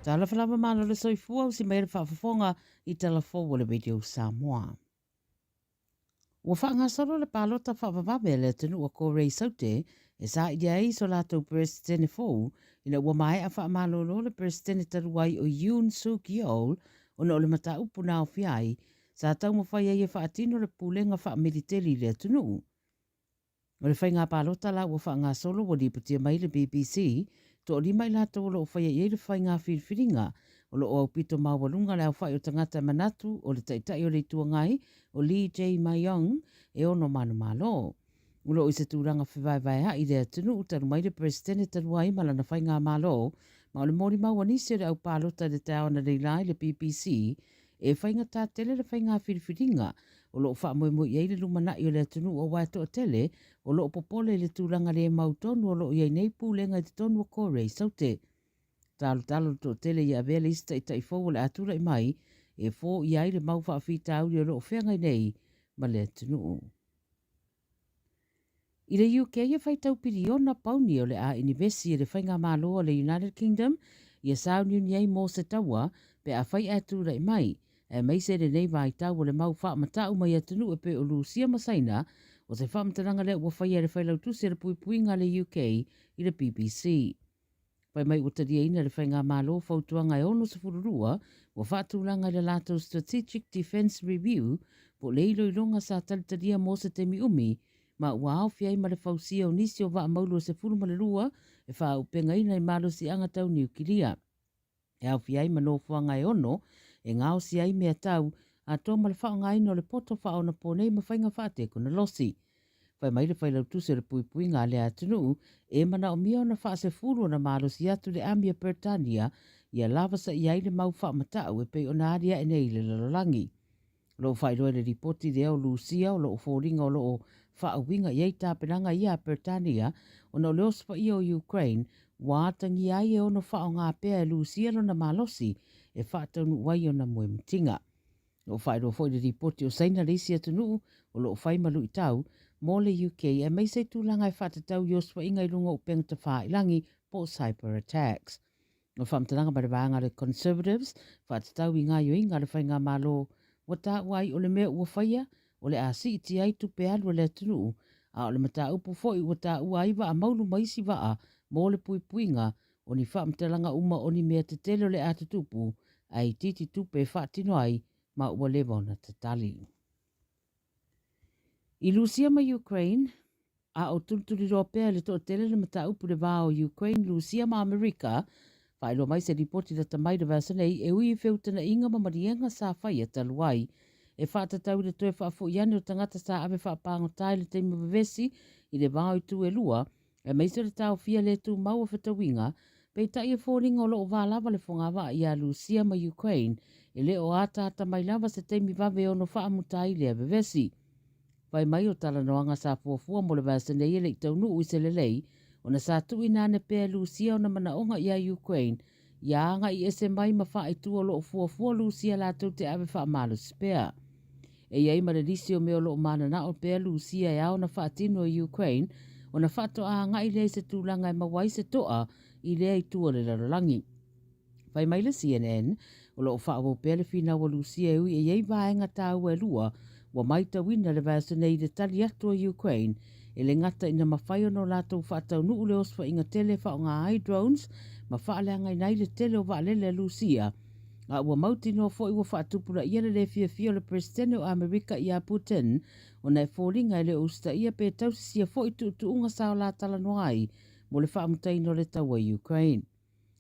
Tala whalama mana le soifua o si meira whaafafonga I telefo o le radio Samoa. Ua whaangasaro le palota whaavavame le tenu o kore saute e sa I ai so lato presidente fou ina ua mai a whaamalolo le presidente taruai o JUN Sukiol o na o le mata upu na o fiai sa tau mawhai e whaatino le pulenga whaamediteli le tenu. O le whainga palota la ua whaangasolo o liputia mai le BBC to o lima I lato o lo whai e le whainga whiriwhiringa o lo o pito mawalunga le au whai o tangata manatu o le taitai o le tuangai o Lee J. Mayong e ono manu malo. Ulo i se tūranga whiwaiwai ha I rea tunu utaru mai le presidente tanuai malana whainga malo ma o le mori mawanisi o le au palota le tau na leilai le BBC e whainga tā tele le whainga whiriwhiringa o lo wha moe moe iei le lumana I o le tunu o waito o tele o lo popole le tūranga le mautonu o lo iei nei pūlenga I te tonu o kore saute. Talo to tele ia vele ista I taifo le atura I mai e fo iai le mau wha whita auri o lo whengai nei ma le tunu. I le UK ia whaitau piriona pauni o le a inivesi le whainga malo o le United Kingdom ia sauni uniei mō se taua pe a whai atura I mai e mai se le nei vai tau o le mau wha matau mai atunu e pe o Lucia Masaina o se wha mataranga le ua whai e le whailau tusi le puipuinga le UK I le BBC. Pai mai utaria ina le whainga malo fautuanga e ono se fururua o whaatulanga le lato Strategic Defence Review po le ilo ilonga sa talitaria mō se temi umi ma ua au fiai ma le fausia o nisi o wa maulu o se furu ma le rua e wha upenga ina I malo si angatau niukilia. E au fiai ma no fuanga e ono e ngao si ai mea tau a tō ma le whaonga ino le poto whaona pōnei ma whainga whaate kuna losi. Whai mai le whailau tuse le pui ngā le atunu e mana o mia o na wha se furu na malo si atu le Amia Britannia ia lava sa iai le mau wha matau e pei o na aria e nei le lalolangi. Lo whai roe le ripoti de o Lucia o lo o fōringa o lo o wha winga iei tāpenanga ia Britannia o na o le ospa I o Ukraine wātangi ai e o na wha o ngā pēa e Lucia lo na malosi e wha taunu wai o na muemtinga. Lo whai roe fwoi le ripoti o saina leisi atunu o lo o whai malu I tau mō le UK e mai sei tūlanga e whatatau I ospa inga I runga upenga ta whailangi po cyber attacks. O whamtalanga ba le vanga le Conservatives whatatau I ngā yoinga le whainga malo wata wai o le mea ua whaia o le asi iti ai tupe alu le tunu a o le mata upu foi wata ua iwa a maulu maisi waa mō le puipuinga o ni whamtalanga uma o ni mea te telo le atutupu ai titi tupe whatino ai ma ua le wauna tatali. I Lucia ma Ukraine, a o tunturi ropea le to tele le mata upu le vā o Ukraine, Lucia ma Amerika, whaelo mai se ripoti da tamai da vasanei e ui whiutana inga ma marienga sa whai a taluai. E whaatatau le toe whaafo iane o tangata sa ave whaapango tai le teimi vavesi I le vā o I tu e lua, e meise le tau fia le tu mau a whetawinga, pei tai e fōringa o lo o vā lava le whongawa I a Lucia ma Ukraine, e le o ata mai lava se teimi vave o no whaamutai le a vavesi. Vai mai o tala noanga sa fuafua mo le vasanei ele I taunu ui se lelei, o na sa tui nane pēa Lucia o na manaonga I a Ukraine, ia anga I ese mai ma wha I tu o lo o fuafua Lucia la tau te ave wha malu spea. E iai ma le risi o mea o lo o mana na o pēa Lucia e ao na wha atino I Ukraine, o na wha to a ngai le se tūlanga e mawai se toa I lea I tua le larolangi. Vai mai le CNN, o lo o wha o pēa le whina o Lucia e ui e iai vaenga tāu e lua, wa maita wina le vasanei le tali atu o Ukraine, e le ngata ina mawhai ono lātou whaatau nuu le oswa inga tele wha o ngā ai drones, ma whaalanga nai le tele o waalele Lucia. A ua mauti no fo iwa whaatupura ia le fia le presidente o Amerika I a Putin, o nei fōringa i le usta ia pe tausisia fo I tu unga sao la tala noai, mo le whaamutai no le tau a Ukraine.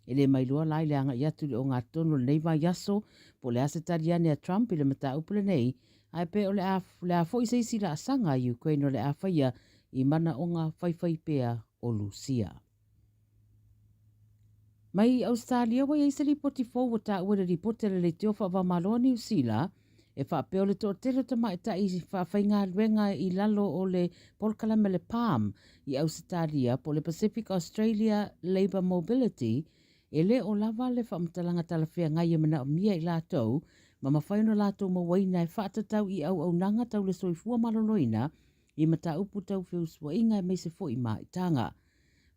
E le mailua lai le anga iatu le o ngā tono le neiva yaso, po le asetariane a Trump I le mata upule nei, ai pe o le a fo I seisi la asanga a Ukraine o le a whaia I mana o ngā whaiwhai pea o Lucia. Mai Australia wa eisa ripoti fo wata ua le ripoti le teo wha wamaloa New Zealand, e wha peo le to telo ta mai ta I wha whainga luenga I lalo o le polkalame le Palm I Australia po le Pacific Australia Labour Mobility, e le o lava le wha mtalanga talawhea ngai mana o mia I lātou, ma mawhaino lātou mawaina e whaatatau I au nanga tau le soifua maloloina I mata upu tau whiusua inga e meise fo I maitanga.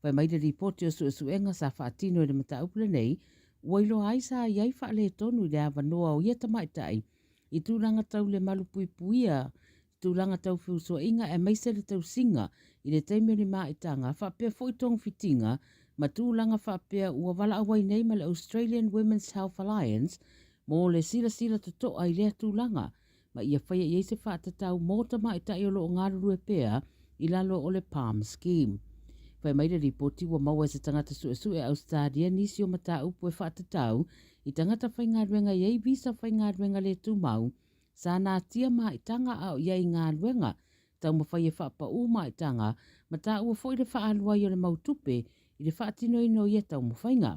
Vai mai le ripoti o suenga sa whaatino I le mata upu le nei, Wailo ai sa iai wha le tonu le awanoa o ia tamaitai. I tūranga tau le malu pui puia, tūranga tau whiusua inga e maise le tau singa, i le taimio ni maitanga, whapea fo i tong fitinga, ma tūranga whapea ua wala awai nei ma le Australian Women's Health Alliance, mo le sila to toa i lea tūranga, ma ia whaia i eise whaatatau mō tamaitai o lo ngaru e pea, i lalo o le PALM scheme. Whai maire ripoti wa maua se tangata su e Australia nisi o mata upu e whaatatau i tangata whai ngāruenga iei visa whai ngāruenga le tūmau sa nā tia maa i tanga au iei ngāruenga tau ma whai e whaapa u maa i tanga mata ua fo i le whaalua i o le mautupe i le whaatino ino i e tau ma whainga.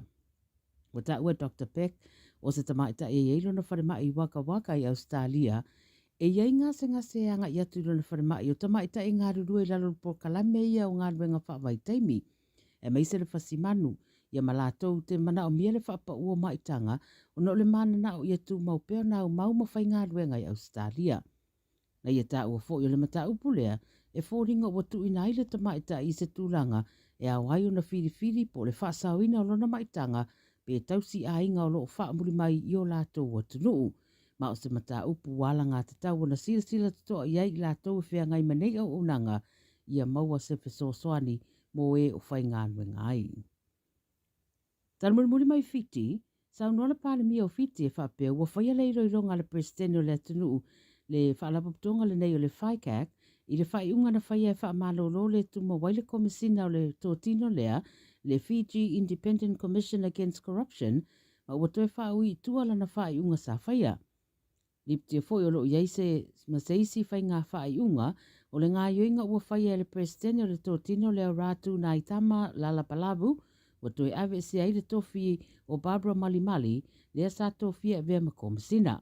Wata ua Dr. Peck o se tamaita e eilo na whare mai i waka i Australia e iei ngase anga i atu na whare mai o tamaita e ngā rurua i lalo po kalame ia o ngā ruenga whaavai taimi. E meise le whasimanu, ia malatou te mana o mia le whaapa ua maitanga o no le mana na o i atu mau peo na o mau mawhai ngā ruenga i Australia. Na ia tā ua fo i le mata upulea e fōringa ua tu ina ile tamaita i se tūlanga e a wai o na whiri po le whaasawina o lona maitanga pe tausi a inga o lo o whaamuri mai i o lātou atu nuu. Ma o se mata upu wala ngā te tau na sila toa iai i lātou e whea ngai manei au unanga ia maua se whesoasoani mo e o whai ngānuenga ai. Tāna muri mai whiti, sau nola pāle mia o whiti e whapea ua whaia leiro i ronga le presidente o le atunu le whaalapaputonga le nei o le whaikak i le whai unga na whaia e whaamalolo le tuma waile komisina o le tōtino lea le Fiji Independent Commission Against Corruption ma ua toe whaui i tuala na whai unga sa whaia. Liptia foi o lo iaise maseisi whai ngā whai unga o le ngā yoinga ua whaia le presidente o le tōtino leo rātu na itama lalapalabu wa toi ave se ai le tofi o Barbara Malimali lea sa tofi e vea makomasina.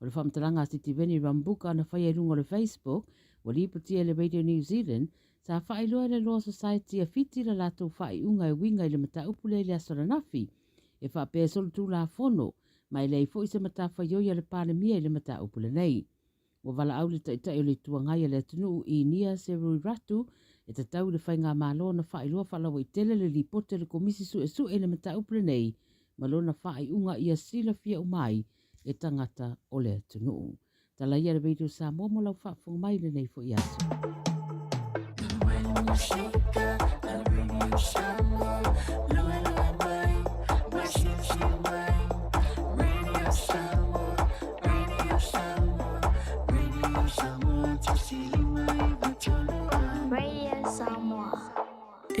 O le whamtalanga Titi Veni Rambuka na whaia rungo le Facebook wa liputia le Radio New Zealand sa whai loa le Law Society a fiti la lato whai unga e winga i le mata upule le asoranafi e whapea solutu la fono mai lei fo i se mata whaioia le pālemia i le mata upule nei. Wa wala au le taitai o le tuangai le atunu i nia se rui ratu e te tau le whainga malo na whai loa whalawa i tele le lipote le komisi su e le mata upule nei malo na whai unga i a sila fia umai e tangata o le atunu. Tala ia le Radio Samoa mo lau whaafonga mai le nei fo i aso.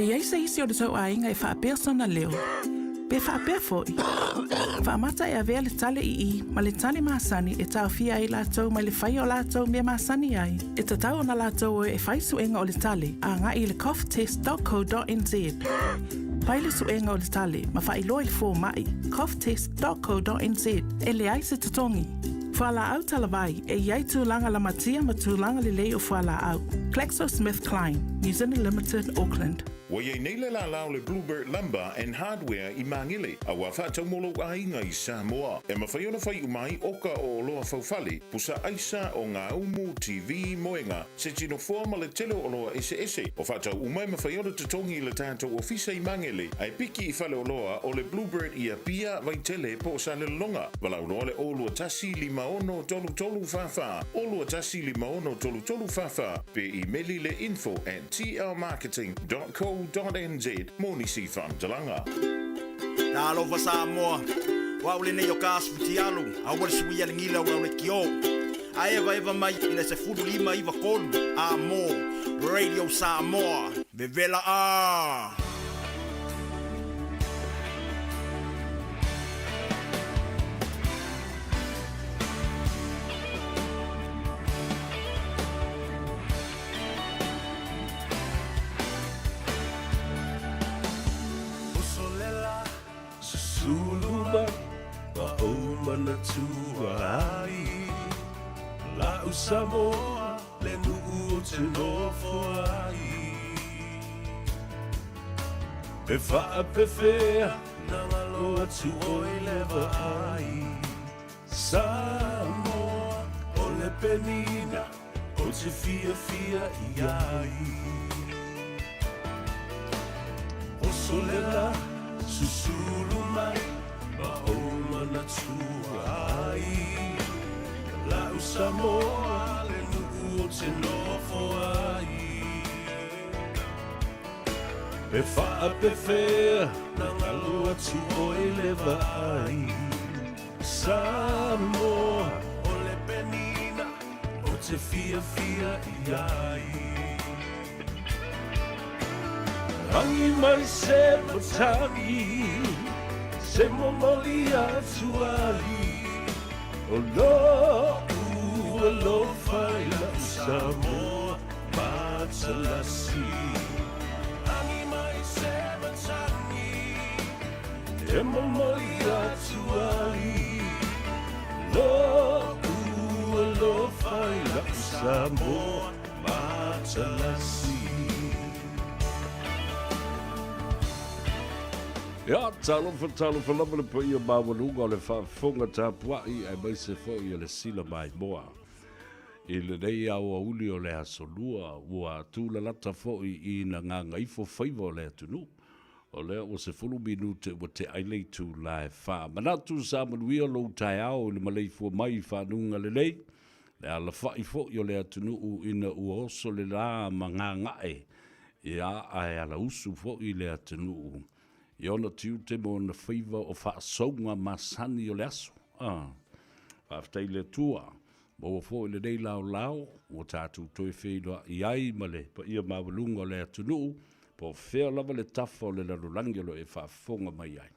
E ai se isi o le tau ainga e whaapea sana leo. Pe whaapea foi. Whaamata e avea le tale i ma le tale maasani e tau fia ai lātou ma le whai o lātou mea maasani ai. E ta tau na lātou e whai suenga o le tale a ngā i le coughtest.co.nz. Pai le suenga o le tale ma whai loa le fō mai coughtest.co.nz e le ai se tatongi. Whala au talawai e iai tūlanga la matia ma tūlanga le lei o whala au. GlaxoSmithKline, New Zealand Limited, Auckland. Wa ye nei la lao le Bluebird Lumber and Hardware i Mangile, a wa whātau molo a inga i Samoa. E mawhaiona whai umai oka o loa whauwhale, pusa aisa o ngā umu TV moenga, se tino forma le tele o loa ese. O whātau umai mawhaiona tatongi i le tātou ofisa i Mangile, ai piki i whale o loa o le Bluebird i a pia vai tele po sa le longa. Walau loa le olua tasi 5 tolu whawha, olua tasi 5 tolu whawha, pe i meli le info@tlmarketing.co.nz moni si whamtalanga. Talo fa Samoa, waule nei o kāsputi alu, awal suia le ngila wau le kio. A eva mai ina se fudu 5 iwa kolu, a mo, Radio Samoa, vevela a. Suluma wa omana tuai la Samoa le nuu te nofo ai e whaapewhea na ngalo atu oi lewa ai Samoa o le penina o te fia i ai o solela susulu mai ma tuai La Samoa le nuku o te nofo ai Pe wha pe whea na ngalu atu o e le vai Samoa o le penina o te fia i ai Rangi mai se matangi Se momoli atu ai O lo fai la Samoa matalasi Rangi mai se matangi E momoli atu ai Lo fai la Samoa matalasi Ja, talo for lama po ia mawalunga o le whaafonga tāpuai ai mai se fo ia le sila mai moa. I le nei au uli o le asolua ua tūla lata fo i na Gagaifo Faiva o le atunu. O lea o se fulu minute ua te ailei tū la e wha. Manatu sa manuia lo tai au le malei fua mai whanunga le nei. Le ala whai fo i o le atunu u ina ua oso le la mangangae. Ia ai ala usu fo i le atunu u. I ona tiu te mo na Faiva o whaasonga masani o le aso. Whaaftei le tua. Mo o fo i le nei lao lao. O tātou toi wheidua i ai male. Pa ia mawalunga o le atunu. Po whea lava le tafa o le larulangi lo e whaafonga mai ai.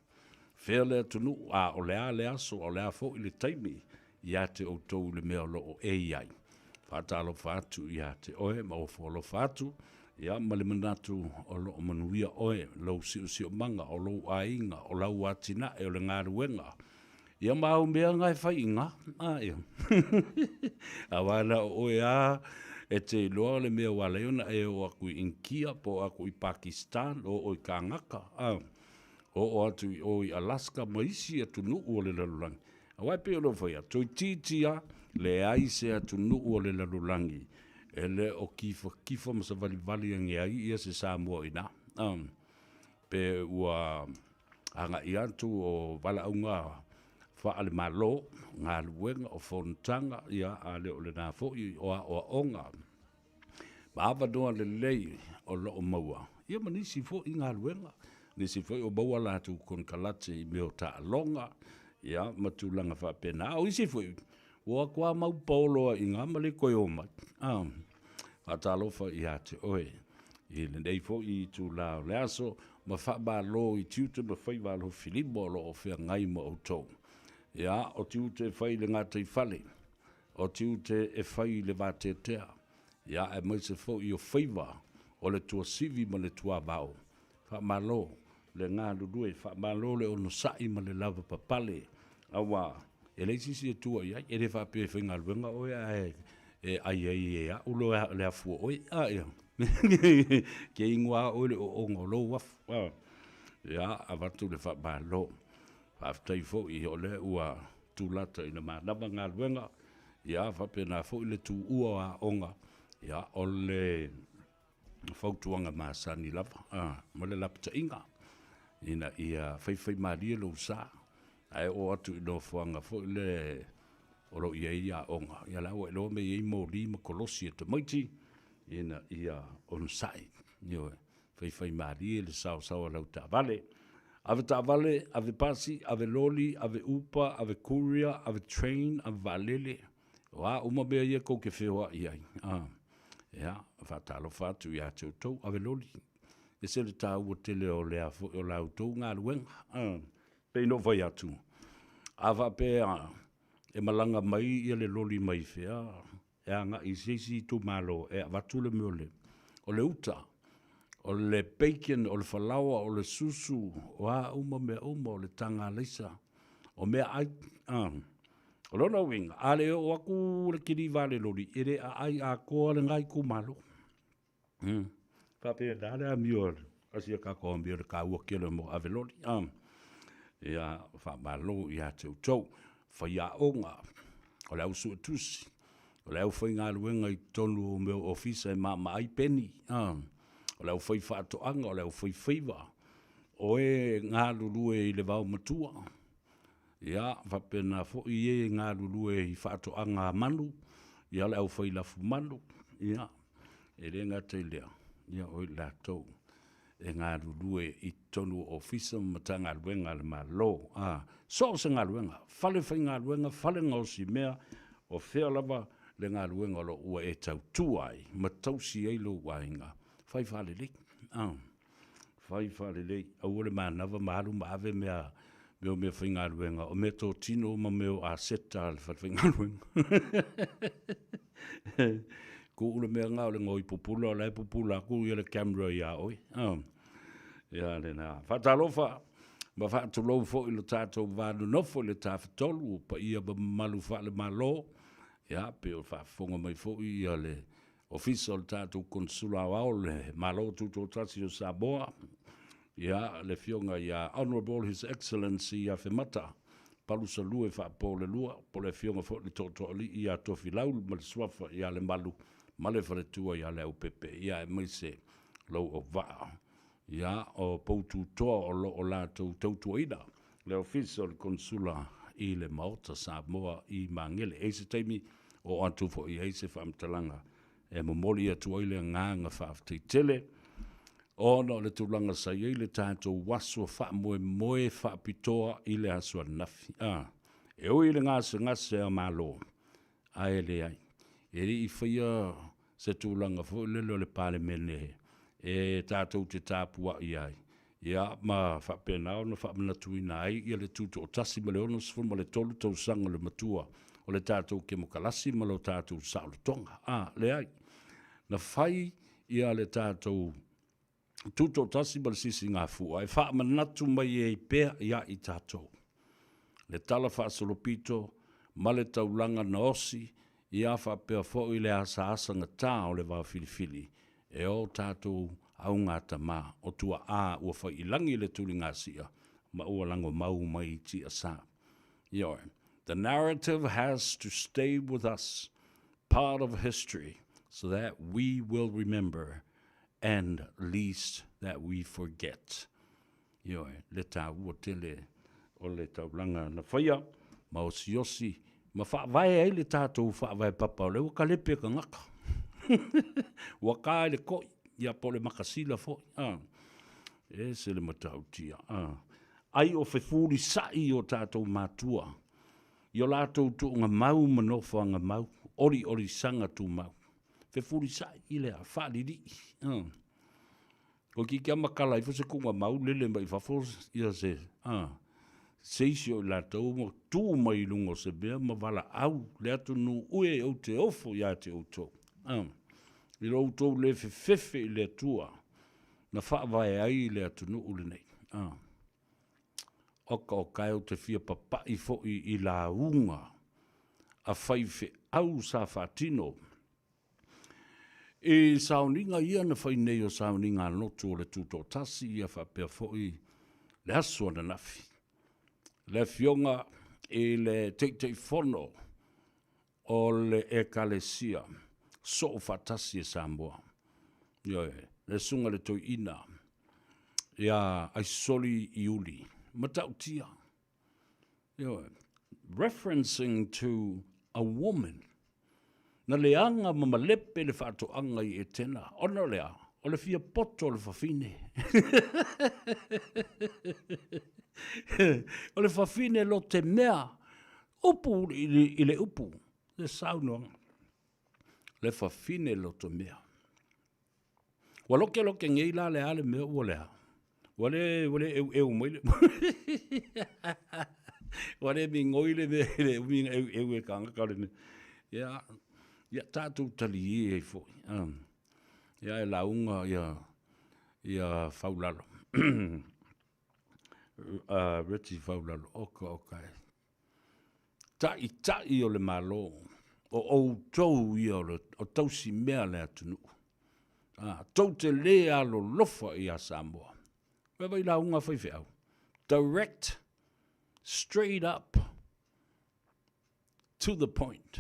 Whea le atunu a o le a le aso o le a fo i le taimi. Ia te o tau le mea lo o e ai. Whaatalo whaatu ia te oe. Ma o fo lo whaatu. Ia male manatu o lo manuia oe, lau si o manga, o lau ainga, o lau atina e o le ngaruenga. Ia mau mea ngai whai inga, ia. A wana oe a, e te loa le mea waleona e o aku i Inkia, po aku i Pakistan, o i Kangaka. O atu i Alaska, maisi atu nuu o le lalulangi. A wai pe o lo whai a, toi titia le aise atu nuu o le lalulangi. Ele o kifa masa vali ang iai ia se Samoa ina. Pe ua anga i antu o wala unga wha ale malo, ngā luenga o whontanga ia ale o le nā fōi o onga. Maawa doa le lei o lo o maua. Ia ma nisi fōi ngā luenga. Nisi fōi o maua lātu kon kalate i meo ta alonga. Ia matulanga wha pena. O isi fōi. Ua kua mau pauloa i ngā male koe o mai. Atalofa i ate oe. I le nei fo i tu lao le aso, ma wha ba lo i tiute ma whai walo Filipo lo o whea ngai mo au tau. Ia, o tiute whai le ngata i whale. O tiute e whai le vate tea. Ia, e mai se fo i o Faiva, o le tua sivi ma le tua vau. Wha ma lo, le ngā lulue, wha ma lo le ono sai ma le lava papale. Awa, e leisi si e tua iai, e le wha pe whinga luenga oe e ai ulo le afu oi ia ke ingwa o le o ngolo waf ya avatu le fa ba lo after fo I o le ua tulata ina ma na nga luenga ya fa pena fo le tu ua onga ya o le fautuanga masani lava mo le lapta inga ina ia fai maria lo sa ai o atu no fuanga fo le oro ia onga ia la o lo me I mo li mo kolosi te maiti ina ia on sai nio fai mari le sao la ta vale ave pasi ave loli ave upa ave kuria ave train ave valele wa uma be ia ko ke feo ia ia fa talo fatu ia to ave loli e se le ta o tele o le afo o la auto nga luen pe no vai atu ava pe e malanga mai ia le loli mai fea e anga I sisi tu malo e vatule mole o le uta o le bacon o le falawa o le susu o a uma me uma o le tanga leisa o me ai o lona winga ale o aku le kiri vale loli ere ai a ko le ngai ku malo pape dale a mior asia ka ko mior ka o kele mo ave loli ia fa malo ia tau fa ia onga o le usu tusi o le fai ngā luenga I tonu o meu ofisa e ma ai peni o le fai whaatoanga o le fai Faiva o e ngā lulue I le vau matua Ia, whapena fo i e ngā rurue I whaatoanga manu, ia le au whailafu manu, ia, e renga te lea, ia oi lātou, e ngā rurue I tonu ofisa mata ngā ruenga le malo, so se ngā ruenga, whale whai ngā ruenga, whale ngausi mea, o whea lava le ngā ruenga lo ua e tau tuai, ma tausi ei lo wainga, whai whale lei, whai whale lei, au ole mānawa maru maave mea, meo mea whai ngā ruenga, o mea tō tino ma meo a seta le whai ngā ruenga. Ko ule mea ngā ole ngoi pupula, o lai pupula, ko ia le camera ia oi. Ia le nā. Whatalofa, ma whaatolou fo I le tātou vānu nofo I le tāwhatolu, pa ia ba malu wha le malo, ia pe o whaafonga mai fo ia le ofisa o le tātou konsula au le malo tūtō tasi o Samoa, ia le fionga ia Honourable His Excellency ia whemata, palu sa lue whaapo le lua, po le fionga fo le tōtō ali ia tofi laulu ma le swafa ia le malu, ma le wharetua ia le au pepe, ia e mai se lau o waa, ia o poutu toa o lo o lātou tautuaina, le ofisa o le konsula I le maota Samoa I mangele, eise taimi o atu fo I eise whaamtalanga, e momoli atu aile nganga whaaftitele, ona le tulanga sa i le tātou wasua wha moe wha pitoa I le asua nafi. E oi le ngase a malo. Ai le ai. E ri I whaia se tulanga fo lelo le Parliamentary. E tātou te tāpua I ai. Ia ma wha pēnao na wha manatuina ai. Ia le tūto o tasi ma le ono sifun ma le tolu tau sanga le matua. O le tātou ke mokalasi ma lo tātou saolo tonga. Le ai. Na whai ia le tātou tuto tasi ma le sisi ngā fua. E wha manatu mai e pēr ia I tātou. Le tala wha solopito, ma le taulanga na osi, ia wha pēr fo I le asa ngā tā o le wā filifili. E o tātou au ngā tamā, o tua ua wha ilangi le tuli ngā sia, ma ua lango mau mai ti asa. Ioi. The narrative has to stay with us, part of history, so that we will remember and least that we forget. Ioi, le tā ua tele o le taulanga na whaia, ma o siosi, ma whaavai ai le tātou whaavai papa o le waka lepe ka ngaka. Waka le koi, ia po le makasila fo. E se le matautia. Ai o whewhuri sai o tātou mātua. I o lātou tu ngā mau manofa ngā mau, ori sanga tu mau. Whewhuri sai I le a whaaliri. Ko ki kia makala I whase kunga mau lele mai whafos ia se. Seisio I lātou mo tū mai lungo se bea ma wala au le atu nu ue au te ofo ia te auto. I lo auto le whewhewe I le atua. Na whaavai ai le atu nu ule nei. Oka o kai o te fia papai fo I la unga. A whaiwhe au sa whatino. E sauninga ia na whai nei o sauninga lotu o le tūtō tasi ia whapea fōi le asua na nafi. Le fionga e le teitei whono o le ekalesia so o whatasi e Samoa. Ioe, le sunga le toi ina ia aisoli I uli. Matautia. Ioe, referencing to a woman na leanga mamalepe le whaatoanga I e tena. Ona lea, o le fia poto le whawhine. O le whawhine lo te mea. Upu I le upu. Le saunoanga. Le whawhine lo te mea. Waloke ngei la le ale mea ua lea. Wale eu moile. Wale mi ngoile le mi eu e kanga kare. Ya tātou tali e fo. Ya e launga ia faulalo. Reti faulalo. Oka. Tai o le malo. O tau ia o tausi mea le atunu. Tau te lea lo lofa I a Samoa. Wewa I launga whaiwheau. Direct, straight up, to the point.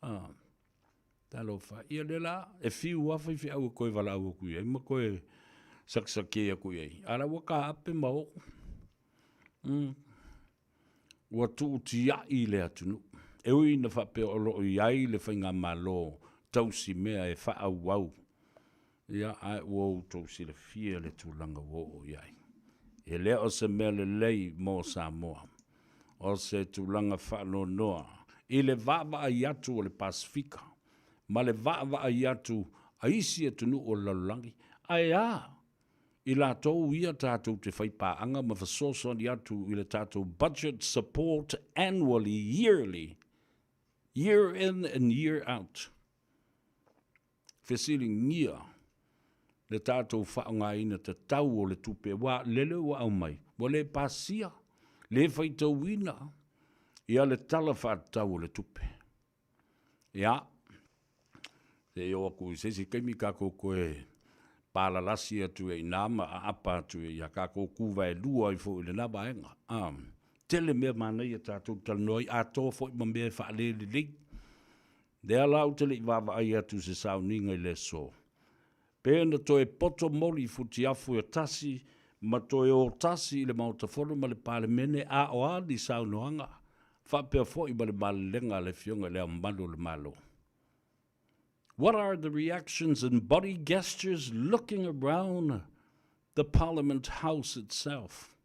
Talo wha. Ia le la, e whiu a whaiwheau koe wala au kui ei. Ma koe saksakea kui ei. Ara waka ape mao. ua tuu tia i le atunu. E ui na whape o lo i ai le whainga malo tausi mea e wha au au. Ia ai ua tausi le fia le tūlanga wo i ai. E lea o se mea le lei mō Samoa. O se tūlanga wha no noa. I le vava i atu o le Pasifika. Ma le vava i atu a isi atunu o lalangi. Ai I la tau ia tātou te whaipaanga ma whasoso ni atu I le tātou budget support annually, yearly, year in and year out. Whesili ngia le tātou whaonga ina te tau o le tupe wa lele wa au mai. Wa le pasia, le whaitau ina, ia le tala whaatau o le tupe. Ia, te o aku I sesi kaimi kako koe palalasi atu e inama a apa atu e ia kako kuwa e lua I fo I le nabaenga. Tele mea mana ia tātou talnoi a tō fo I mamea whaalele lei. Dea lau tele I wawa ai atu se sauninga I le so. Pēna to e poto moli futi afu e tasi, ma to e o tasi I le mautaforo ma le palemene a o a li saunoanga. Whapea fo I ma le malenga le fionga le amalo le malo. What are the reactions and body gestures looking around the Parliament House itself?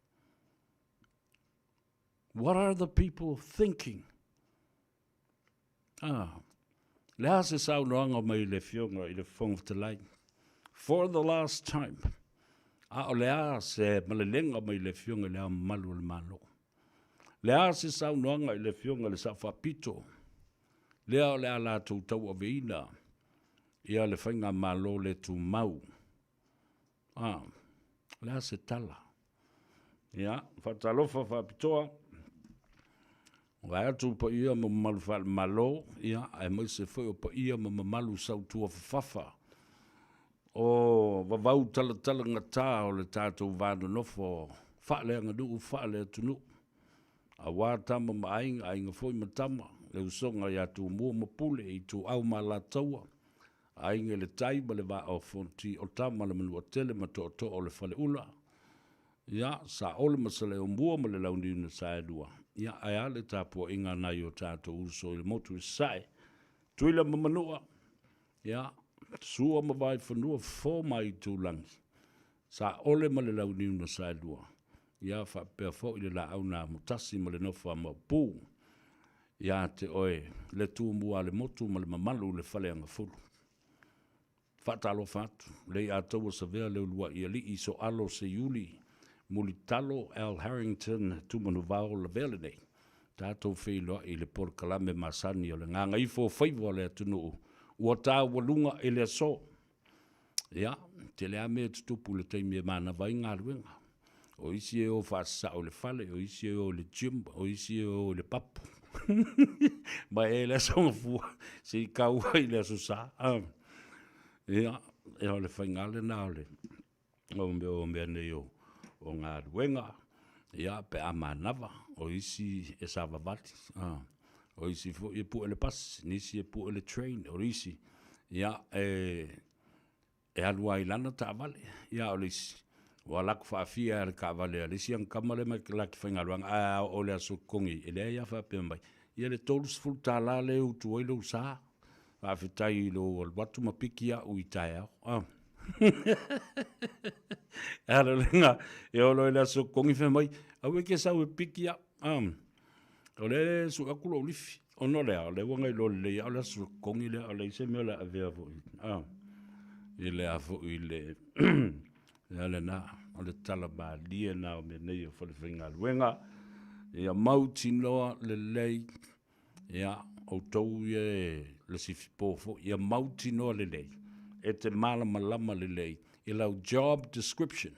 What are the people thinking? Lea se saunoanga mai le fionga I le whongwhtalai. For the last time, o lea se malelenga mai le fionga lea malu le malo. Lea se saunoanga I le fionga le sawhapito. Lea la tau aveina. Ia le whainga malo le tu mau. Lea se tala. Ia, whatalofa whapitoa. Wai atu pa ia ma malu whal malo. Ia, ai mai se whai pa ia ma malu sautua whafa. O wawau tala ngata o le tātou vānu nofo. Whale anga nuu, whale atunu. A wā tama ma ainga fwoi ma tama. Le usonga ia tu mua ma pule I tu au ma la taua. Ainga le taiba le vā o fonti o tama le manua tele ma to o le whale ula. Ia, sa ole ma sa le o mua ma le launi una sa edua. Ia, ai ale tāpua inga nai o tātou uso I le motu I sae. Tuila ma manua. Ia, sua ma vai whanua fō mai tūlangi. Sa ole ma le launi una sa edua. Ia, whapea fō I le la au nā mutasi ma le nofa ma pū. Ia, te oe, le tū mua le motu ma le mamalu le whale anga fulu. Whatalo whatu, le ataua sa vea leo lua I ali I so alo se yuli. Muli talo Al Harrington tumanu vao la vele nei. Tātou whailoa I le porkalame masani o le Gagaifo Faiva le atunu. Ua tā walunga I le so. Ia, te lea mea tutupu le teimia mana vai ngā ruenga. O isi e o whaasa o le whale, o isi e o le gym, o isi e o le papu. Ma e le songa fua, se I kaua I le susa. Ia, e o le whaingale nā le. O mea nei o ngā ruenga. Ia, pe a manawa. O isi e sa vavati. O isi fu e pu ele pas. Nisi e pu ele train. O isi. Ia, e alua I lana ta vale. Ia, o isi. Wa laku whaafia e le ka vale. Lisi ang kamale mai laki whaingaruanga. O le aso kongi. E lea ia whaapea mai. Ia le tolus full tā la le utu oilo usaha. Whawhitai lo watu mapikia ui tai au. Ara lenga, e olo ele aso kongi whe mai, au eke sau e pikia. O le su akulo ulifi, o no lea, le wanga I lo le, au le aso kongi lea, au le ise mea le avea vo I. I le avo I le, ia le na, o le tala ba lia na o me nei o whale whinga luenga. Ia mauti noa le lei, ia o tau le sifipofo, ia mauti noa le lei. E te malama lama le lei. I lau job description.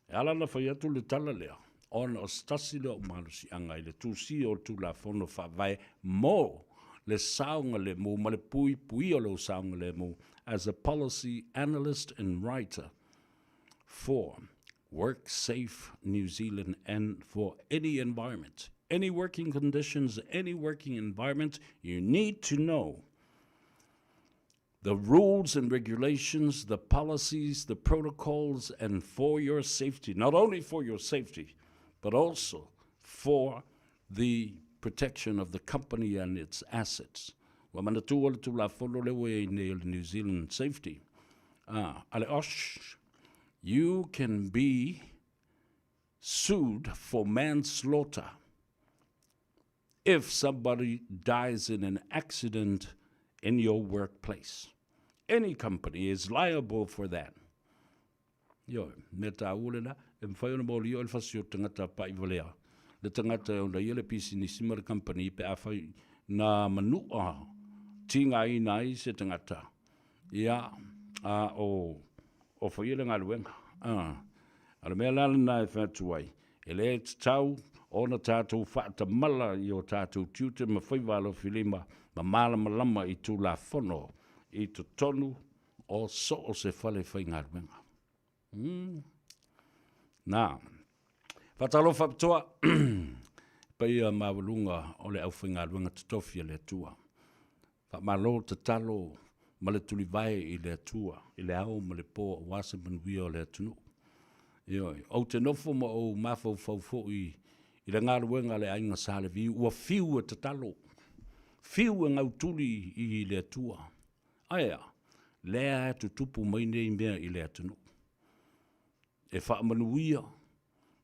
E ala na whai atu le tala lea. Ona o stasi leo malusi anga I le tūsi o tū la whono whawai mō le saunga le mō, ma le pui o le saunga le mō, as a policy analyst and writer for Work Safe New Zealand and for any environment. Any working conditions, any working environment, you need to know the rules and regulations, the policies, the protocols, and for your safety, not only for your safety, but also for the protection of the company and its assets. Wa mana tu ole tu la folo le we in New Zealand safety. Ale osh, you can be sued for manslaughter if somebody dies in an accident in your workplace. Any company is liable for that. Yo, me tā ule la, e mwhaiona mo lio elfasi o tangata pa i valea. Le tangata o na iele pisi ni simara company pe a whai na manua tinga i na i se tangata. Ia, o whaiele ngā luenga. Ala mea lala na e whatuai. E le tau, o na tātou whaata mala i o tātou tiute ma Faiva alo filima ma mala malama i tū la whono i to tonu o so o se whale whai ngā luenga. Nā, whatalo whaptoa, pai a mawalunga o le au whai ngā luenga tatofia le tua. Whamalo te talo ma le tuli vai i le tua, i le au ma le pō o wasa manuia o le tunu. Ioi, au te nofo ma o mafau fau i le ngā luenga le ainga sāle vi, ua fiu e te talo. Fiu e ngau tuli i le tua. Aia, lea e tu tupu mai nei mea i le tunu. E whaamanuia,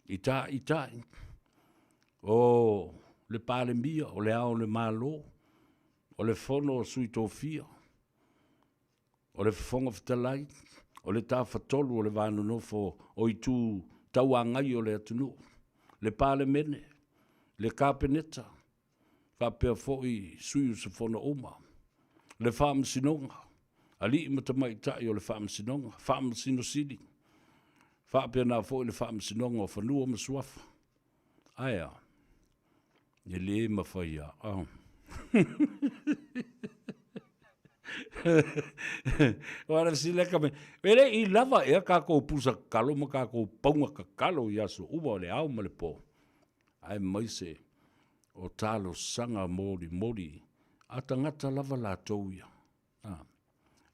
i tai, o le Parliamentary, o le ao le malo, o le whono o sui tōwhia, o le whonga whatalai, o le tā whatolu o le wānu nofo o i tū tauangai o le atunu, le Parliamentary, le kāpeneta, whapea fo i sui o se whono oma, le whaamasinonga, ali i matamaitai o le whaamasinonga, whaamasinosili, whapea nā fo i le whaamasinonga o whanua masuafa. Aia, e le mawhaia, Wara si leka me. Ele I lava e kako pusa kalo ma kako paunga ka kalo i aso uwa le au ma le po. Ai mai se o talo sanga mori a tangata lava la touia.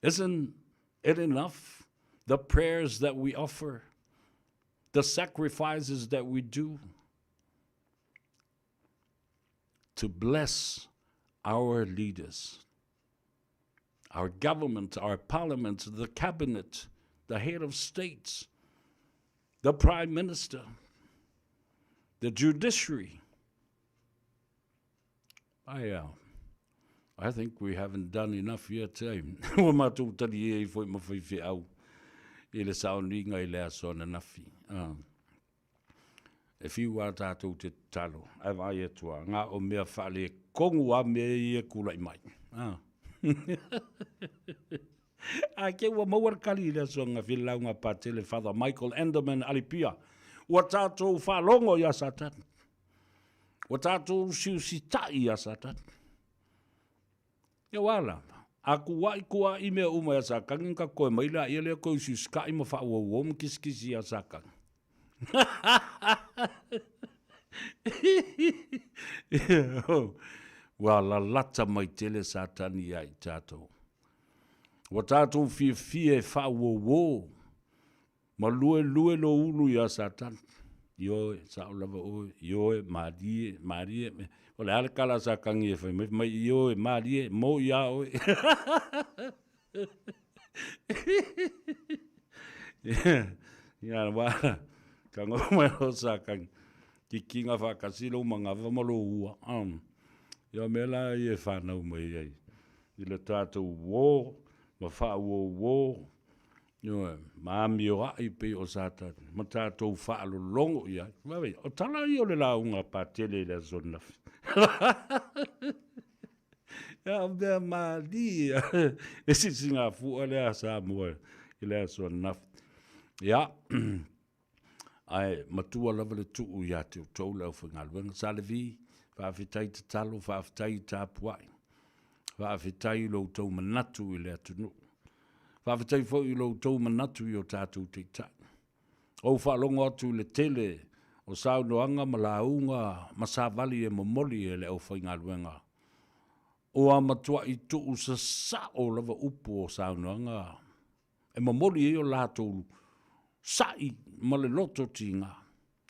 Isn't it enough? The prayers that we offer, the sacrifices that we do to bless our leaders, our government, our parliament, the cabinet, the head of states, the prime minister, the judiciary. I think we haven't done enough yet. Wa mātou tari e foi mawhaiwhi au. I le saoninga I le asona nafi. E whiu a tātou te talo. Ai vai e tua. Ngā o mea whale kongu a mea I e kulai mai. A ke ua mauarkali le songa whilaunga pātele Father Michael Enderman Alipia. Ua tātou whalongo I a Satan. Ua tātou siusitai a Satan. Ia wala. A kua I mea uma a Sakang ka koe maila I lea koe siuskai ma whaua uom kiskisi a Sakang. Wa la lata mai tele Satani ai tātou. Wa tātou fie whaua ma lue lo ulu I a Satan. Ioe, saolava oe, ioe, marie, o le ale kala Sakangi e whai, mai ioe, marie, mo ia oe. Ia wala, ka ngomai o Sakangi, ki kinga whakasilo mga wamalo ua. Ia mela I e whanau mai ai. I le tātou wō, ma whaua wō, Maami o ai pe o Satan. Ma tātou whaalo longo I ai. Wawe, o tala I o le launga pātele le zonafi. Ia mea maali. E sisi ngā fua le a Samoa I le zonafi. Ia, ai matua lava le tuu I a te o tau leo whangaluenga. Salevi, whaafitai te talo, whaafitai tāpuai. Whaafitai lo tau manatu I le atunu. Whawhatai fo I lo tau manatu I o tātou te tai. O whalongo atu le tele o saunoanga ma launga ma sāwali e momoli e le au whaingaluenga. O a matua I tuu sa o lava upu o saunoanga. E momoli e o lātou sai ma le loto tinga.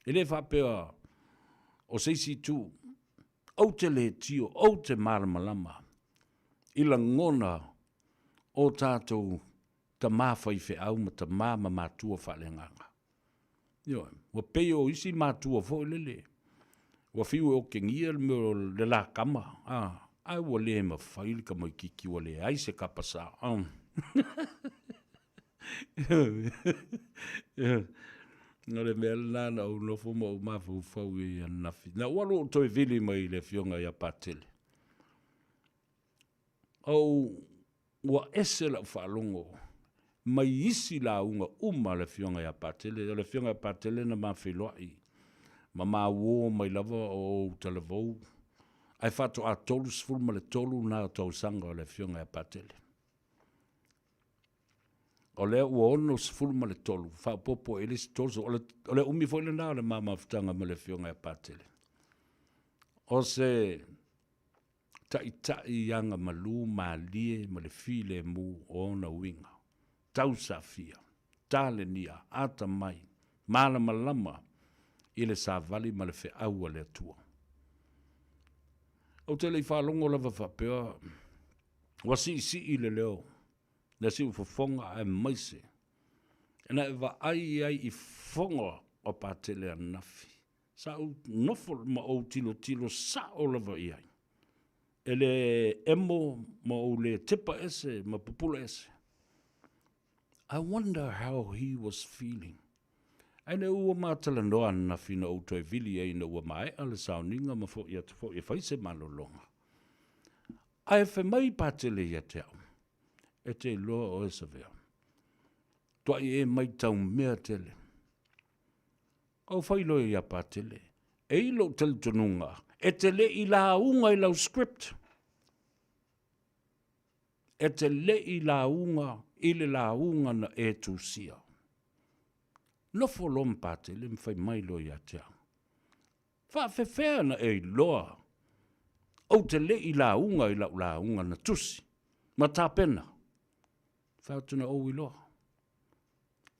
E le whapea o seisi tū au te le tio, au te malamalama, ila ngona o tātou ta mawhai whi au ma ta māma mātua whalenganga. Io, wa peo isi mātua fo lele. Wa fiu o ke ngia le la kama. Ai wa le ma whaili ka mai kiki wa le ai se kapasa. Nga le mea lana au nofo ma o mafu fau i anafi. Na walo o toi vili mai le fionga ia patele. Au wa ese la whalongo. Mai isi la unga le fionga ia patele. Le fionga ia patele na mawhiloai. Ma wo mai lava o televou. Ai whato a tolu sfulu ma le tolu na tau sanga o le fionga ia patele. O le ua ono sfulu ma le tolu. Wha popo e lisi tolu. O le umi fo ile na le mawhtanga ma le fionga ia patele. O se tai yanga malu ma lie ma le file mu o na winga. Tau safia. Tale nia. Ata mai. Mala malama. Ile sa vali ma le fe aua le atua. O te lei whalongo lava whapea. Wasi si ile leo. Na si ufafonga ai maise. Ena ewa ai i fonga o patele anafi. Sa u nofo ma o tilo sa o lava i ai. Ele emo ma o le tepa ese ma pupula ese. I wonder how he was feeling. Aina ua mātala noa na whina o toi vili e ina ua mai ala sauninga ma fo i whaise malolonga. Ai e mai pātele i te au. E te loa o esa vea. Tua i e mai tau mea tele. Au whailo i a pātele. E ilo tele tonunga. E te le i la unga i lau script. E te le i la unga i le la unga na e tu sia. No folom pātele mwhai mai lo i a te au. Whawhewhea na e loa. Au te le i la unga na tusi. Ma tāpena. Whautuna o i loa.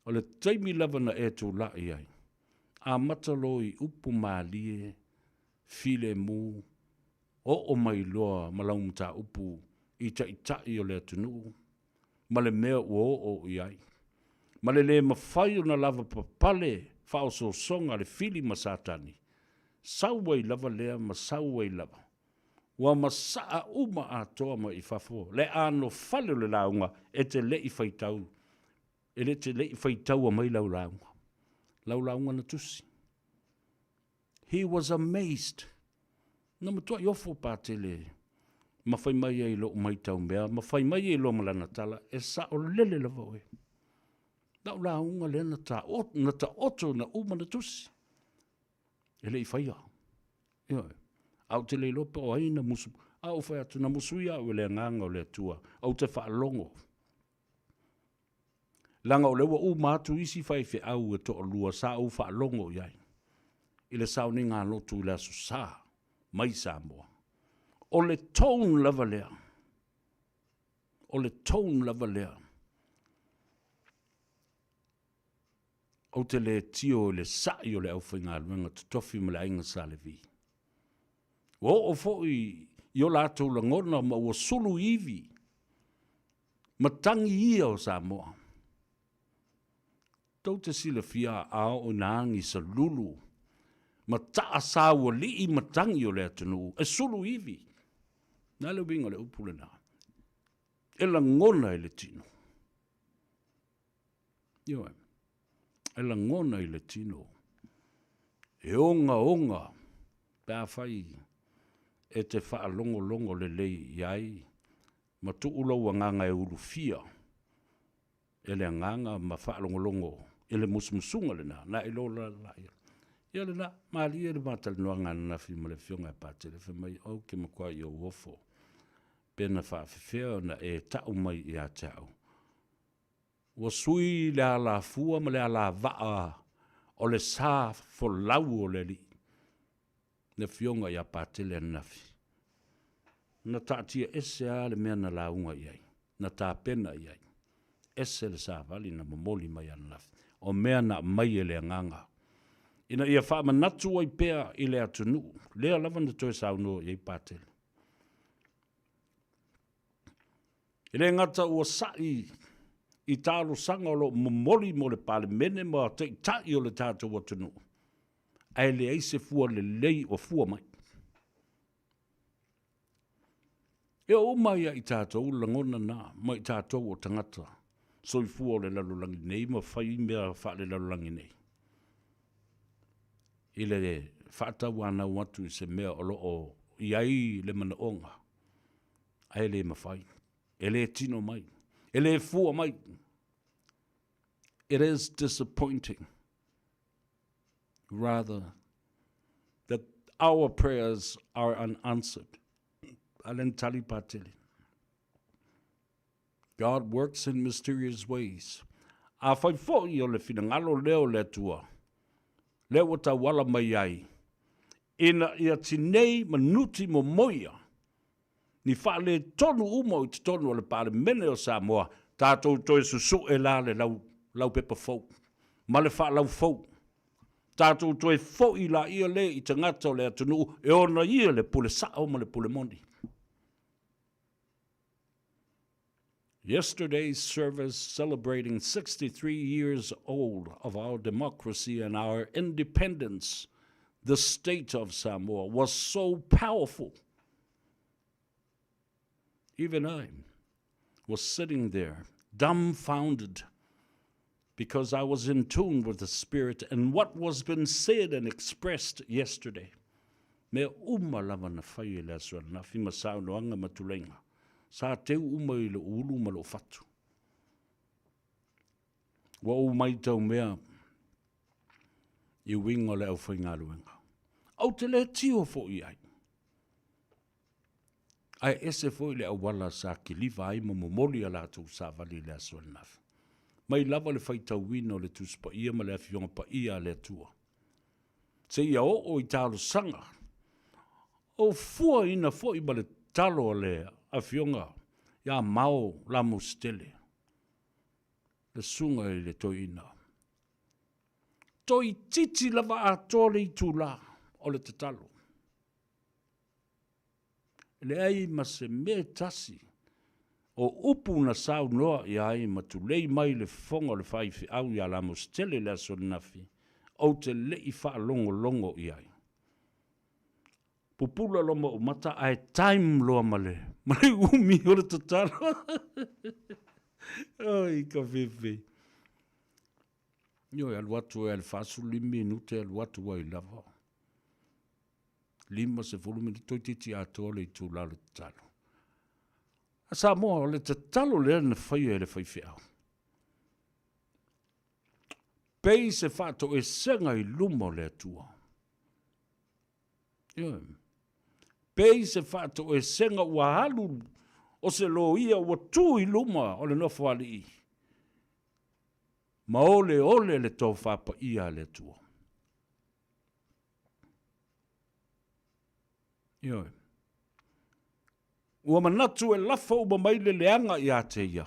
O le taimi lava na e tū la i ai. A matalo i upu mālie, file mu, o mai loa malaum tā upu i tai o le atunu. Ma le mea o i ai. Ma le mawhai na lava papale, whao so songa le fili masatani. Sauwai lava lea ma sauwai lava. Wa masaa uma a toa ma i fafo. Le ano fale le launga e te le i whaitau. E le te le i whaitau a mai lau launga. Lau launga na tusi. He was amazed. Na matua i ofo pātele. Mawhai mai e lo mai tau mea. Mawhai mai e lo malana tala. E sa o lele lava oe. Lau launga le na ta oto na uma na tusi. E le i whaia. Ioi. Au te le lopa o aina musu. Au whai atu na musuia o le nganga o le atua. Au te whaalongo. Langa o lewa u mātu isi whai whi au e to o lua sa au whaalongo iai. I le sauni ngā lotu i le asu sa. Mai Samoa. O le tone lava lea. O le tone lava lea. O te le tio le sai o le au whainga luenga te tofi ma le ainga sa le vi. O fo i o lātou la ngona ma ua sulu iwi. Ma tangi ia o Samoa. Tau te sila fia a o naangi sa lulu. Ma taa sa ua li i ma tangi o le atunu. E sulu iwi. Nā le winga le upule nā. E la ngona i le tino. Ioe. E la ngona i le tino. E onga. Pea whai. E te wha longo le lei iai. Ma tu ulo wa nganga e ulu fia. E le nganga ma wha longo. E le musumusunga le na. Na ilo la ia. Ia le na. Maali e le matal noa ngana na fi ma le fionga e pātele. Fe mai au ke makua i o wofo. Pena wha whiwhea na e tau mai i a tau. Wa sui le ala fua ma le ala vaa. O le sa fo lau o le li. Na fionga i a pātele nafi. Na tātia ese a le mea na launga iai. Na tāpena iai. Ese le sa vali na mamoli mai a nafi. O mea na mai e le nganga. Ina ia wha manatu ai pēr i le atunu. Lea lava na toi sauno i pātele. I le ngata ua sai i tālo sanga o lo momoli mo le Parliamentary mo te tai o le tātou atunu. Ai le eise fua le lei o fua mai. E o mai i tātou langona nā, mai tātou o tangata. So i fua o le lalulangi nei, ma whai mea wha le lalulangi nei. I le whaatau ana watu i se mea o lo o iai le mana onga. Ai le mawhai. E le tino mai. E le fua mai. It is disappointing, rather, that our prayers are unanswered. Alen tali patili. God works in mysterious ways. A fai foi o le finangalo leo le tua. Leo ta wala mai ai. Ina ia tinei manuti mo moia. Ni wha le tonu umo i te tonu o le Parliamentary o Samoa. Tātou toi susu e la le lau pepa fau. Ma le wha lau fau. Tātou toi fau i la ia le i tangata o le atunu. E ona ia le pule sao ma le pule moni. Yesterday's service celebrating 63 years old of our democracy and our independence, the state of Samoa, was so powerful. Even I was sitting there, dumbfounded, because I was in tune with the Spirit and what was been said and expressed yesterday. Me lava na whai le asua na whima saunoanga matulenga. Sa teu uma i le ulu ma lo fatu. Wa o mai tau mea i winga le au whainga luenga. Au te le tio fo i ai. Ai ese fo i le au wala sa ki liva ai ma momoli ala tu sa vali le asua naf. Mai lava le whaitau wino le tus pa ia ma le awhionga pa ia le tua. Se ia o i talo sanga. O fua ina fo i ma le talo le awhionga. Ia mau la mustele. Le sunga i le toina. Toi titi lava a tole i tula o le tatalo. Le ai ma se me tasi. O upu na sau noa i ai ma tu lei mai le fonga le whaifi au ia la mustele le aso nafi. O te le i wha longo longo i ai. Pupula loma o mata ai time loa male. Male umi o le tatalo. Ai, ka fefe. Io e aluatu e al fasu 5 minute aluatu ai lava. 5 se volume di toi titi a tole i tu la le tatalo. A Samoa le tatalo le na whai e le whai whiau. Pei se whato e senga i lumo le atua. Io pei se whato e senga ua halu o se lo ia ua tu i luma o le nofo ali i. Ma ole ole le tau whapa ia le tua. Ioi. Ua manatu e lafa uba mai le leanga i a te ia.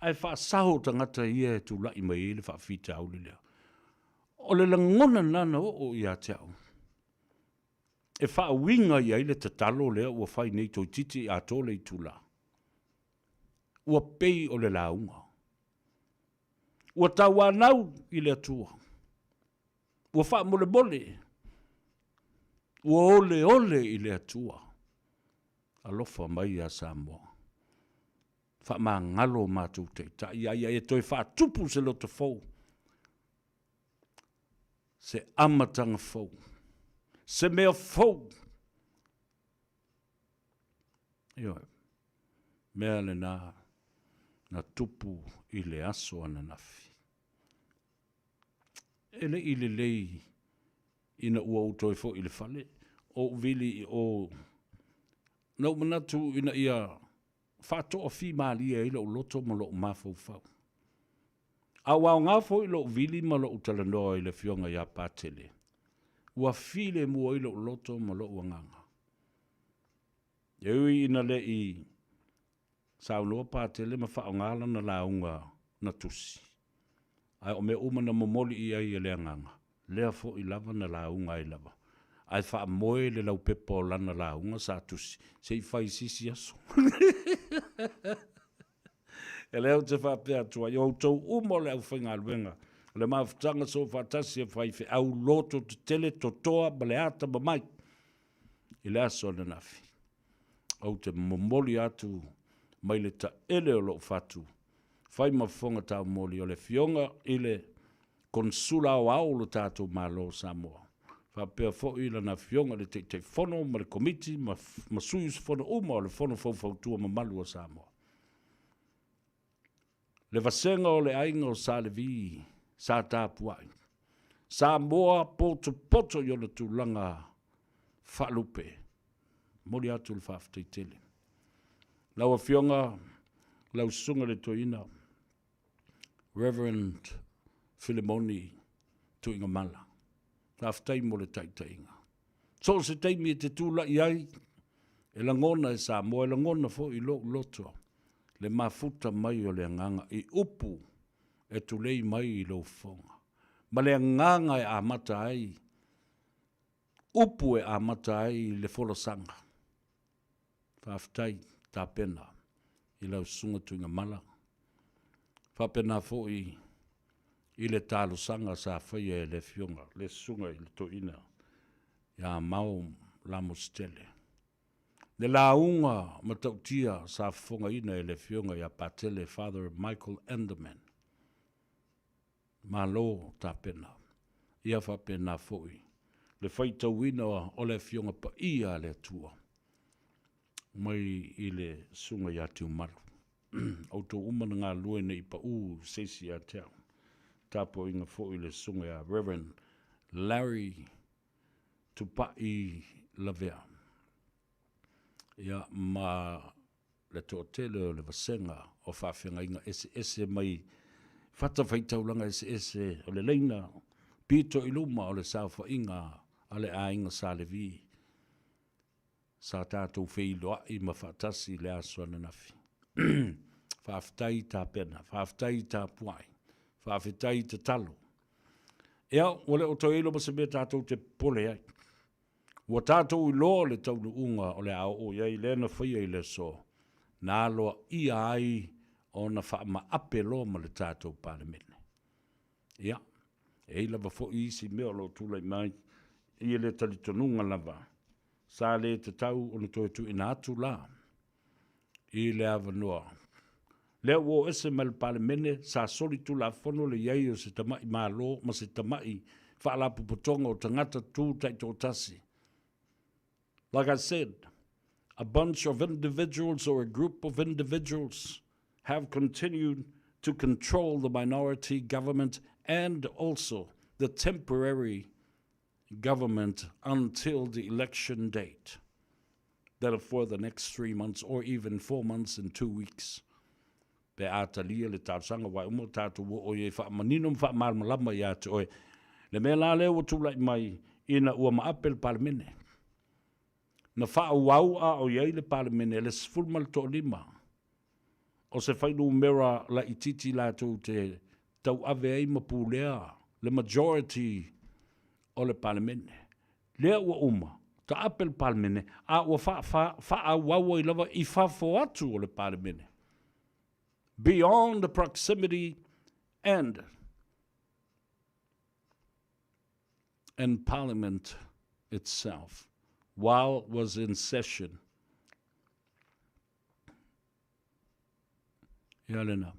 Ai wha saho tangata ia e tu lai mai le wha fita au le lea. O le langona nana o i a te au. E wha winga i aile te talo lea ua whai nei toi titi a tole i tula. Ua pei o le launga. Ua tau anau i le atua. Ua wha mole mole. Ua ole ole i le atua. Alofa mai a Samoa. Wha maa ngalo mātou te ta ia e toi wha tupu se loto fau. Se amatanga fau. Se mea fau. Ioi. Mea le na tupu i le aso ana nafi. Ele i le lei ina ua utoi fo i le fale. O vili o nau manatu ina ia whato o fi maalia i lo loto ma lo mafau fau. A wao ngā fo i lo vili ma lo utalanoa i le fionga ia pātele. Ua file mua i lo loto ma lo uanganga. Eui ina le i saunoa pātele ma whao ngāla na launga na tusi. Ai o me umana momoli i ai e le anganga. lea fo I lava na launga I lava. Ai wha moe le lau pepa o lana launga sa tusi. Se I whai sisi aso. E leo te whapea tua. I outou umo le au whainga luenga. Le mawhitanga so whatasi e whai whi au loto te tele to toa ma le ata ma mai. I le aso na nafi. Au te momoli atu mai le ta ele o lo fatu. Whai mawhonga tau moli o le fionga I le konsula o au lo tātou malo Samoa. Whapea fo I lana fionga le te whono ma le komiti ma suyus whono uma o le whono fautua ma malu o Samoa. Le vasenga o le ainga o sa le vi, sa tāpuai. Samoa poto yo le tūlanga whalupe. Mori atu le whafteitele. Lau a fionga, lau sunga le toina, Reverend Philemoni tuinga mala. Whaftai mo le taitainga. So se teimi e te tūla iai, e langona e Samoa, e langona fo I loto. Le mafuta mai o le nganga I upu e tulei mai I lo fonga. Ma le nganga e amata ai, upu e amata ai le folosanga. Whaftai tā pena I lau sunga tuinga mala. Whapena fo I le tālu sanga sa whaia e le fionga, le sunga I le toina. Ia mau la mustele. Le launga matautia sa whonga ina e le fionga ia patele Father Michael Enderman. Malo tā pena. Ia whapena foi. Le whaitau ina o le fionga pa ia le tua. Mai I le sunga ia tiu maru. Auto umana ngā luene I pa sesi a tau. Tapo inga foi le sunga ia Reverend Larry Tupai Lavea. Ia ma le tōtele o le vasenga o whawhenga inga ese mai whata whaitaulanga ese o le leina pito I luma o le sauwha inga a le a inga sa le vi. Sa tātou wheiloa I ma whatasi le asua na nafi. Whawhitai tā pena, whawhitai tā puai, whawhitai tā talo. Ea, wale o tau ilo ma se mea tātou te pole ai. Wa tātou I loa le taunu unga o le ao o iai lena whaia I le so. Nā loa I ai o na wha ape loa ma le tātou Parliamentary. Ia, e lava fo isi mea lo tūlai mai I le talitonunga lava. Sa le te tau o na toi tu ina atu la. I le avanoa. Lea wo ese mal Parliamentary sa soli tu la fono le iai o se tamai malo ma se tamai whaala pupotonga o tangata tū taito tasi. Like I said, a bunch of individuals or a group of individuals have continued to control the minority government and also the temporary government until the election date. That are for the next 3 months or even 4 months and 2 weeks. Pe atalia le tāsanga wai umo tātu wo o ye wha maninum wha marmalama ia te oe. Le mea la leo tūlai mai ina ua maapel Parliamentary. Na wha au a o iei le Parliamentary le sfulmal to lima. O se whainu mera la ititi la tū te tau ave ei mapulea. Le majority o le Parliamentary. Lea ua uma. Ta apel Parliamentary. A ua wha au I lava I whafo atu o le Parliamentary. Beyond the proximity and Parliament itself, while was in session. Ialena.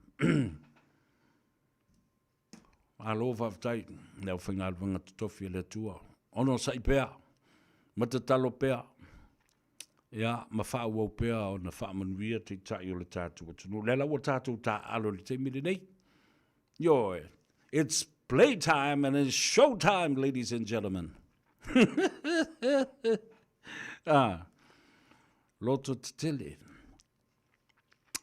Alo whaftai, neu whingalwanga totofi le tua. Ono sai pea, matatalo pea. Ia, ma whau au pea o na whamanuia te tai o le tātou atunu. Lela o tātou tā alo le te mire nei. Yo, it's playtime and it's showtime, ladies and gentlemen. Loto te tele.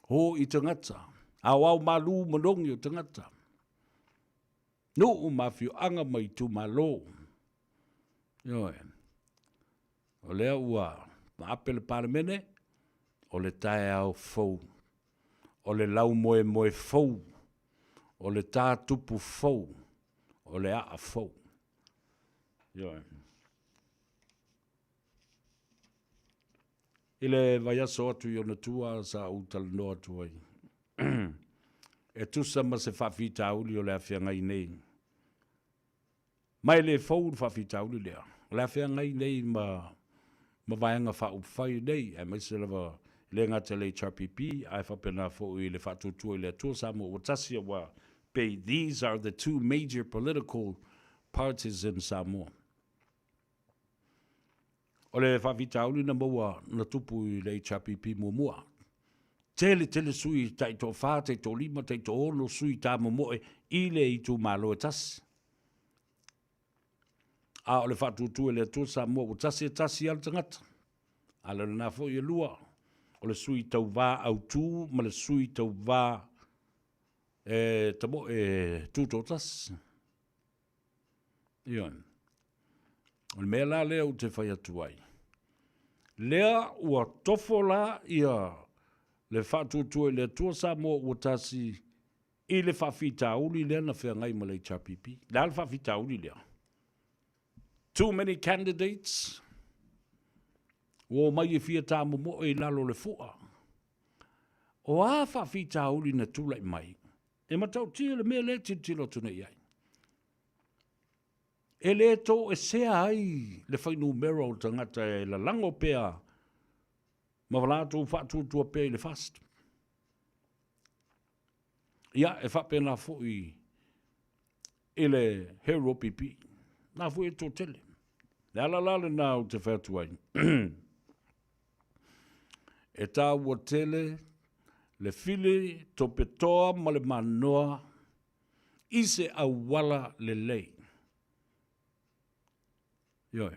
Ho I tangata. Au malu manongi o tangata. No mafio anga mai tu malo. Yo, o lea ua. Ma apele Parliamentary, o le tae au fau, o le lau moe fau, o le tā tupu fau, o le a fau. Yo. Ile vai aso atu i ona tua sa utal no atu ai. E tu sama se whawhita uli o le awhia ngai nei. Mai le fau whawhita uli lea. Le awhia ngai nei ma vaianga wha upwhai nei. E mai se lewa le ngata le HRPP. Ai whapena fo i le whatutua i le atua Samoa o tasia wa pay. These are the two major political parties in Samoa. O le whawhita uli na maua na tupu i le HRPP mua. Tele sui tai to fa tai to lima tai to ono sui ta momoe ile I tu malo e tas. A o le fatu tu le tu sa mo o tasi al tangata. Ala na fo ye lua. O le sui tau va au tu ma le sui tau va tamo tu to tas. Ion. O le mea la lea u te whai atu ai. Lea ua tofola ia le whatutua le tua Samoa o tasi I le whawhita uli lea na whea ngai ma le HRPP. Le al whawhita uli lea. Too many candidates. O mai e fia tā momo e lalo le fua. O a whawhita uli na tūlai mai. E matau tia le mea le titilo tuna iai. E le to e sea ai le whainu mero o tangata e la lango pea ma walato whatutua pea I le fast. Ia e whapena fui I le hero pipi. Nā fui e tō tele. Le alalale nā o te whatuai. E tā ua tele le fili to petoa ma le manoa ise a wala le lei. Ioi.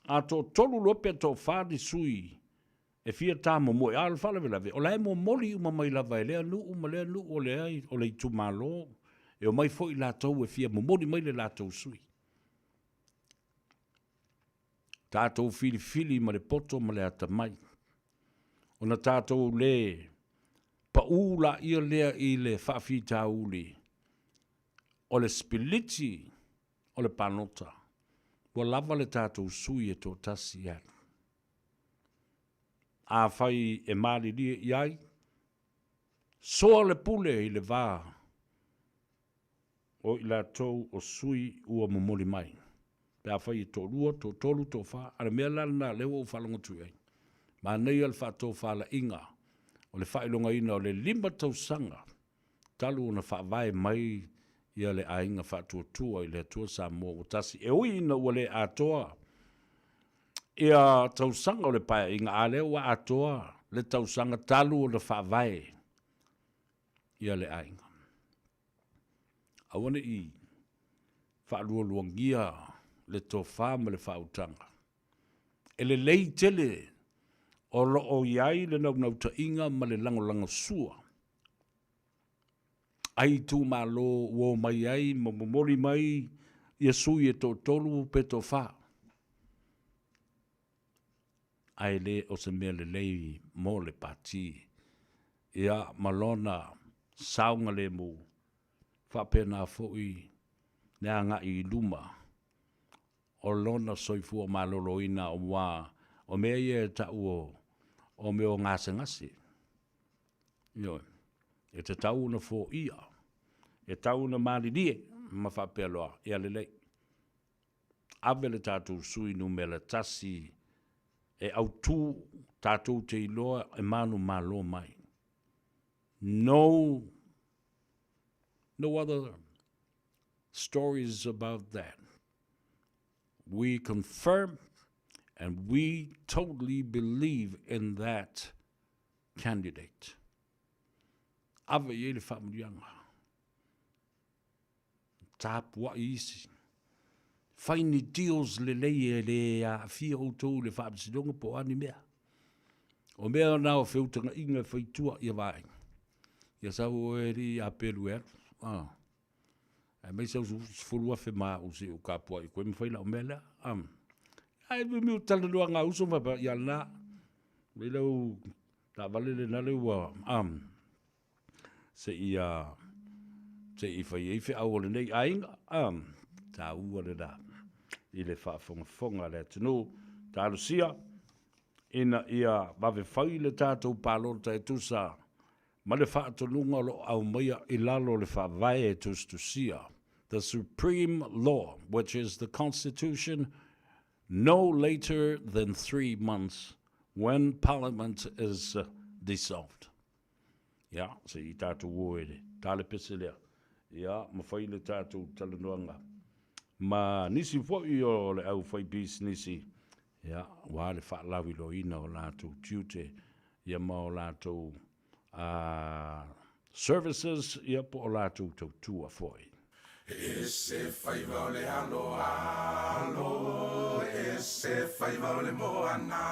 A tō tolu lope tō whādi sui e fia tā momo e ala whale velave. O lai mo moli uma mai lava e lea nu o lea o le tu malo. E o mai fo I lātou e fia mo moli mai le lātou sui. Tātou fili ma le poto ma le ata mai. O na tātou le pa ula ia lea I le whawhita uli. O le spiliti o le panota. Wa lava le tātou sui e tō tasi ana. A whai e mali lia iai. Soa le pule I le vā. O I la tau o sui ua momoli mai. Pea whai tō rua, tō tolu, tō wha. Ara mea lana lewa o whalonga tui ai. Ma nei al wha tō whala inga. O le whailonga ina o le lima tau sanga. Talu o na wha vai mai ia le ainga wha tō tua I le tua Samoa o tasi. E ui ina ua le atoa. Ia tau sanga o le pae inga a leo wa atoa. Le tau sanga talu o le wha vai. Ia le ainga. Awane I wha luangia le tō wha ma le wha utanga. E le lei tele o lo o iai le nau ta inga ma le lango sua. Ai tu malo wo mai ai ma momori mai ia sui e tō tolu pe tō wha. Ai le o se mea le lei mo le pati. Ia malona saunga le mu. Whapena fōi nea ngā I luma. O lona soifua maloloina o wā. O mea ia ta uo o mea o ngase ngase. Ioi. E te tau na fō ia. E tau na mālirie. Ma whapea loa. Ia lelei. Awele tātou sui nu mele tasi. E au tū tātou te iloa e manu malo mai. No other stories about that. We confirm and we totally believe in that candidate. Ave yele familianga. Tapua isi. Faini deals le a fia o tō le whaapsidonga po ani mea. O mea nao whiutanga inga whaitua ia vai. Ia sau e ri a peru e. E mai sau furua whi maa usi o kāpua I koe mwhaila o mea lea. Ai mi o tala lua ngā uso mapa ia nā. Me lau tā vale le nale ua. Se I whai eife au le nei ainga. Tā ua le nā. i le whaafonga le tunu tārusia, ina ia mawe whai le tātou pālora tai tusa, ma le whaatonunga lo au maia i lalo le whaavae tustusia. The supreme law, which is the Constitution, no later than 3 months when Parliament is dissolved. Ya, se i tātou oere, tāle pese lea. Ya, ma whai le tātou talanuanga. Ma nisi fwoi o le au whai bis nisi. Ya, wa le whaalawi lo ina o lātou tiute. Ya ma o lātou services, ya po o lātou tau tua fwoi. Ese Faiva o le alo, ese Faiva o le moana.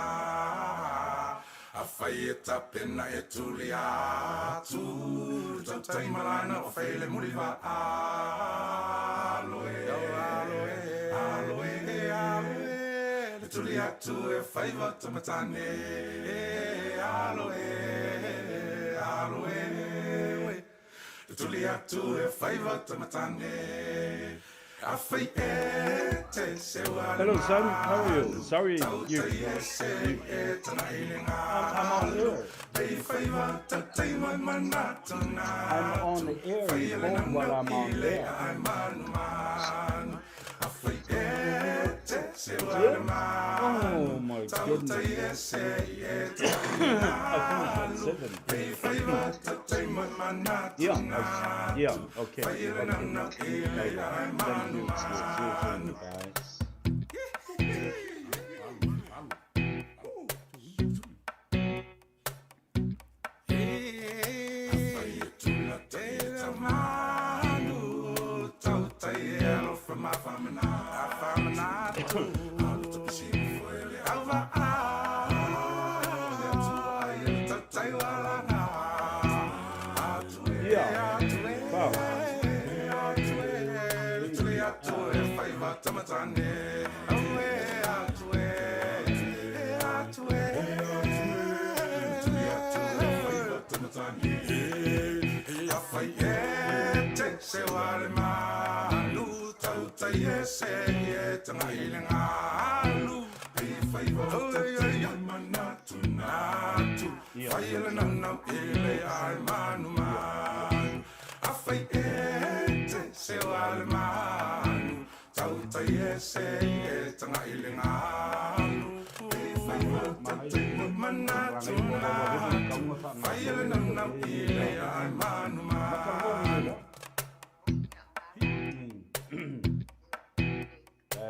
A whai e tapena e tuli atu, tau taimarana o whai le muriwa aloe, aloe, aloe. Le tuli atu e Faiva tamatane, aloe, aloe. Le tuli atu e Faiva tamatane. Hello, son. How are you? Sorry, I'm on air. I'm on the air. You phone while I'm on air. Oh my goodness. I finished at 7. Yeah, okay. Thank you. Bye.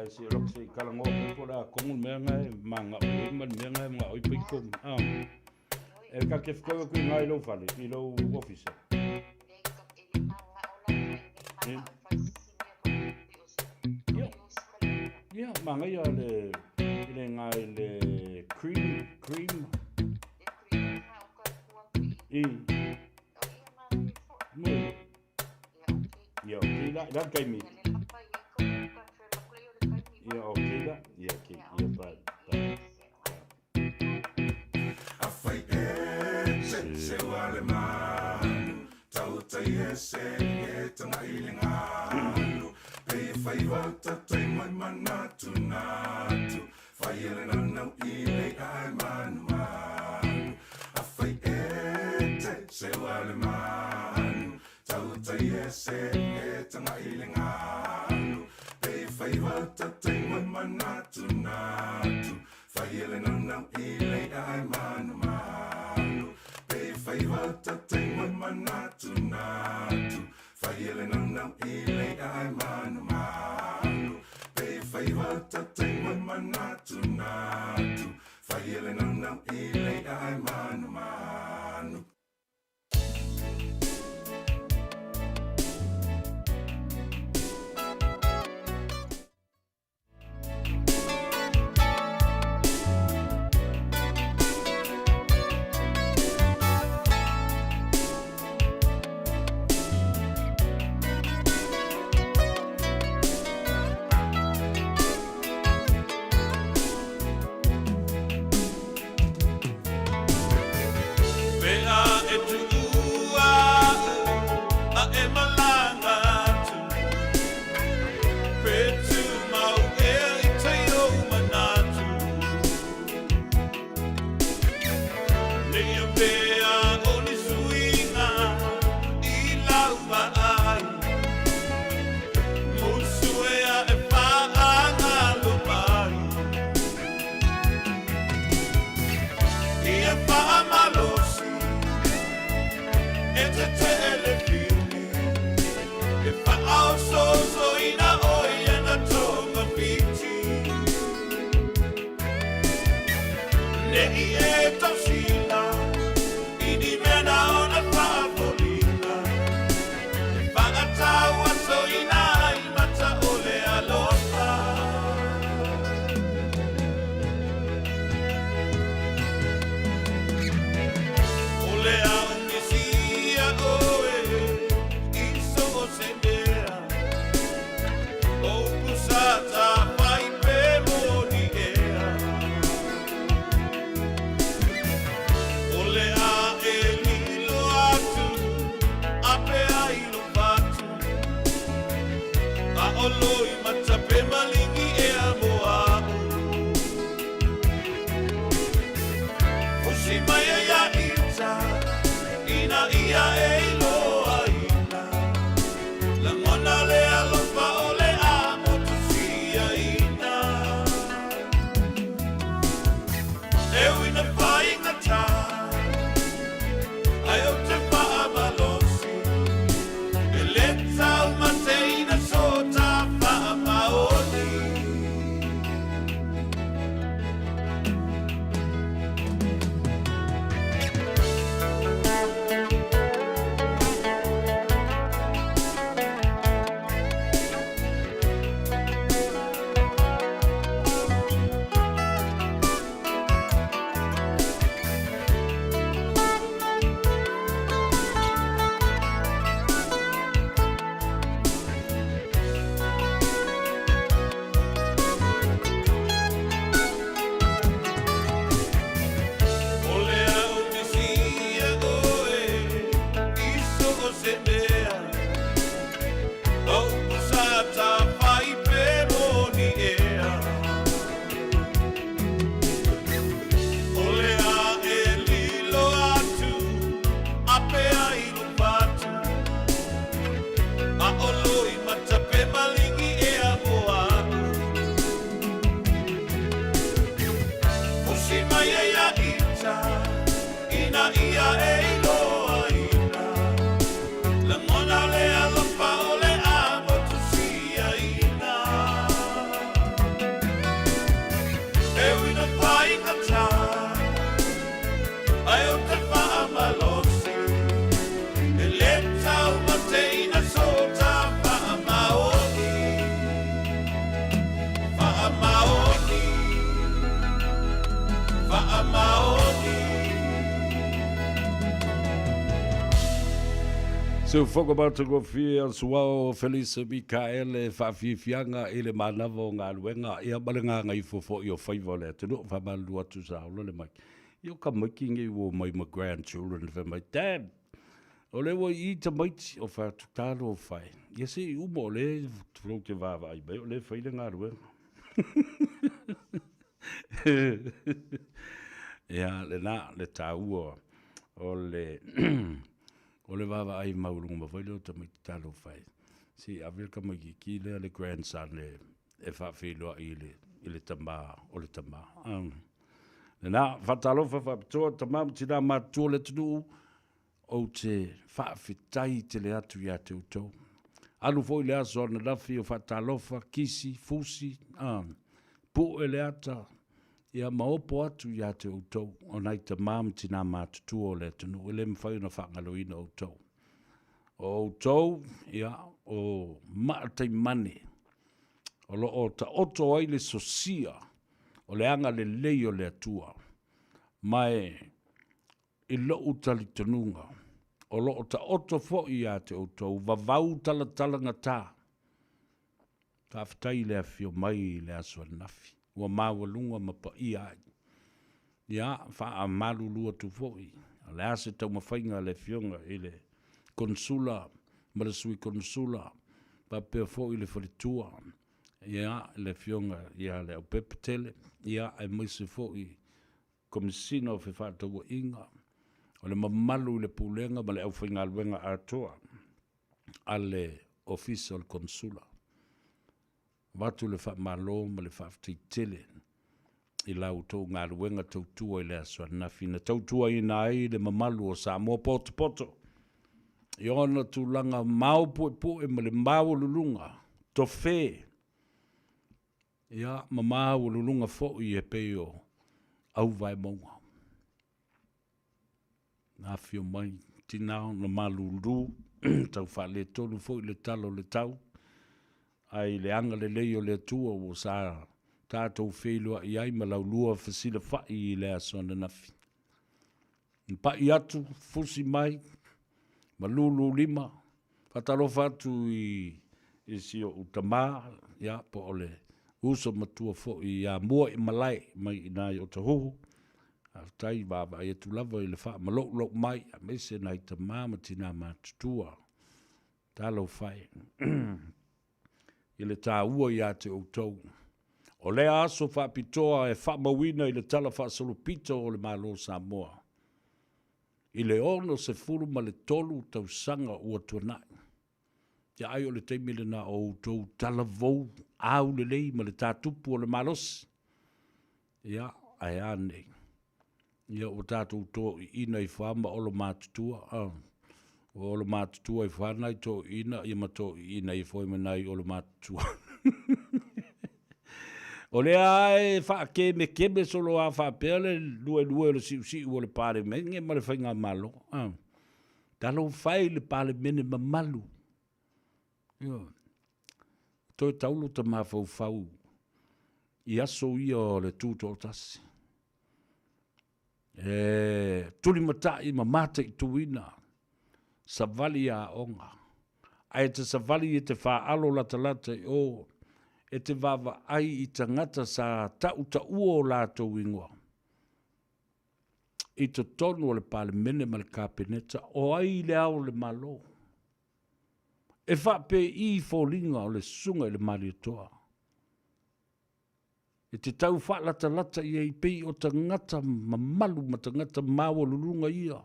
Si roksi kalango pura kongul menga manga man menga mga oipikom el ka ke fko ko ngai lo fale i lo officer ya manga ya le ngai le cream i mo yo ila kai mi yeah, okay, that? Yeah, okay, yeah, but. I fight se wale manu, tau tai se tanga ilingalu, pei Faiva tatai mai manatu natu, whaiele nanau ile ai manu manu. I fight se wale manu, tau tai se tanga ilingalu, Faiva tatai mai manatu natu, whaiele nanau ile ai manu manu. Pei Faiva tatai mai manatu natu, whaiele nanau ile ai manu manu. Pei Faiva tatai mai manatu natu, whaiele nanau ile ai manu manu. oloi matape malingi e amoa Fusi mai ia ita Ina ia e iloa ina Langona le alofa o le amo tusia ina Eu ina pai ngata Ai o te paa malosi E le tau mateina sota paa maoni Olea o misia oe Iso o se mea Au usata pai pe moni ea Olea e lilo atu Ape ai lupatu A oloi matape malingi e amoaku Usi mai e ia ita Ina ia e iloa ina Langona le alofa o le amo tusia ina Eu ina pai ngata Ai o te paa malosi E le tau mateina sota paa maoni Paa maoni Paa maoni Se whakamata ko fia suao Felisa Mikaele whawhiwhianga ele manawa o ngā luenga ia malenga ngai fofo i o Faiva le tunu whamalu atu sa holo le mai. Io ka maiki ngai wo mai my grandchildren for my dad. O le wo i ta maiti o whatukaro o whai. Ia se i umo o le turo ke wawa ai mai o le whaile ngā luenga. Ia le nā le tāua o le o le wawa ai maurunga mawhaile o ta maiti talo whai. Si awilka mai ki le grandson le e whawhiloa i le tama o le tama. Le nā whatalofa whapitoa tama tina mātua le tunu o te whawhitai te le atu ia te utau. Alu fo le aso na lafi o whatalofa, kisi, fusi, pu e le ata ia maopo atu ia te utau o nai te mam tina mātutua o le tunu ele mwhai na whangaloina o utau. O utau ia o maatai mane o lo o ta oto ai le sosia o le anga le lei o le atua mai i lo utali tanunga o lo o ta oto fo ia te utau vavau tala ngata ka aftai le afio mai le asua nafi ua mawalunga mapa ia ai. Ia, wha malu lua tu foi. Le ase tau mawhainga le fionga i le konsula, marasui konsula, pa pia foi le wharitua. Ia, le fionga, ia le au pepetele, ia ai maise foi komisina o whewhātaua inga. O le mamalu le pulenga, ma le au whainga alwenga atoa, a le official konsula. Watu le whamalo ma le whawhitele i lau tau ngā ruenga tautua i le asua nafi. Na tautua i nā i le mamalu o Samoa poto. I ona tūlanga mau pue ma le mau lulunga. Tofe. Ia ma mau lulunga fo i e peo au vai maunga. Nā fio mai tinao na malulu tau whale tolu fo i le talo le tau. Ai le anga le lei o le atua o sa tātou whelua i ai ma laulua whasila whai i le asona nafi. Mpa i atu, fusi mai, ma lulu lima, whatalofa atu i sio utamā, ia po ole uso matua fo i a mua i malai mai i nai o tahuhu. Tai baba i atu lava i le wha malok mai, a mese nai tamā ma tina mātutua. Tālo whai. i le tā ua i a te outou. O le aso whaapitoa e whaamawina i le tala whaasalupito o le malo Samoa. I le ono se furu ma le tolu tau sanga ua tuanai. Ia ai o le teimile na o outou tala vou au le lei ma le tātupu o le malos. Ia, ai anei. Ia o tātou tō i ina i whaama o lo mātutua. O lo mātutua i whanai tō ina, ia ma tō i ina i whoimanai o lo mātutua. O le ai whaake me keme solo a whaapea le lue le si o le pare me, nge ma le whainga malo. Talo whai le pare mene ma malu. Toi taulo ta mawhau i aso ia o le tūto tasi. Tuli matai ma mata i tuina. Savali a onga. Ai te savali i te whaalo lata i o. E te wawa ai i tangata sa tau o lātou ingoa. I te tonu o le pale mene ma le kāpeneta, o ai le au le malo. E whape i fōlinga o le sunga i le mari toa. E te tau whaalata i ei pei o tangata mamalu ma tangata maua lulunga ia.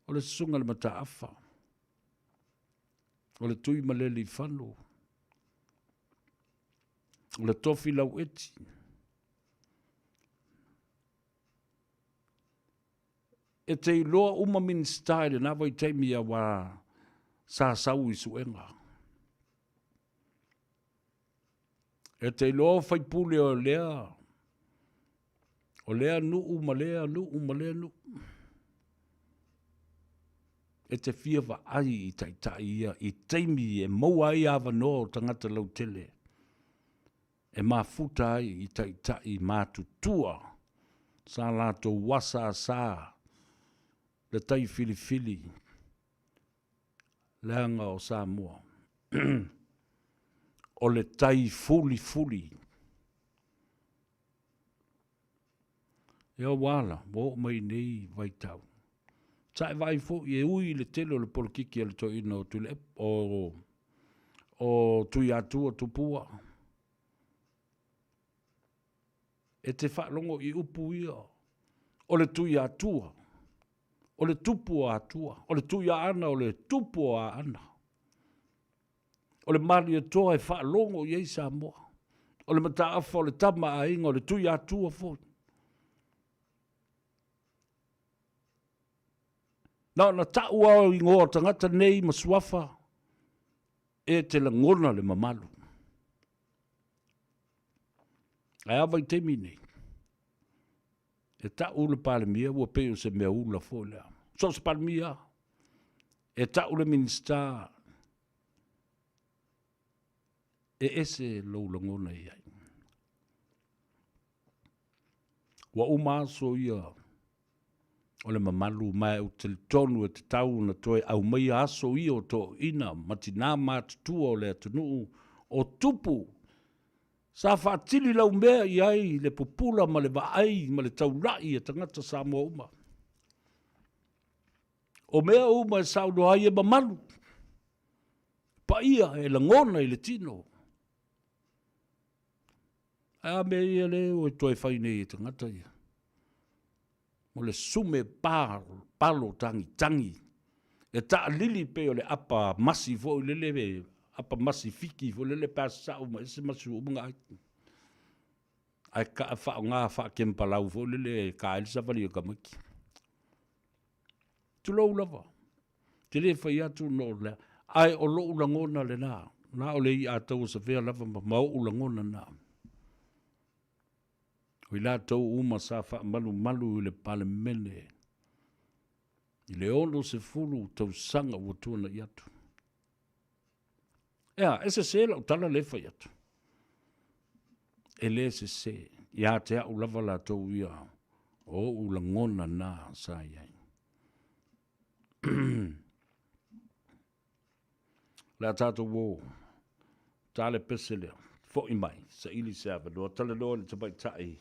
O le sunga le mata afa. O le tui maleli whanu. O le tofi lau eti. E te iloa uma ministai le nawa i teimia wa sa sau i suenga. E te iloa whaipule o lea. O lea nuu ma lea nuu. E te whiawa ai i taitai ia, i teimi e maua ai awa no tangata lau tele. E mafuta ai i taitai mātutua, sa lato wasa sa, le tai fili, leanga o Samoa. O le tai fuli. Ia wala, mo mai nei vaitau. Sai vai fo e ui le tele o le polkiki le to ina o tule o tui atua tupua. E te whaalongo i upu ia. O le tui atua. O le tupu atua. O le tui a ana o le tupu a ana. O le mali toa e whaalongo i ei Samoa. O le mataafa o le tama a inga o le tui atua fo. Na tau au i ngoa tangata nei masuafa e te langona le mamalu. Ai awa i temi nei. E tau le palemia ua peo se mea ula fo lea. So se palemia. E tau le minista. E ese lou langona i ai. Wa umaso ia. O le mamalu mai o te tonu e te tau na toe au mai aso i o to ina matina mātutua o le atunu o tupu. Sa whaatili lau mea i ai le pupula ma le vaai ma le taulai e tangata Samoa uma. O mea uma e saudo ai e mamalu. Pa ia e langona i le tino. A mea ia le o e toe whaine i tangata ia. Mo le sume palo tangi. E ta lili pe o le apa masi fo le leve, apa masi fiki fo le pasa uma ese masu uma ai ka fa nga fa kem palau fo le ka el sa vali ka maki. Tu lo lava. Te le fa ia tu no le ai o lo ulangona le na o le i atau sa fe lava ma o ulangona na. O ila tau uma sa wha malu i le palemene. I le ono se fulu tau sanga ua tuana i atu. Ea, ese se lau tala lefa i atu. E le se, ia te au lava la tau ia, o ulangona na sa iai. La tatu wo, tale peselea, fo i mai, sa ili se avaloa, tale loa le tabai tai.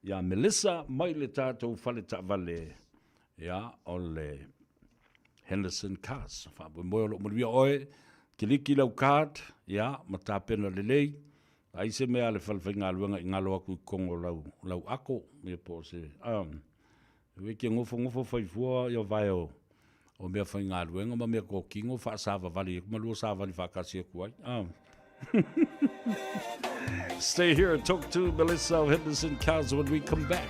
Ia Melissa mai le tātou whale ta vale ia o le Henderson Cars. Whaabui moe o lo maria oe Kiliki lau card, ia, mata pena lelei. Ai se mea le falwhainga aluanga I ngalo aku I kongo lau ako. Mea po se, wiki ngofo whaifua ia vai o mea whainga aluanga, ma mea ko kingo wha sava vali, malua sava vali whakasi aku ai. Stay here and talk to Melissa of Henderson Cows when we come back.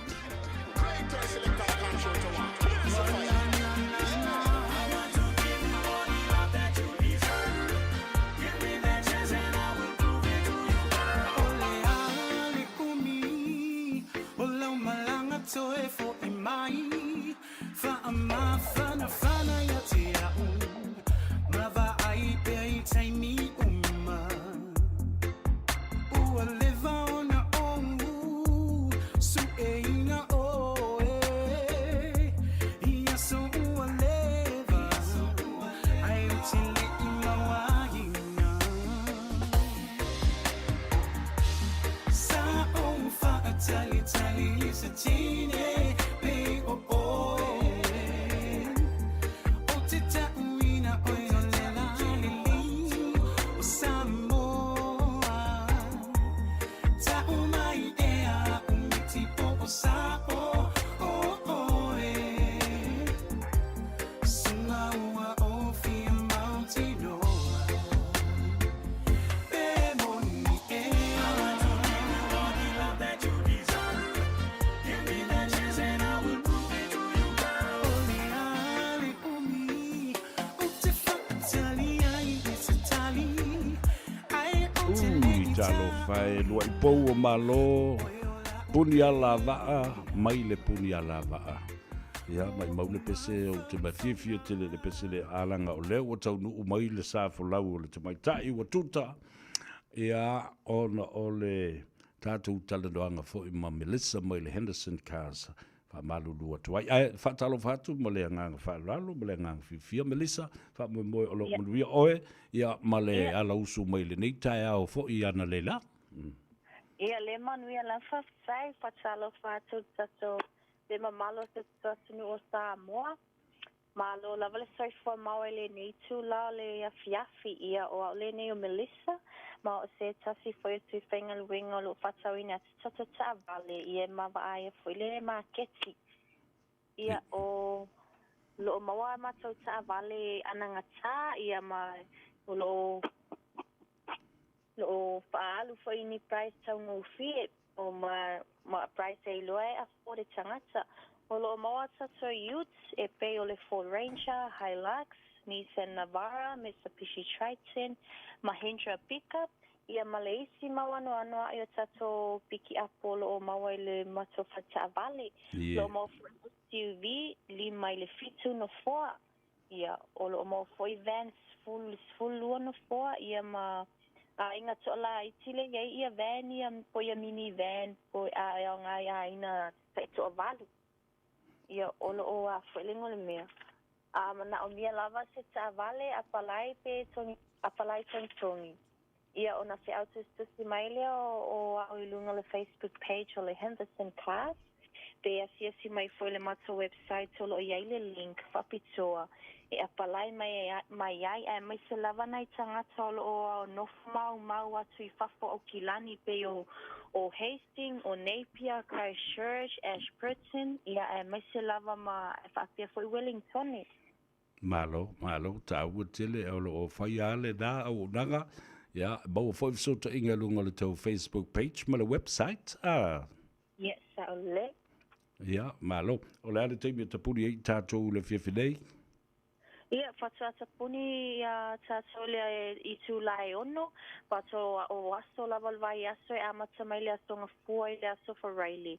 Fai lua I pou o malo puni ala vaa mai le puni ala vaa ia mai maule pese o te mawhiwhi o te le pese le alanga o leo o tau nuu mai le sāwhalau o le te maitai o tuta ia ona o le tātou talanoanga fo I ma Melissa mai le Henderson Cars fa malulu atu ai fa talo fatu mo le nganga fa lalo mo le nganga fia Melissa fa mo o lo mo oe ia ma le ala usu mai le nei tai au fo I ana le la Ia le manuia la whawhai whatalo whātou tato le mamalo te tatunu o Samoa. Malo la vale soifua maua le nei tu la le afiafi ia o le nei o Melissa. Ma o se tasi foi tu whainga luenga lo whatauina tato vale ia mawa aia foi le maketi. Ia o lo maua matau vale anangata ia ma lo faalu foi ni price tau ngofi o ma price e loe a for tangata o lo maua tato youths e pe o le Ford Ranger, Hilux, Nissan Navara, Mitsubishi Triton, Mahindra pickup ia maleisi mawano ano ia tato piki Apollo o maua le mato fata vale lo mo SUV lima le fitu no foa ia o lo mo foi vans full no foa ia ma inga tola itile ia van ia po ia mini van po ia ngai ina to valu ia olo o a feeling le mea na o mia lava se vale apalai pe apalai tongi ia ona se auto stu mailia o ilunga le Facebook page o le Henderson Class pe asi mai foi le mato website o ia le link fapitoa e apalai mai ai mai se lava nai tangata o no mau atu I fafo o Kilani pe o Hastings o Napier, Christchurch, Ashburton ia mai se lava ma fapia foi Wellington malo tau tele o fai ale da o nanga ia bo foi so to inga lunga le tau Facebook page ma le website yes ole ia malo o le ale te mi te puri I tātou le fiafilei Ia, whatata puni ia tātole I tū lai ono, pato o aso lawal vai aso e amata mai le asonga fua I le aso wharaili.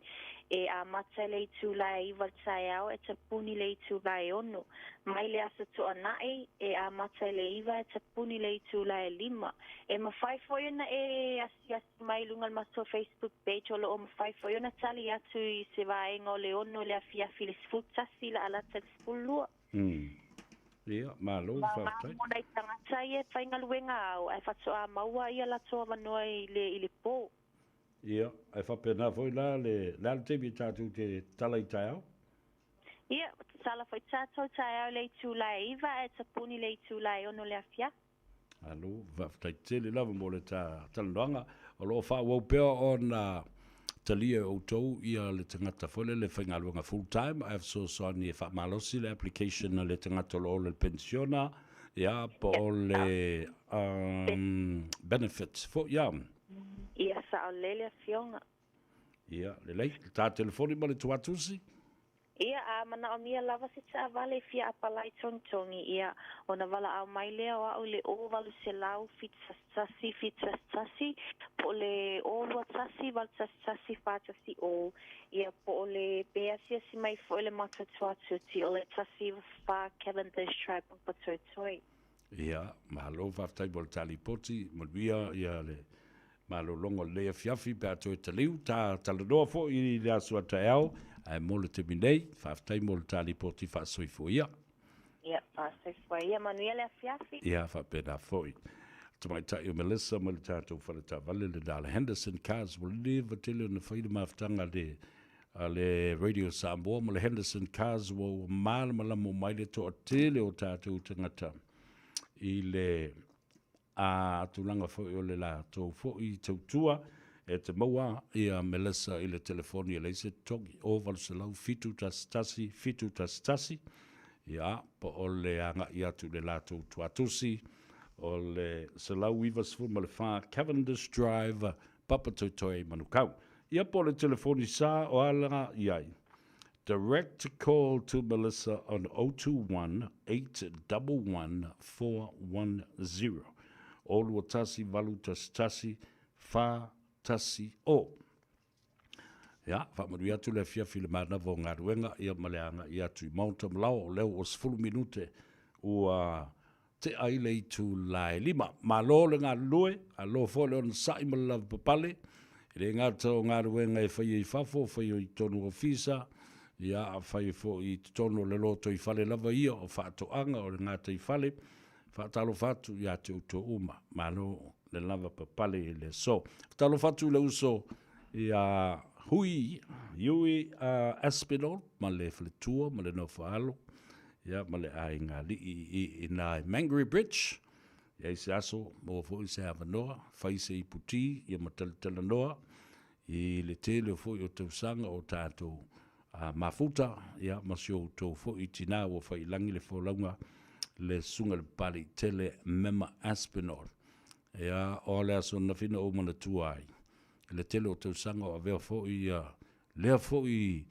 E amata le I tū lai iwa tai au e te puni le I tū lai ono. Mai le aso tu anai e amata le iwa e te puni le I tū lai lima. E mawhai foiona e asi mai lungal maso Facebook page o lo o mawhai foiona tali atu I se vaenga o le ono le afiafi le sfutasi la alata le spulua. Ia, malo whautai. Mona I tangata ia whainga luenga au, ai whatoa maua ia la toa manoa I le pō. Ia, ai whapena foi la le tebi tātou te tala I tai au? Ia, tala foi tātou tai au le I tūlai iwa, e tapuni le I tūlai ono le afia. Alo, whaftai tele lava mo le talandoanga. O lo wha wau pea o na talia o tau ia le tangata fole le whaingaluanga full time. I have so ni e wha malosi le application na le tangata lo le pensiona. Ia, po o le benefits. Fo, ia. Ia sa o lele fionga. Ia, le lei, tā telefoni ma le tuatusi. Ia a mana o mia lava se ta vale fia apalai tontongi ia ona vala au mai lea o le o valu se lau fitsasi po le o lua tasi val tasi fatasi o ia po le beasia si mai fo le matatuatu ti o le tasi fa Cavendish tribe patoi. Ia, mahalo whaftai bol tali poti, malvia ia le malo longo lea fiafi pe ato e taliu, ta talanoa fo i le asua taeao, ai mo le teminei, whaftai mo le tali poti whaasoi fo ia. Ia, whaasoi fo ia, manuia le fiafi. Ia, whapena fo i. Tamai tai o Melissa, mo le tātou whanata vale le dale Henderson Cars, mo le vatele o na whaida maftanga le Radio Samoa, mo le Henderson Cars, wo maala malamo mai le to a tele o tātou tangata. I le tulanga fo i o le la tau fo i tautua, e te maua i a Melissa i le telefoni e leise toki o valu se lau fitu tasi, ia, po o le anga i atu le la tau tuatusi, o le se lau iwa sifu ma le wha Cavendish Drive, Papa Toitoi Manukau. Ia po le telefoni sa o alanga iai. Direct call to Melissa on 021-811-410. Olu tasi valu tasi fa tasi o. Ya, whaamaru atu le fiafi le mana vo ngā ruenga ia maleanga i atu i maunta malao o leo o 10 minute ua te aile i tu lai lima. Ma lo le ngā lue, a lo fo le on sai malav papale, le ngā tau ngā ruenga e whai i fafo, whai i tonu ofisa, ia a whai fo i tonu le loto i fale lava ia o whaatoanga o le ngā te i fale, whaatalo fatu i ate uto uma, ma lo le lava papale i le so. Whaatalo fatu le uso i a hui, iui Aspinall, ma le fletua, ma le nofaalo, ia ma le ai ngā li i nā Mangere Bridge, ia i se aso, mo fo i se awanoa, whai se i puti, ia ma tala noa, i le tele o fo i o tausanga o tātou mafuta, ia ma si o tau fo i tina o whai langi le fōlaunga, le sunga le pali tele mema Aspinall. Ia o le aso na fina o mana tuai. Le tele o tausanga o avea fo i lea fo i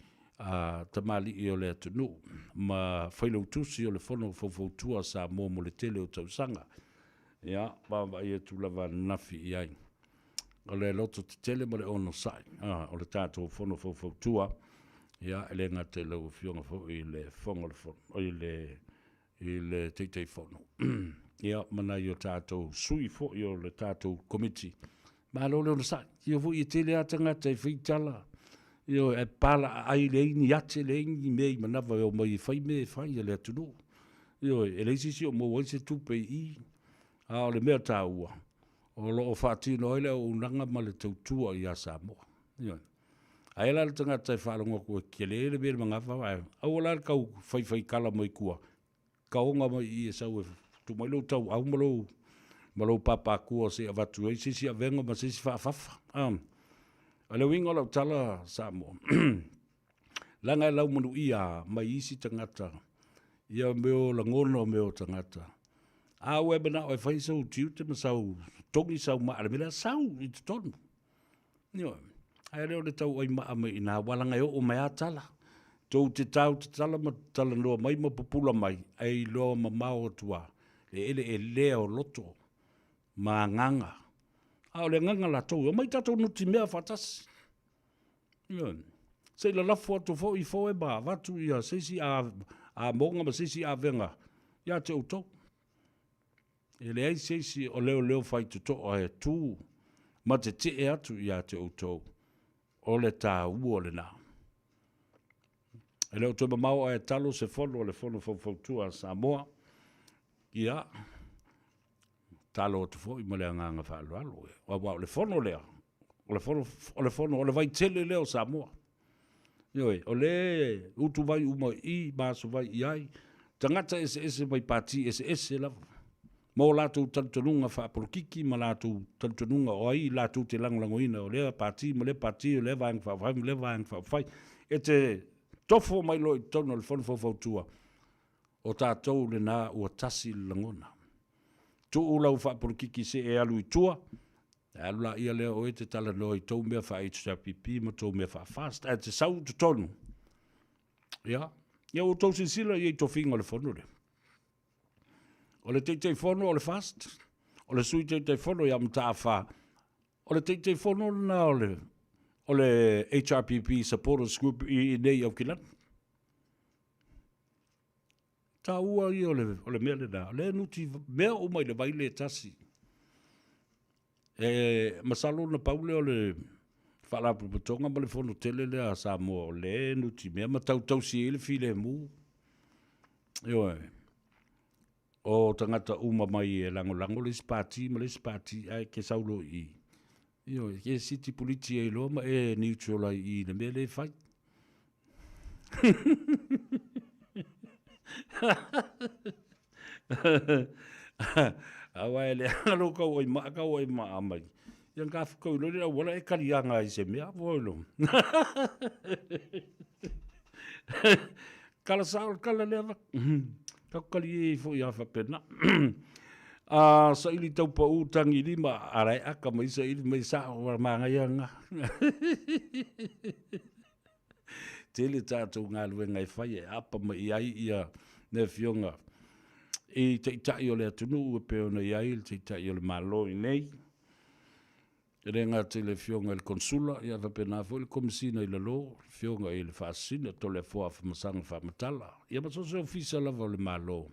tamali i o le atunu. Ma whaile utusi o le fono fōfautua sa mo le tele o tausanga. Ia, bamba i atu lava nafi i ai. O le loto te tele ma le ono sai. O le tātou fono fōfautua. Ia, ele ngā te lau fionga fo i le fonga le fono. O i le teitei fono. Ia, mana i o tātou sui fo i o le tātou komiti. Ma lo le ono sai. Ia fo i tele atangata i whitala. Ia e pala ai le ini ate le ini mei manawa o mai whai me whai le atunu. Ia e leisisi o mo waise tupe i. O le mea tā ua. O lo o whaatino ele o unanga ma le tautua i a Samoa. Ia. Ai la le tangata i whaalonga kua kia le ele mea mga whawai. Au ala kau whai kala mai kua. Kaonga mai i e sau e tu mai lo tau au malo papa kua se avatu e sisi a venga ma sisi whaafafa. Ale wingo lau tala Samoa. Langa lau manu ia mai isi tangata. Ia meo langono meo tangata. A webana o e whai sau tiu te masau tongi sau maa le mila sau i te tonu. Nio. Ai leo le tau ai maa mai ina walanga o mai a tala. Tau te tala ma tala noa mai ma popula mai. Ai loa ma mao tua. E leo loto. Ma nganga. Au le nganga la tau. O mai tatou nuti mea fatasi. Nio. Sei la lafo atu fo i fo e ba. Vatu ia seisi a monga ma seisi a venga. Ia te utou. E le ai seisi o leo fai tuto o e tū. Ma te e atu ia te utou. O le tā ua le nā. E leo tō mamau e talo se fono o le fono fautua Samoa. Ia. Talo o te fo i ma le anganga whaalo alo. O le fono lea. O le fono, o le vai tele leo Samoa. Ioi, o le utu vai uma i, maso vai i ai. Tangata ese mai pati ese lava. Mō lātou tantanunga whaaporokiki, ma lātou tantanunga o ai, lātou te langolangoina o lea pāti, ma le pāti, o le vaeng whaafai, ma le vaeng whaafai. E te tofo mai lo i tonu le whanawhautua o tātou le nā ua tasi langona. Tu ulau whaaporokiki se e alu i tua, alu la ia lea o e te tala no i tau mea wha HRPP, ma tau mea wha fast, e te sau te tonu. Ia, ia o tau sisila i e tofinga le whanure. O le teitei whono o le fast, o le sui teitei whono i amta wha, o le teitei whono na o le HRPP Supporters Group i nei au kilan. Tā ua i o le mea le nā, le nuti mea o mai le vaile tasi. Masalo na paule o le whalapu patonga ma le whono tele le a Samoa o le nuti mea, ma tau si ele fi le mu. Io o tangata uma mai e lango le spati, ma le spati ai ke saulo i. Io, ke siti politi e lo, ma e neutral i le mea le fai. Awa e le alo kau oi maa mai. Iang ka whakau lori a wala e karianga i se mea, voilo. Kala saol, kala lewa. Kakali e fo ia whapena. Sa ili tau pa utangi lima arai aka mai sa ili mai sa o mga ianga. Tele tātou ngā lue ngai whai e apa mai iai ia ne fionga. I te itai o le atunu e peo na iai, te itai o le malo i nei. Renga te le fionga il konsula, ia whapena fo il komisina i le lo, fionga i le whaasina, to le fua whamasanga whamatala. Ia masoso ofisa lava o le malo.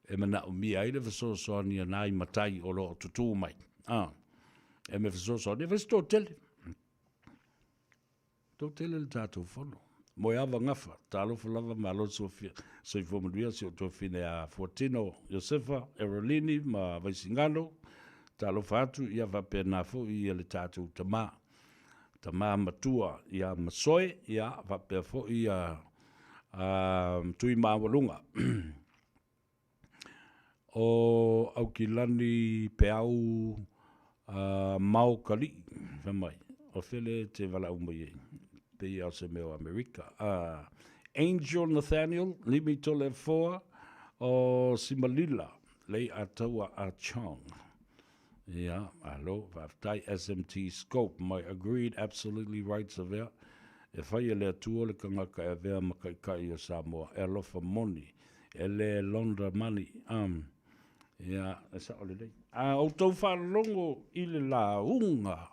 E mana o mia i le whasoso ani a nai matai o lo tutu mai. E me whasoso ani, whasto tele. To tele le tātou whono. Mo awa ngafa, talo lava malo sofia, so i fomanuia si o to fine a Fortino, Josefa, Erolini, ma Vaisingano, talo fatu, ia whapena fo i le tātou tama. Tama matua, ia masoe, ia whapea fo i tui mawalunga. O au ki lani peau maokali, whamai, o whele te wala umai e. Pei au se meo Amerika. Angel Nathaniel, limi tole foa, o Simalila, lei ataua a Chong. Yeah, alo, vaftai SMT scope, my agreed absolutely rights of it. E whai le atua le kangaka e vea makaikai o Samoa, e lofa moni, e le Londra money, yeah, e sa ole lei. O tau whalongo i le la unga,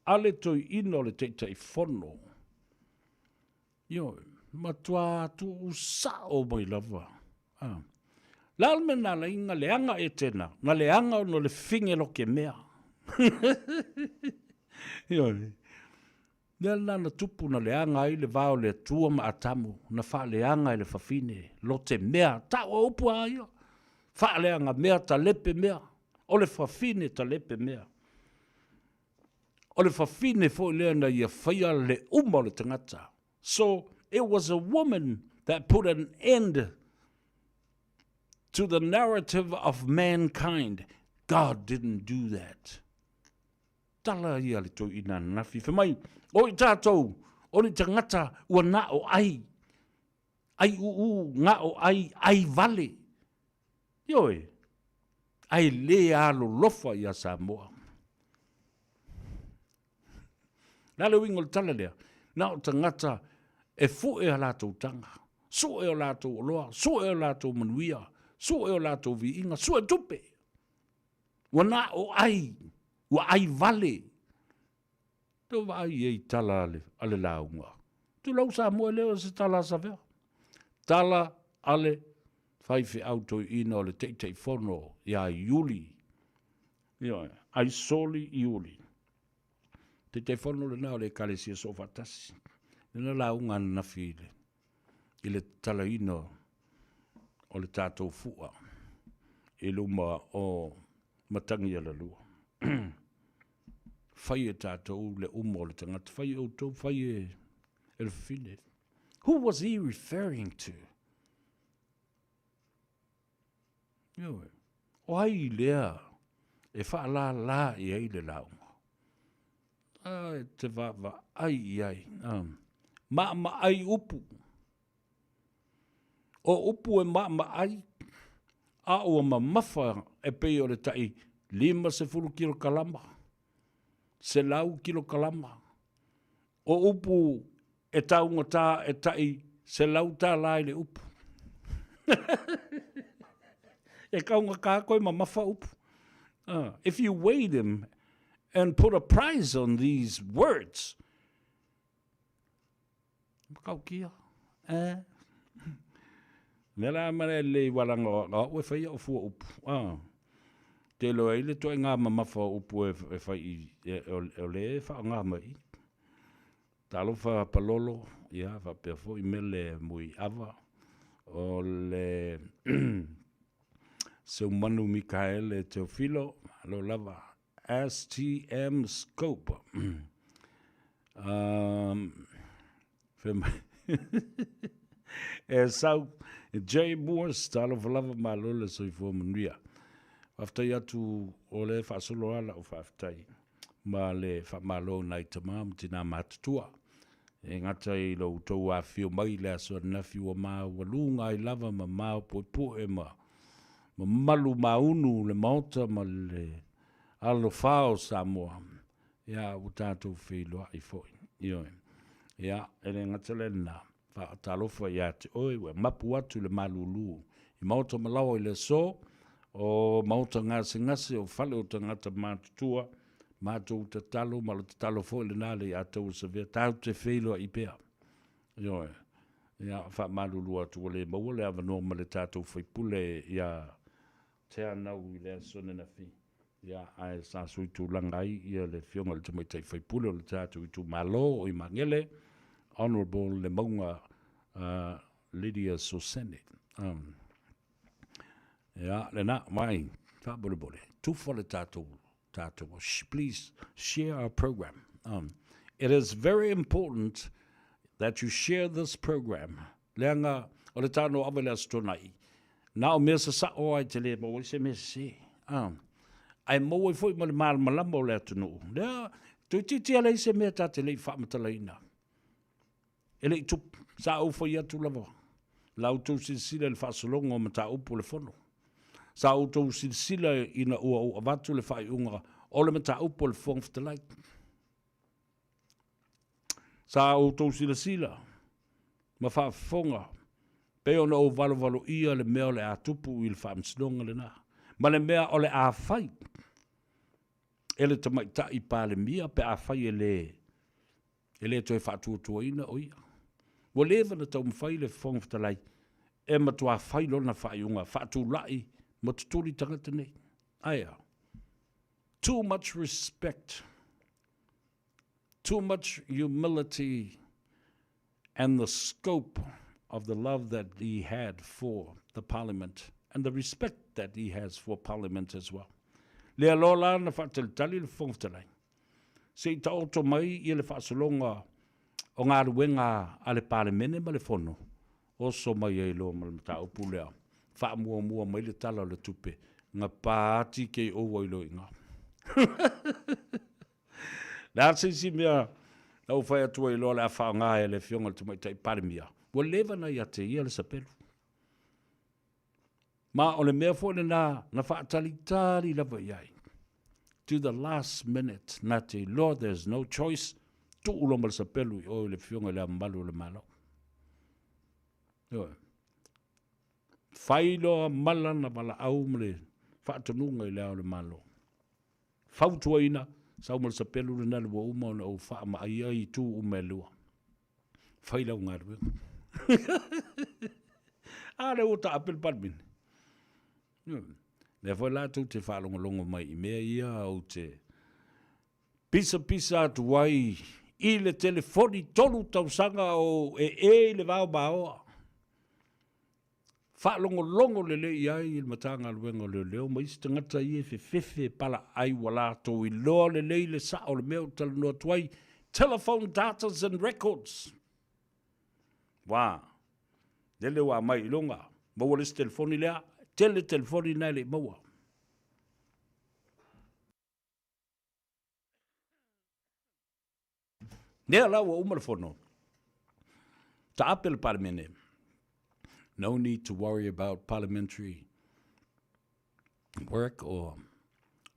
ale toi ino le teitei whono. Yo, matua tu usa o mai lava. Lalme na la inga leanga e tena, na leanga no le finge lo ke mea. Yo, nela na tupu na leanga i le vao le tua ma atamu, na wha leanga i le fafine, lo te mea, ta o upu aia. Wha leanga mea ta lepe mea, o le fafine ta lepe mea. O le fafine fo lea na ia whaia le uma le tangata. So it was a woman that put an end to the narrative of mankind. God didn't do that. Tala ia le tau ina nafi. Whamai, o i tātou, o ni tangata ua ngā o ai. Ai ngā o ai vale. Ioi, ai le alo lofa ia Samoa. Nā le wingo le tala lea, nā o tangata e fu e a lātou tanga. Su e o lātou oloa, su e o lātou manuia, su e o lātou vi inga, su e tupe. Wa nā o ai, wa ai vale. Tau wa ai e tala ale launga. Tu lau Samoa leo se tala sa vea. Tala ale whaiwhi auto ina o le teitei whono ia iuli. Ai soli iuli. Te whono le nao le kalesia so fatasi. Nena launga na while. I le tala ino o le tātou fua. I luma o matangi ala lua. Whai e tātou le umo le tangata. Whai o tau, whai e le whine. Who was he referring to? O ai lea, e wha la i ei le launga. Ai, te wa ai ai. Ma ai upu. O upu e ma ai. A ua ma mafa e pei o le tai 5 kilo kalama. Se lau kilo kalama. O upu e taunga tā e tai se lau tā lai le upu. E kaunga kā koe ma mafa upu. If you weigh them and put a price on these words, kau kia. Nela mare le walanga o we fai o fu upu. Te lo ele to nga ma mafa upu e fai o le fa nga mai. Talo fa palolo, ia fa perfo imele mui ava. O le seu manu Mikael e Teofilo, lo lava STM scope. E sau J Moores talo lava malo le soi fo manuia. After ya tu ole fa solo ala o fa tai. Ma le fa malo nai tamam tina matutua. E ngata I lo tau a fio mai le aso na fio ma walunga I lava ma mau po e ma malu maunu le mauta ma le alo fao Samoa. Ya utato filo I foi. Io. Ya ele ngata le na fa talofa ya te oi we mapu atu le malulu. I mauta malawa I le so o mauta ngasi o fale o tangata matutua. Mātou te talo, malo te talo fo le nale a tau sa vea, tau te whelo I pēr. Ioe, ia wha malulu atu le maua le awa norma le tātou whaipule ia te anau I le sone na whi. Ia ai sa sui tu langai ia le whionga le tamaitai whaipule o le tātou I tu malo o I mangele, Honourable le maunga Lydia Sosene. Ia, le na, mai, wha bole, tufa le tātou. Please share our program. It is very important that you share this program. Leanga o le tano avele astonai. Na o mesa sa o ai te le mo se me se. Ai mo foi mo le mal malamo le tunu. Le tu titi le se me ta te le fa matalaina. Ele tu sa o foi atu lava. La auto sile le fa solongo mata upu le fono. Sa auto silsila ina ua avatu le fai unga o le mata upo le fong ftalai. Sa auto silsila ma fa fonga pe ona o valo ia le mea le atupu I le fa mslonga le na. Ma le mea o le a fai. Ele tamaita I pa le mia pe a fai ele toi fa tu ina o ia. Wo leva na tau mwhai le fong ftalai e matua fai lona fai unga fa tu lai matuturi tangata nei. Aya. Too much respect, too much humility, and the scope of the love that he had for the Parliament, and the respect that he has for Parliament as well. Lea lola na whateltali le whongtalai. Se I taoto mai I le whaasolonga o ngā ruenga a le Parliament ma le whono. Oso mai e lo ma le mata upu lea. Wha mua mai le tala le tupe. Ngā pāti kei o wailo inga. Nā sisi mea, nau whai atua I loa le a wha ngā e le whionga le tumaitai parimia. Wa lewa na ia te ia le sapelu. Ma o le mea fōne na wha atalitari lawa iai. To the last minute, nā te Lord, there's no choice. Tu uloma le sapelu I o le whionga le amalu le malo. Ioe. Whailo mala na wala au mle whaatanunga I leo le malo. Whautua ina, sau mala sa pelu le nale wa uma o wha ma ia I tu umelua. Whailau ngā rue. Ale o ta apel palmin. Le whai lātou te whaalonga mai I mea ia au te pisa atu wai I le telefoni tolu tausanga o le vau baoa. Whaalongo le iai I matanga luenga le leo, ma isi tangata I fefe pala ai walato I loa le sa o le meo tala noa tuai, telephone datas and records. Wā, le wa mai ilonga, maua lesi telefoni lea, telefoni nai le maua. Nea la ua umarafono. Ta apel parlemene. No need to worry about parliamentary work or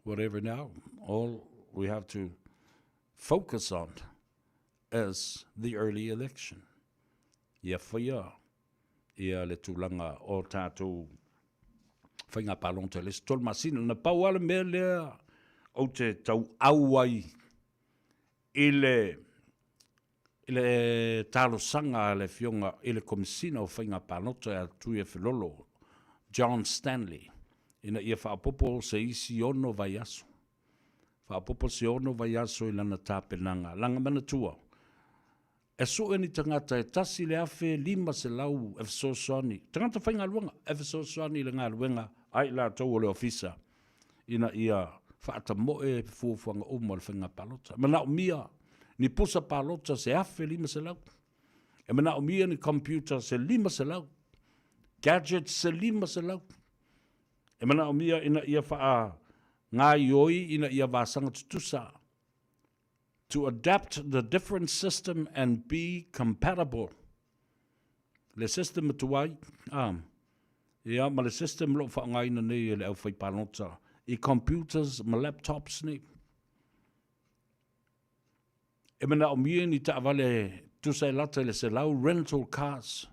whatever now. All we have to focus on is the early election. Ia whaia, ia le tūlanga o tātou whainga palonta le stol masina. Na pau ala mea lea o te tau auai ile talo sanga le fionga ile komisina o whainga palonta a tuia filolo, John Stanley. Ina ia whaapopo se isi ono vai aso. Whaapopo se ono vai aso i lana tāpenanga. Langa mana tua. E so ni tangata e tasi le afe lima se lau e fisosoni. Tangata whainga luenga e fisosoni le ngā luenga ai la tau o le ofisa. Ina ia whaata moe fuafuanga umo le whainga palota. Mana o mia ni pusa palota se afe lima se lau. E mana o mia ni computer se lima se lau. Gadget se lima se lau. E mana o mia ina ia wha ngā ioi ina ia vāsanga tutusa. To adapt the different system and be compatible. Le system tuai, ia ma le system lo wha ngai na nei le au whai panota. I computers, ma laptops ni. E mana o mia ni ta avale tusa lata le se lau rental cars.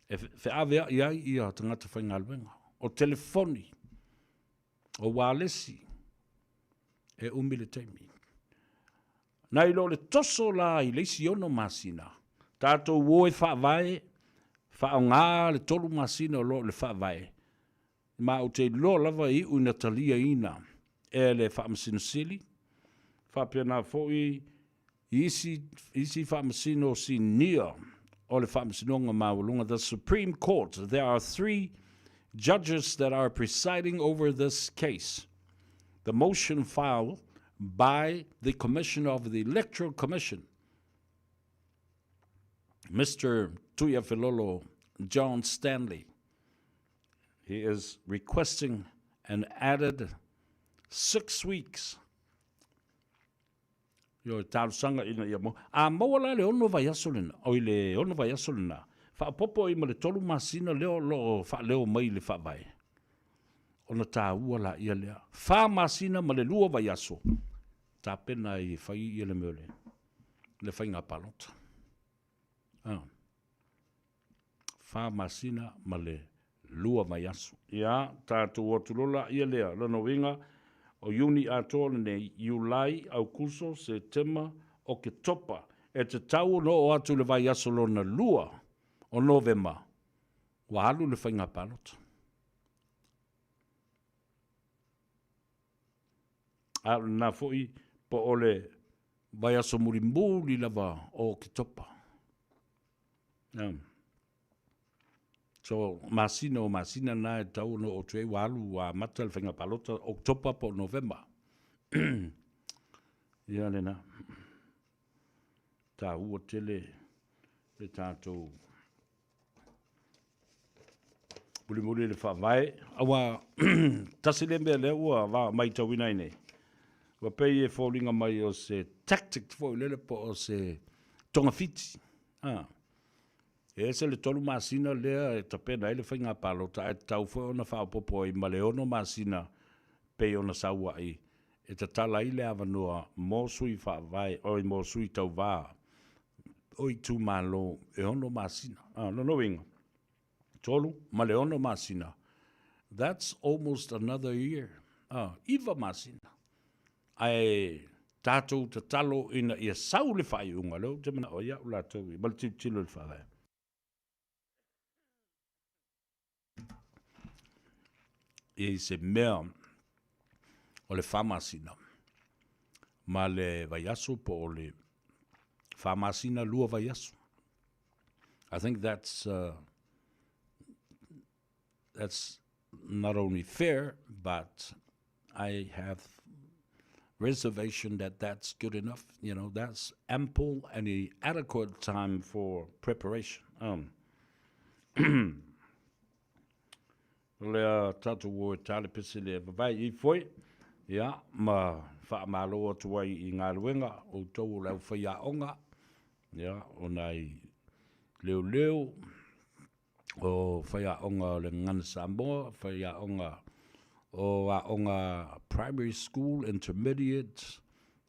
E wha avea iai ia tangata whai ngā luenga. O telefoni, o wālesi, e umile teimi. Nai lo le toso la i leisi ono masina. Tātou woe whaavae, whaonga le tolu masina o lo le whaavae. Ma o te lo lava i una talia ina, e le whaamasino sili, whapena foi isi whaamasino si nia, o le whaamasinonga maulunga. The Supreme Court, there are 3 judges that are presiding over this case. The motion filed by the Commissioner of the Electoral Commission, Mr. Tuyafilolo John Stanley. He is requesting an added 6 weeks. Yo tausanga ina ia mo. A moala le ono vai asolina, o le ono vai asolina. Fa popo I le tolu masina leo lo fa leo mai le fa vai. Ona ta ua la ia lea. Fa masina ma le lua vai aso. Ta pena I fai ia le meole. Le fai ngā palota. Fa masina ma le lua vai aso. Ia ta tu otulola ia lea. Lano winga o yuni atole ne Julai au kuso se tema o ke topa. E te tau no o atu le vai aso lona lua. O November, wa halu le whainga palota. A nā foi po ole vai aso murimuli lava o ki topa. So, masina na e tau no o tue wa halu wa mata le whainga palota o topa po November. Ia lena. Tā ua tele le tātou Mulimuli le whawai. Awa tasilembea le ua wa mai tawina ine. Wa pei e whaulinga mai o se tactic whaulele po o se tonga fiti. E se le tolu masina lea e tapena ele whainga palota e tau whao na whaopopo I maleono masina pei ona saua I. E ta tala I le avanua mō sui whawai o I mō sui tau wā. O I tū malo e ono masina. No inga. Tolu, maleono masina. That's almost another year. Iwa masina. Ai tātou te talo ina ia sau le whai unga leo. Te mana o ia ula tau I. Mali tilo le whai. I se mea o le whamasina. Ma le vaiaso po o le whamasina lua vaiaso. I think that's not only fair, but I have reservation that that's good enough. You know, that's ample and adequate time for preparation. Lea tatu o tale pisi le vai I foi Ia, ma whaamalo atu ai I ngā ruenga o tau lau whaiaonga. Ia, o nei leo o whaiaonga o le ngana Samoa, whaiaonga o aonga primary school, intermediate,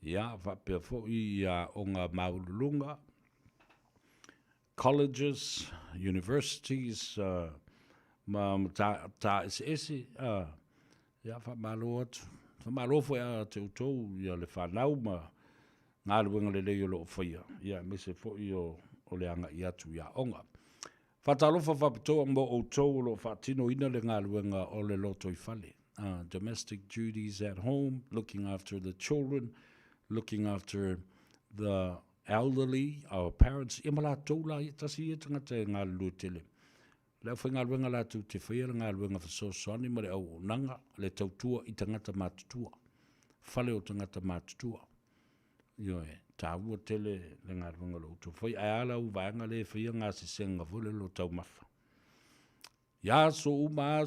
ia, whapea fo'i ia o ngā maululunga, colleges, universities, ma ta ese, ia, whamalo atu. Whamalo fo ia te utou, ia le whanau ma ngā luenga le leo lo whaia. Ia, me se fo i o le anga I atu ia onga. Whatalofa whapitoa mo o tau lo whatino ina le ngā luenga o le loto I whale. Domestic duties at home, looking after the children, looking after the elderly, our parents. Ia mala tau la I tasi I tangata e ngā lulu tele. Leo whai ngā luenga la tu te whaia ngā luenga whasosoani ma le au nanga, le tautua I tangata mātutua. Whale o tangata mātutua. Io e, tā ua tele le ngā luenga lo tu. Whai ai ala u vaenga le whaia ngā sisenga vole lo tau mafa. Ia so uma.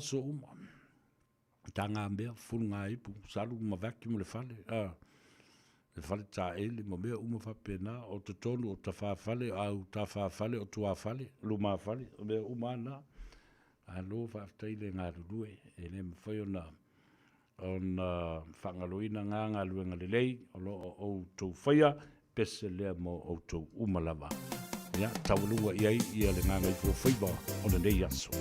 Tā ngā mea, furu ngā ipu, salu ma vacuum le whale. Le whale tā ele, ma mea uma whapena, o te tonu o ta whawhale, au ta whawhale, o tua whale, luma whale, o mea uma na. Alo whaftai le ngā rurue, e le mwhai ona whangaloina ngā luenga le lei, o lo o tau whaia, pese lea mo o tau umalawa. Ia, tawalua iai, ia le ngā ngai Faiva, o le nei aso.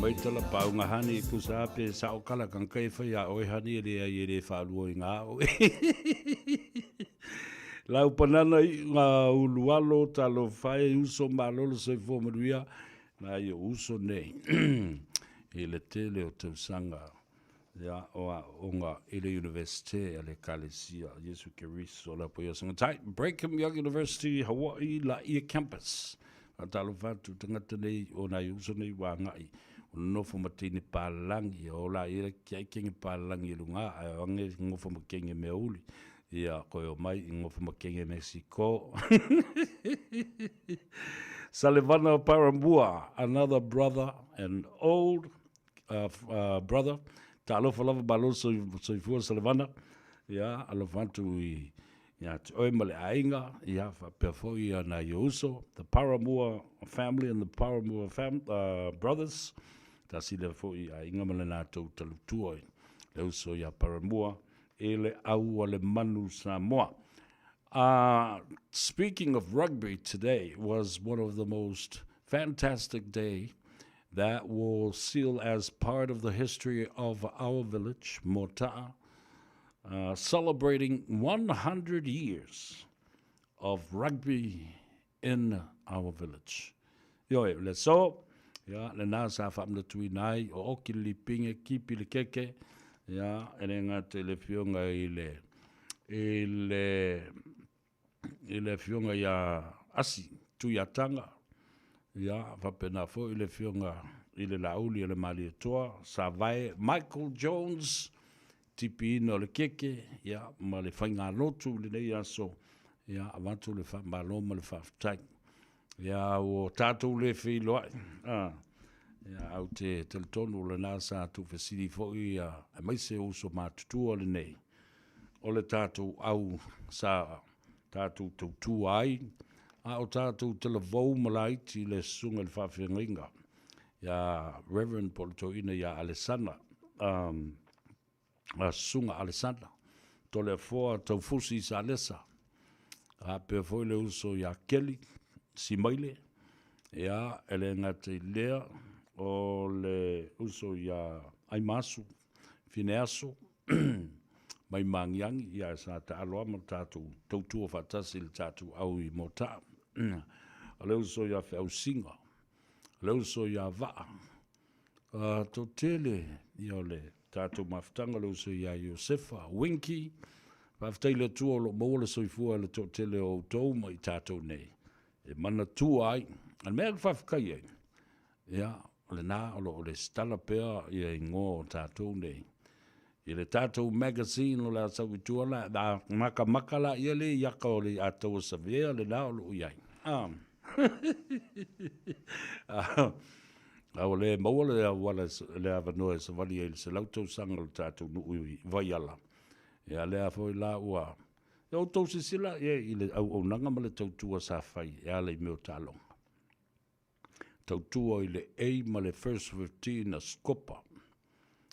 Mai tala paunga hani kusa pe sa o kala kan kai fai a oi hani le ai le fa lu i nga o lau panana i ngā ulualo talo fai uso malolo se fo maruia na i uso nei i le tele o tausanga ya o ngā i le universite a le kalesia Jesu Keriso la po yasanga tai Brigham Young University Hawaii la i campus a talo fatu tangata nei o na i uso nei wa ngai no fo matini palangi o la i kia kingi palangi lunga a wange ngofo makengi meuli ia koe o mai ngofo makengi Mexico Salivana Parambua, another brother, an old brother ta alofa lava balo soifua Salivana ia alofantu i ia te oe male ainga ia whapea foi ia na iuso the Paramua family and the Paramua brothers ta sile foi a inga male nā tau talutua le uso ia Paramua e le au le manu Samoa. Speaking of rugby, today was one of the most fantastic day that will seal as part of the history of our village, Mota'a, celebrating 100 years of rugby in our village. Yo, le so, ya le na sa fa mna tui nai o oki li pinge kipi le keke, ya ene nga te le fionga ile fionga ya asi tui atanga, ya fa pena fo ile fionga ile lauli ile mali toa sa vai Michael Jones tipi no le keke ya ma le fainga lotu le nei aso ya avantu le fa maloma le fa tai ya o tatou le fi lo ya au te tonu le nasa tu fesili fo ia mai se uso matutua le nei o le tatou au sa tatou tu ai a o tatou te lavou malai ti le sunga le fa fenginga ya Reverend Politoina ya Alessandra a sunga Alessandra to le foa tau fusi sa lesa a pe foi le uso ya Kelly Simaile ya ele ngate lea o le uso ya Aimasu Fineaso mai mangiangi ya sa ta aloa mo tatu tautua fatasi le tatu au i mota le uso ya Fausinga le uso ya Vaa to tele yo le tatu maftanga le uso ya Josefa Winky Whaftai le tua lo mola soifua le to tele o tau mai tatu nei e mana tua ai an mea whafkai ai ya le na o le stala pea i ngō tatu nei i le tatu magazine o le asau i tua la da maka la i le yaka o le atau savea le na o lo iai au le maua le wala le avanoe sa vali e se lautou sanga le tatu nui vai ala ia lea foi la ua e o tau sisila i le au nanga ma le tautua sa fai ia le meo talonga tautua i le ei ma le first 15 na skopa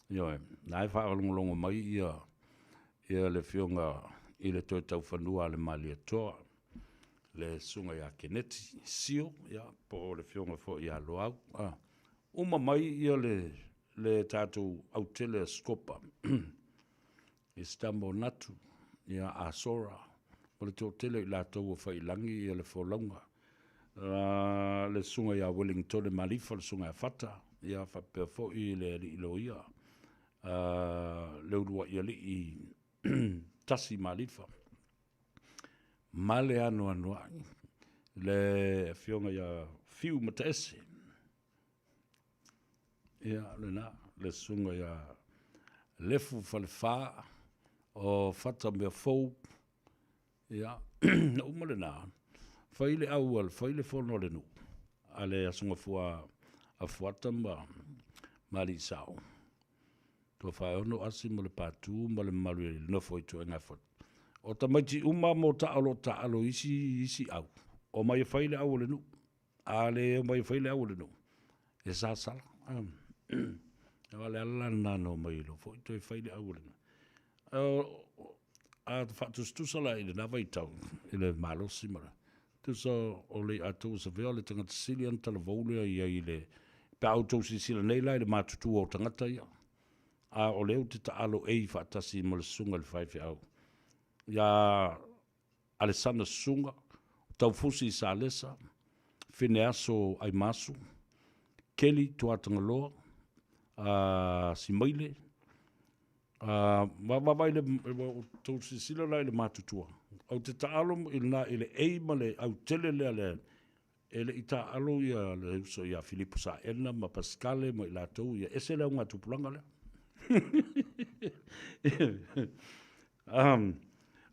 ioe na e whaalongolongo mai ia le fionga i le toi tau whanua le mali atoa le sunga ia keneti sio ia po le fionga fo ia loau uma mai ia le tātou autele skopa i stambo natu ia asora o le tōtele i lātou o whailangi ia le wholaunga le sunga ia Wellington le malifa le sunga ia fata ia whapea fo i le ilo ia le urua ia li i tasi malifa male anu ai le fionga ia fiu mataese ia le sunga ia lefu falfa o fata me fou ia na umale na faile awal faile fono le nu ale asunga fua a fuata mali sao to fa ono asimo le patu mo le malu no foi to nga fot o tamaiti uma mo ta alo isi au o mai faile awal nu ale mai faile awal nu e sa sala wale ala nano mai lo foi to faile awal a whatustusa la i le nawa i tau, i le malosi mara. Tusa o le atou sa vea le tangata silian tala vaulea i le pe autou sisila nei lai le matutu o tangata ia. A o leo te taalo ei whaatasi ma le sunga le whaiwhi au. Ia Alessandra Sunga, tau fusi i sa lesa, whine aso ai masu, Kelly Tuatangaloa, si Maile, vai le tau sisila lai le matutua. Au te taalo ile ei ma le au tele lea le ele i taalo ia le uso ia Filipo sa ena ma Pascale ma i latou ia ese lea unga tupulanga lea.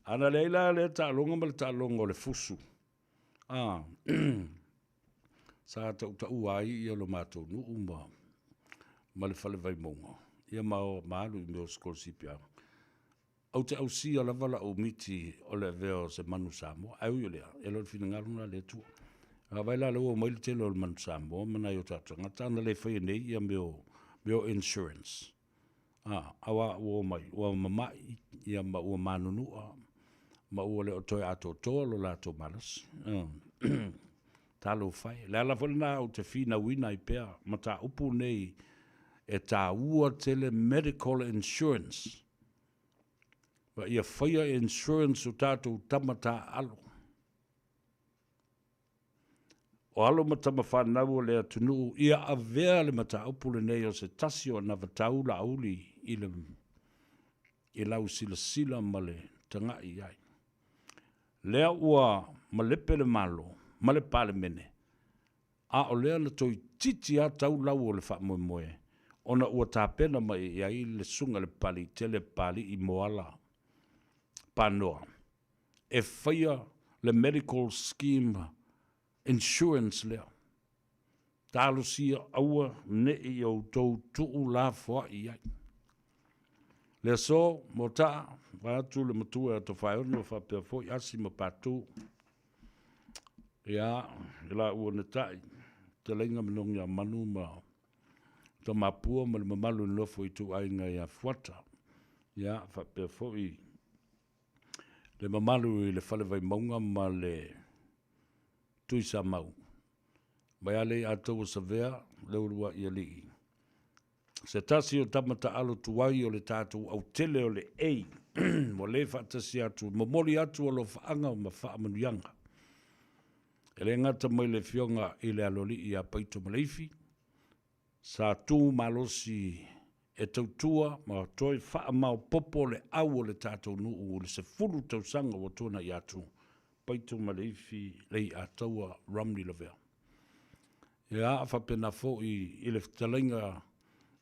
Ana leila le taalo ma le taalo o le fusu. Sa tau ai ia lo matou nu ma le fale vai monga. Ia maalu i meo skolsipia. Au te au si ala vala o miti o le veo se manu Samoa. Au yo lea, e lo fina ngaruna le tua. Vai la leo o maili te lo le manu Samoa, mana yo tatu. Ngata ana le whaia nei ia meo insurance. Awa ua mai, ua mamai, ia ma ua manunua, ma ua le o toi ato toa lo lato malas. Talo whai. Le ala whalina au te fina wina i pea, ma ta upu nei e ta ua tele medical insurance. Wa ia whaia insurance o tātou tamata alo. O alo matama whanau o lea tunu, ia a vea le mata upule nei o se tasi o na vatau la auli i lau sila ma le tangai ai. Lea ua ma lepe le malo, ma le pale mene. A o lea na toi titi a tau lau o le wha moe. Ona ua tāpena mai i le sunga le pali, tele pali i moala. Panoa. E whaia le medical scheme insurance lea. Tālo sia aua ne i au tau tuu la fwa i ai. Lea so, mo taa, wātu le matua to whaeono whapea fo i asi ma pātu. Ia, la ua na tai, te lenga minongi a manu ma ta mapua ma le mamalu nofo i tu ainga ia fuata. Ia, whapea fo i le mamalu i le whale vai maunga ma le tuisa mau. Mai ale atou sa vea, le urua i ali. Se tasi o tamata alo tuai o le tātou au tele o le ei, mo le whaatasi atu, momoli atu o lo whaanga o ma whaamanuianga. E le ngata mai le fionga i le aloli i a paito maleifi, sa tū malosi e tautua ma toi wha mau popo le au o le tātou nuu o le se furu tausanga o tōna i atu. Paito maleifi lei a taua Ramli Lavea. E a whapena fo i le talainga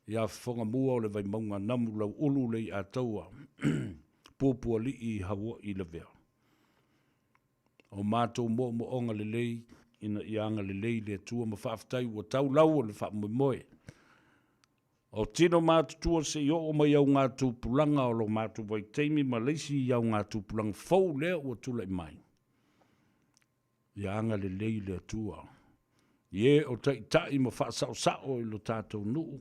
i a whonga mua o le vai maunga namu lau ulu lei a taua pōpua li i hawa i Lavea. O mātou mo onga le lei ina i anga le lei le tua ma whaaftai o tau lau o le wha moe. O tino mātutua se i o mai au ngā tūpulanga o lo mātu vai teimi ma leisi i au ngā tūpulanga fau lea o tula i mai. I anga le lei le tua. Ie o tai ma whaasau sao i lo tātou nuu.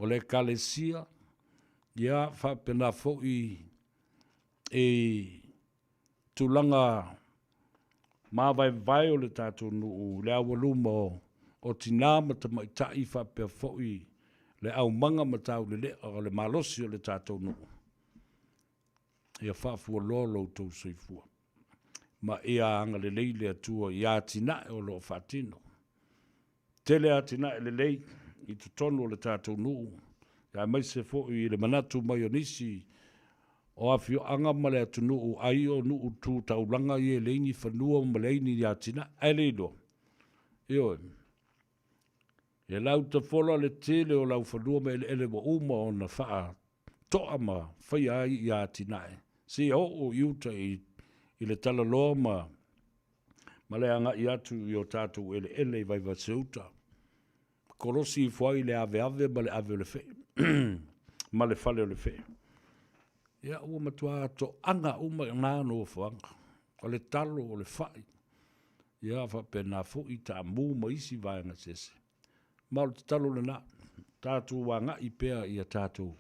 O le kalesia, ia whapena fo i tūlanga mawai o le tātou nuu. Le awaluma o tinama ta mai tai whapea fo i le au manga matau le o le malosi o le tātou nuu. Ia whaafua lolo tau soifua. Ma ia anga le lei le atua i ātinae o lo whaatino. Tele ātinae le lei i tutono o le tātou nuu. Ia mai se fo i le manatu mai o nisi o awhio anga ma le atu nuu ai o nuu tū taulanga i e leini whanua ma leini i ātinae. Ai leido. Io e lau te whola le tele o lau whanua me ele wa uma o na whaa toa ma whai ai i ātinae. Si o iuta i le tala loa ma le anga i atu i o tātou ele vai vaseuta. Korosi i fuai le ave ma le ave o le fe. Ma le fale o le fe. Ia ua matua to anga uma i ngāno o whanga. O le talo o le whai. Ia whapena fo i ta mū ma isi vaenga sese. Ma o te talo le nā. Tātou wanga i pea i a tātou.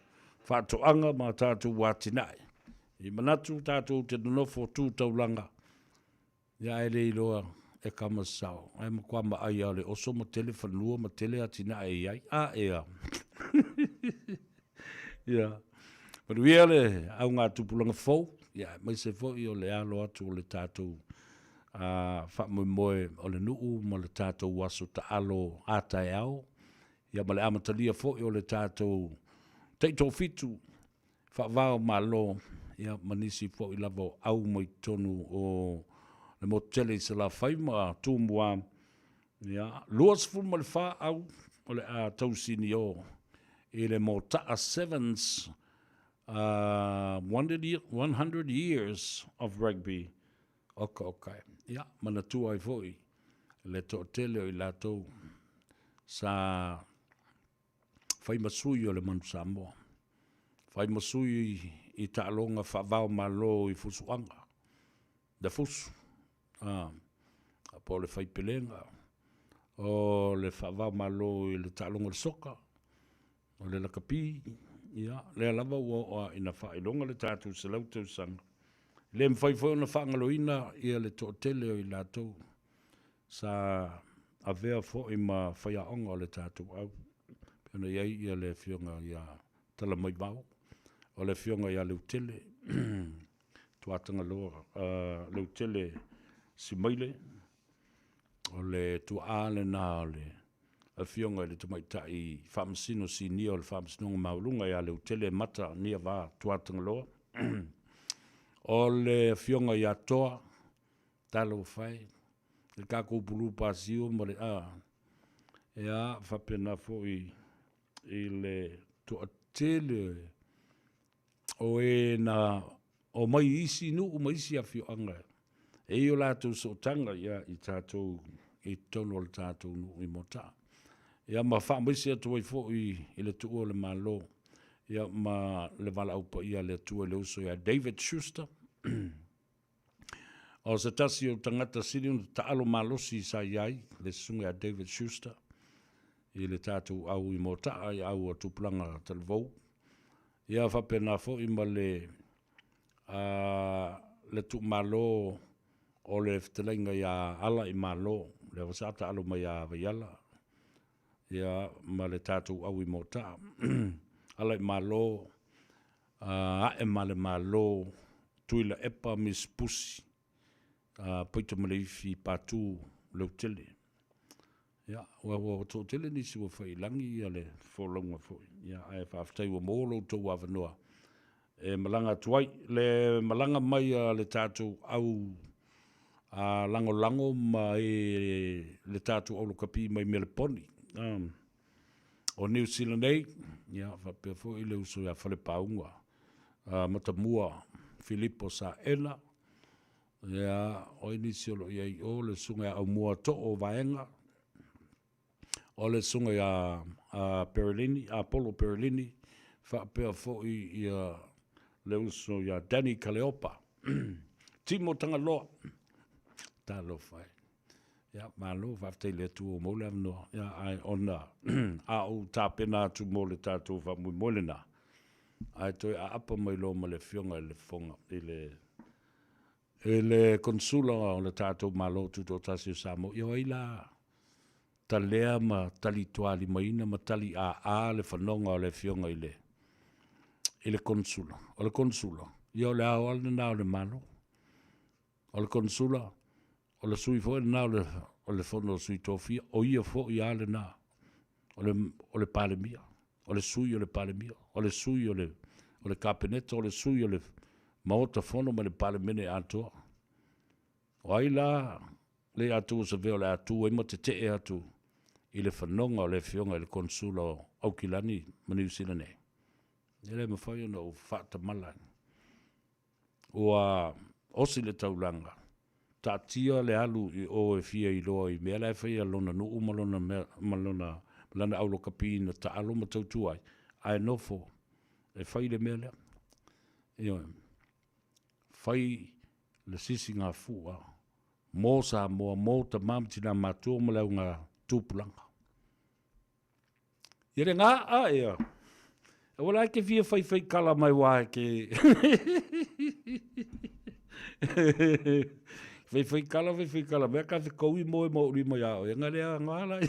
Whātoanga ma tātou wātinae. I manatu tātou te nonofo tūtaulanga. Ia e le iloa e kamasao. Ai makua ma ai ale oso ma tele whanua ma tele atina e ai. Ea. Ia. Maruia le au ngā tupulanga fau. Ia, mai se fau i o le alo atu o le tātou. Wha moe o le nuu ma le tātou waso ta alo ata e au. Ia ma le amatalia fau i o le tātou. Teito fitu. Wha vau ma lo. Ia manisi fau i lavo au mai tonu o le motele se la Faiva tūmua. Ia, luas fu ma le wha au o le a tausini o. I le motaa sevens. 100 years of rugby. Okay. Ia, mana tu ai foi. Le to tele o i latou. Sa fai masui o le manu Samoa. Fai masui i ta'alonga whavau malo i fusuanga. Da fusu. Po le fai pelenga. O le whavau malo i le ta'alonga le soka. O le lakapi. Ia, le alava ua ina whailonga le tātou se lau tau sanga. Le mwhaifoi na whangaloina ia le tōtele o i lātou. Sa avea fo i ma whaiaonga o le tātou au. Pena iai ia le whionga ia tala mai mau. O le whionga ia leu tele. Tuatanga loa. Leu tele si maile. O le tuaale nā o le a whionga le tumaita i whamasino si nia o le whamasino maulunga ia leu tele mata nia wā tuatanga loa. O le whionga ia toa, talo whai, le kako pulu pasio mo le ea whapena fo i le toa tele o e na o mai isi nu o mai isi a whioanga. E o lātou so tanga ia i tātou i tono le tātou nu i mota. Ia ma whaamaisi atu ai fo i le tuo le malo. Ia ma le wala upa ia le tuo le uso ia David Schuster. O se tasi o tangata siri o taalo malosi sa iai, le sunga a David Schuster. I le tātou au i mota ai au a tuplanga talvou. Ia whapena fo i ma le tu malo o le ftelenga ia ala i malo. Le wasata alo mai a vaiala. Ia ma le tātou au i mota. Ala i malo, e ma le malo, tuila epa mis pusi, poita maleifi patu lau tele. Ia, ua tō tele nisi ua whailangi ia le wholonga fwoi. Ia, ai whaftai ua mōlo tō wawanoa. E malanga tuai, le malanga mai le tātou au lango mai le tātou au lokapi mai meleponi. O New Zealand ei, ia, whapea fo i le uso ia whale paunga. Matamua, Filipo sa ena. Ia, o inisiolo iei o le sunga au mua to o vaenga. O le sunga ia Perlini, Apollo Perlini. Whapea fo i ia le uso ia Danny Kaleopa. Timo Tangaloa. Talo whai. Ia, malo, whaftei le tu o mole amnoa. Ia, ai ona. Au tāpena tu mole tātou whamui molena. Ai toi a apa mai lo ma le whionga le fonga. E le konsula o le tātou malo tu tō tasi o Samoa. Ia waila ta lea ma tali tuali maina ma tali a le whanonga o le whionga i le konsula. O le konsula. Ia o le ao alna na o le malo. O le konsula. O le sui fo na o le fono sui tofia o ia fo ia le na o le palemia o le sui o le palemia o le sui o le kapeneta o le sui o le maota fono ma le palemene ato o ai la le atu se veo le atu e mo te atu i le whanonga o le whionga i le konsula o Aukilani ma New Zealand e le mawhai ona o whata malang o osi le taulanga tatia le alu i o e fia i loa i mea lai whai alona nuu malona lana aulo kapina ta alo ma tautu ai. Ai nofo e whai le mea lea. Io, whai le sisi ngā fua mō Samoa, mō ta mamtina mātua ma lau ngā tūpulanga. Ia re ngā ea. Wala ke fia fai kala mai wā ke. Fai kala. Mea ka whikoui moe mo uri mai ao. E ngarea ngala.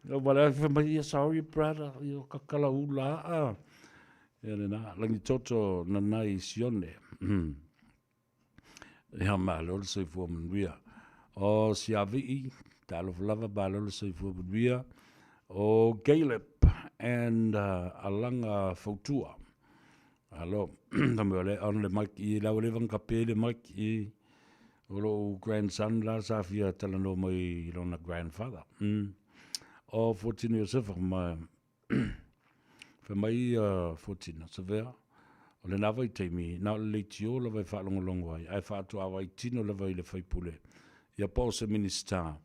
No, but I feel sorry, brother. You kakala ula. Na langi toto na nai sione. Ia malo se fu manuia. O siavi talo lava balo se fu manuia. O Caleb and alanga fotua. Alo, tamole on le mic I la levan kapele mic I lo grandson la safia talano mai lona grandfather. O 14 years of my for my 14 severe. O le nava I teimi, na le tio la vai fa long way. I fa to awa tino la vai le fai pule. Ia po se minister.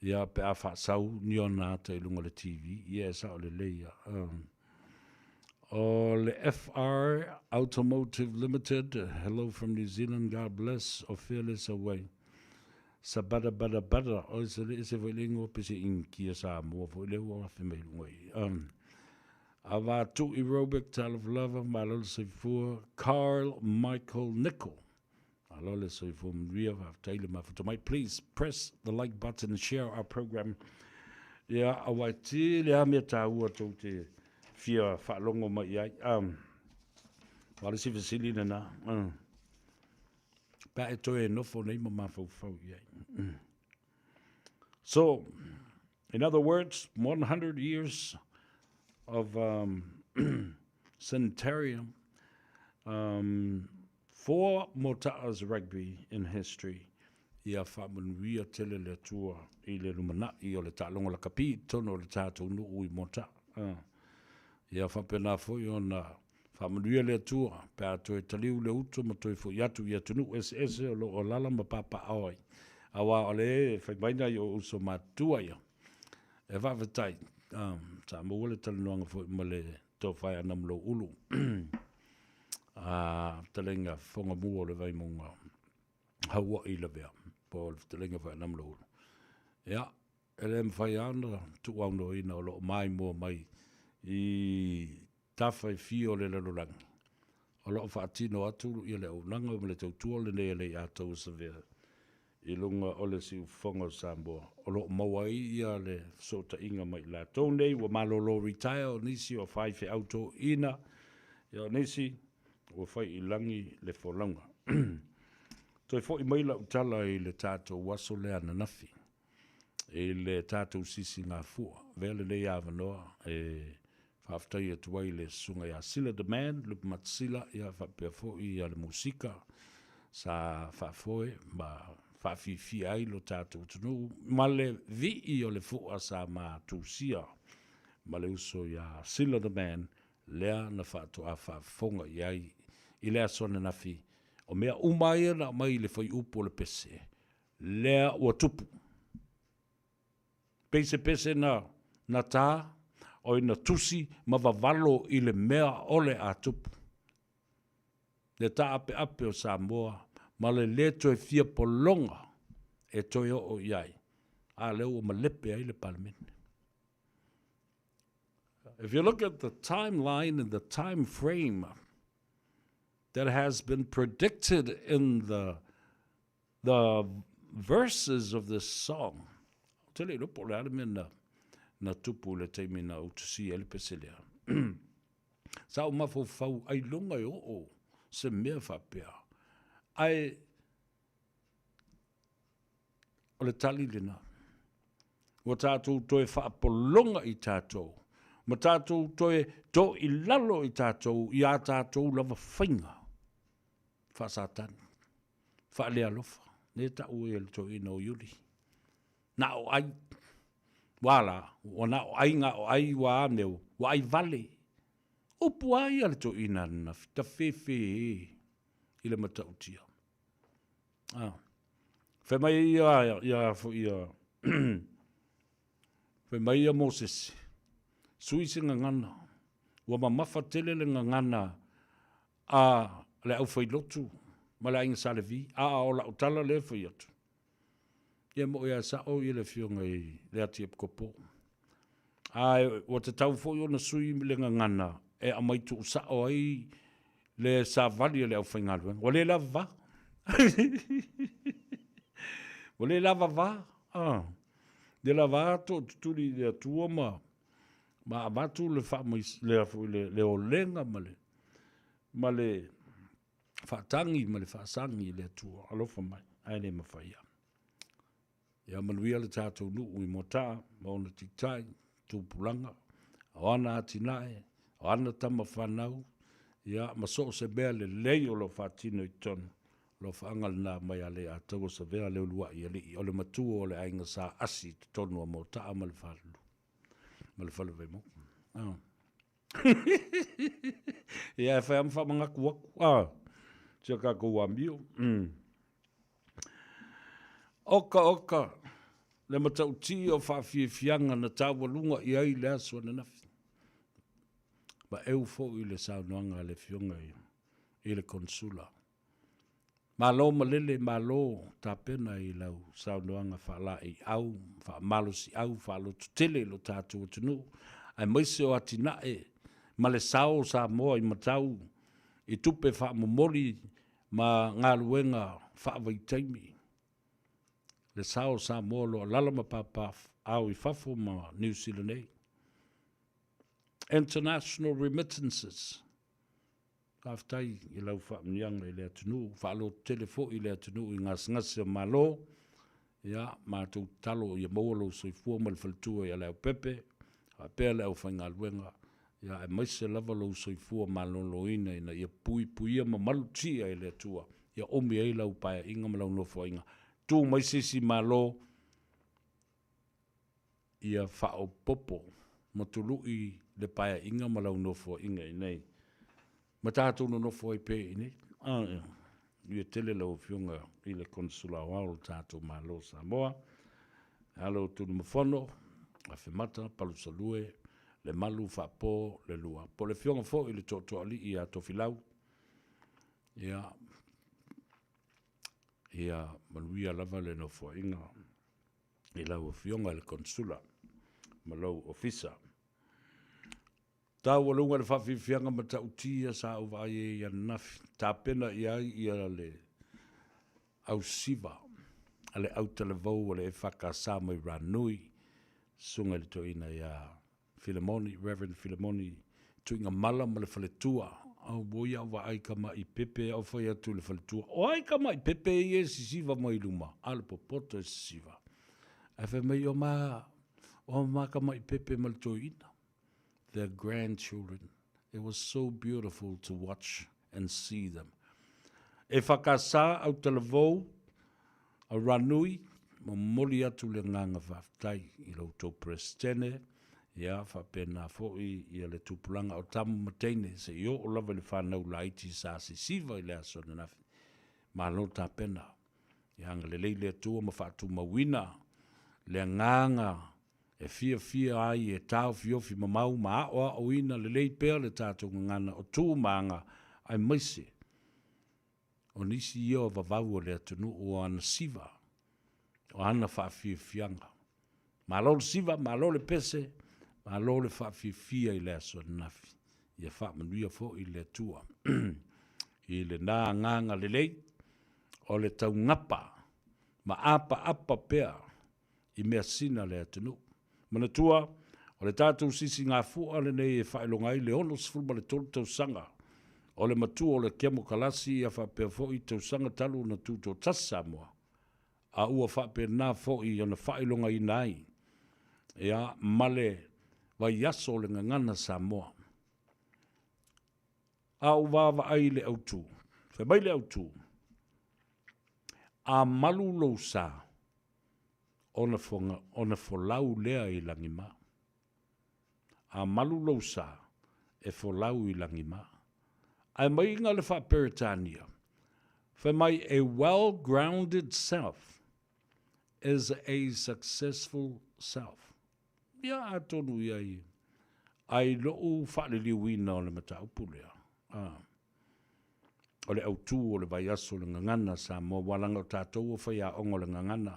Ia pe a fa sau ni ona te lunga le TV. Ia sa o le leia. O le FR Automotive Limited. Hello from New Zealand. God bless. O fearless away. Sa bada. O se le se voilingo pe se inkia sa mo fo le wa fe me lunga. Ava tu aerobic tal of love malol se fu Carl Michael Nickel. Alole se fu mria va taile ma fu might please press the like button and share our program. Ya awati le me ta u to te fia fa longo mai ai. Wala si fasili na. Pa e to e no fo nei ma fo ye. So in other words, 100 years of sanitarium, 4 mota's rugby in history. Ia whamanuia tele le tua I le lumana I o le tālonga la kapi tono le tātou nu ui mota. Ia whapena foi o na whamanuia le tua pe a toi taliu le uto ma toi foi atu ia tunu ese o lo o lala ma papa aoi. Awa o le whaimaina I o uso matua ia. E whawhetai. Samoa le talanoanga foi ma le tau whai anam lo ulu. Talenga whonga mua le vai monga haua I la bea. Po le talenga whai anam lo ulu. Ia, ele mwhai ana tu auno ina o lo mai mua mai I tawhai fio le lalorangi. O lo whaatino atu I le unanga o le tautua le ne le atou sa vea. I lunga o le si whonga Samoa. O lo mawai ia le sota inga mai la tōnei wa malolo retire o nisi o whai fe auto ina. Ia nisi o whai I langi le wholanga. Toi fo I maila utala I le tātou waso le ananafi. I le tātou sisi ngā fua. Vele le ia wanoa whaftai atuai le sunga ia sila demand. Lupa matsila ia whapea fo I le musika. Sa whafoe ma whawhiwhi ai lo tātou tunu. Ma le vii o le fua sa ma tūsia. Ma le uso ia sila the man. Lea na whātua a whafonga iai. I lea sone nafi. O mea umaia na mai le whai upo le pese. Lea ua tupu. Pese na tā. O ina tusi ma vavalo I le mea ole a tupu. Le tā ape o Samoa. Ma le leto e fia polonga e toi o iai. A leo o malepe ai le Parliamentary. If you look at the timeline and the time frame that has been predicted in the verses of this song, tele lo por ale na tupu le teimi na utusi ele peselea. Sa o mafo fau ai longa o se mea whapea. Ai o le tali lina. O tātou toe whaapolonga I tātou. Ma tātou toe to I lalo I tātou. I a tātou lava whainga. Whasatan. Whaalea lofa. Ne ta ue ele to ina o yuri. Na o ai. Wala. O na o ai ngā o ai wa aneo. Wa ai vale. Upu ai ale to ina na. Ta fefe ile matautia. Fe mai ia fe mai ia Moses. Suisi ngangana. Wa mamafa tele le ngangana a le au fai lotu. Ma le inga salevi. A o la utala le fai atu. Ia mo ia sa o ia le fionga I le ati e kopo. Ai, o te tau fo i ona sui le ngangana, e a mai tu sa o ai le sa vali le au whaingaru. O le lava va. O le lava va. Le lava to turi le atua ma avatu le wha le o lenga ma le whaatangi ma le whaasangi le atua. Alofa mai, ai le mawhaia. Ia manuia le tātou nuu i mota, maona titai, tūpulanga, awana atinae, awana tama whanau, ia maso se bea le lei o lo whaatino i tonu, lo whaangal nā mai ale a tau sa vea leo lua i ali, o le matua o le ainga sa asi tonu a mota a ma le whalu. Ma le whalu vei mo. Ia e whai am whamangaku waku. Tia ka kou amio. Oka, le matau ti o whawhianga na tāwalunga i ai le asua na nafi. Ma eu fo i le saunoanga le fionga i le konsula. Malo malele, malo tāpena i lau saunoanga whaala i au, whaamalo si au, whaalo tutele lo tātua tunu. Ai maise o atinae, ma le sao Samoa i matau, i tupe whaamomoli ma ngā luenga whaavaitaimi. Le sao Samoa lo lalama papaf au i fafo ma New Zealand. International remittances. Kaftai i lau whaamnianga i lea tunu, whaalo telefo i lea tunu i ngas o malo, ia mātou talo i maualo soifua ma le whaltua i leo pepe, a pēr leo whainga luenga, ia e maise lava lo soifua malolo ina ina ia puia ma malutia i lea tua, ia omi ei lau paia inga ma lau nofo inga. Tu mai sisi malo ia whao popo matulu i le paia inga malau nofo inga i nei. Ma tātou no nofo i pē i nei. Ia tele lau fionga i le konsula wao tātou malo Samoa. Halo tunu mawhono, a whemata, palu salue, le malu whapo, le lua. Po le fionga fo i le totoali i a tofilau. Ia manuia lava le no inga i lau fionga le konsula ma lau ofisa. Tau alunga le whawhiwhianga ma ta utia sa au vai e ia nafi. Tā pena i ai ia le au siva, ale au televau ale e whakasa mai ranui, sunga le toina ia Filemoni, Reverend Filemoni, tuinga mala ma le whaletua, au boia au ai kama i pepe au whai atu le whaletua. O ai kama i pepe i e sisiva mai luma. Ale popoto e sisiva. E whai mai o ma kama i pepe ma le toina. Their grandchildren. It was so beautiful to watch and see them. E whakasa au televou, a ranui, ma moli atu le nganga whaftai i lau tau prestene, ia whapena fōi i le tupulanga o tamu mateine se i o lava le whanau laiti sa sisiva i le aso na nafi. Ma lo tā pena. Ia anga le leile atua ma whātu mawina, le nganga e fia ai e tau fiofi ma mau ma aoa o ina le lei pēr le tātou ngana o tū maanga ai maise. O nisi i o vavau o le atunu o ana siva, o ana whaafianga. Ma lo le siva, ma lo le pese, ma lo le whaafifia i le aso nafi. Ia whaamanuia fo i le atua. I le nā nganga le lei, o le tau ngapa, ma apa pea, i mea sina le atunu. Mana tua, o le tātou sisi ngā fua le nei e whaelongai le ono sifulma le tolu tau sanga. O le matua o le kemo kalasi a whapea fo i tau sanga talu na tūto tasa Samoa. A ua whapea nā fo i ona whaelongai nai. Ea male vai yaso le ngangana Samoa. A uwawa ai le autu. Whabai le autu. A malu lo sa. Ona folau lea i langima. A malu lo sa. E folau i langima. Ai mai inga le whaperitania. Whamai a well-grounded self is a successful self. Ia atonu iai. Ai loo whaliliwina o le mataupulea. O le autu o le vaiaso le ngangana sa mo walanga o tātou o whaia ongo le ngangana.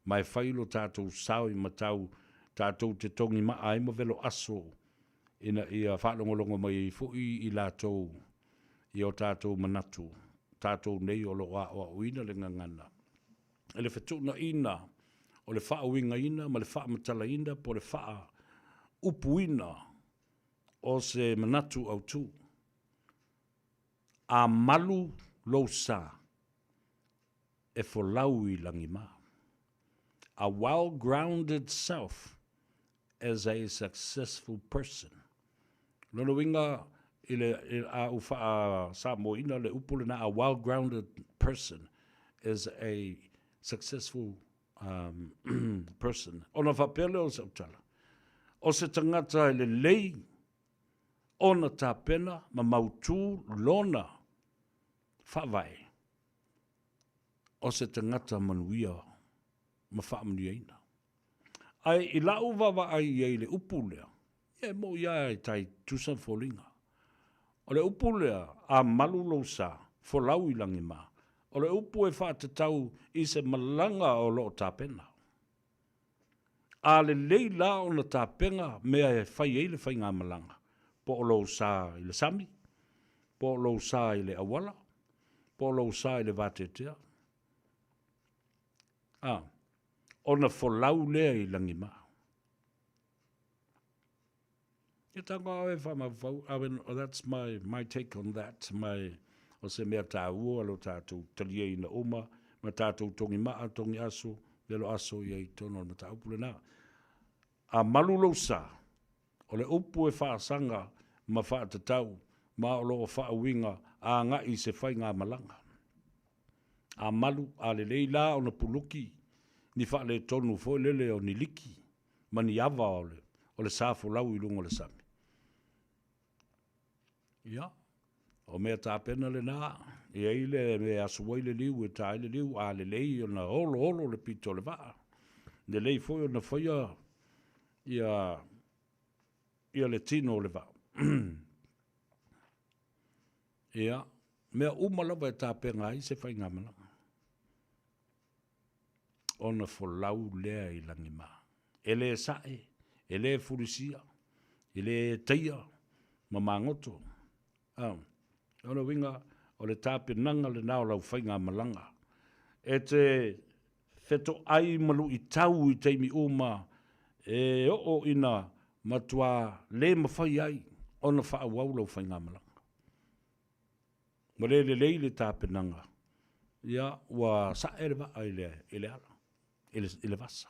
Mai whailo tātou sao i matau tātou te tongi ai mo velo aso ina ia whaalongolongo mai fui I lātou I o tātou manatu, tātou nei o loa o uina le ngangana. E le whetuna ina, o le wha uinga ina, ma le wha matala ina, po le wha upuina o se manatu au tu. A malu lo sa e folau I langi ma. A well-grounded self as a successful person. Lono winga a ufa Samoa ina le upule na a well-grounded person is a successful person. Ona whapele o se utala. O se tangata le lei ona tā pena ma mautū lona whawai. O se tangata manuia ma whaamanuia ina. Ai I lau wawa ai ei le upulea. E mo ia tai tusa folinga. O le upulea a malu lo sa folau I langi ma. O le upu e whātatau I se malanga o lo tāpena. A le leila o na tāpenga mea e whai e le whai ngā malanga. Po o lo sa I le sami. Po o lo sa I le awala. Po o lo sa I le vātetea. O na folau lea I langi ma. That's my take on that. O se mea tā ua lo tātou talia I na uma, ma tātou tongi maa, tongi aso, lelo aso I tono ma tā upule nā. A malu lo sa, o le upu e whaasanga ma whaatatau, ma o lo o whaawinga a ngā I se whai ngā malanga. A malu a le leila o na puluki, ni wha le tonu fo lele o ni liki, ma ni awa o le sāfo lau I lungo le sami. Ia, o mea tāpena le nā, I eile me asuai le liu, e tā le liu, a le lei o na olo le pito le waa. Le lei foi o na whaia, ia le tino le waa. Ia, mea umalawa e tāpena ai se whai ngā malanga. Ona folau lea I langi maa. Ele sae, ele furisia, ele teia, ma mangoto. Ona winga o le tāpenanga le nao lau whai ngā malanga. E te wheto ai malu I tau I teimi uma e o ina matua le mawhai ai ona wha awau lau whai ngā malanga. Ma le le tāpenanga. Ia, wa sa ere wa ai ele ala. Ele vasa.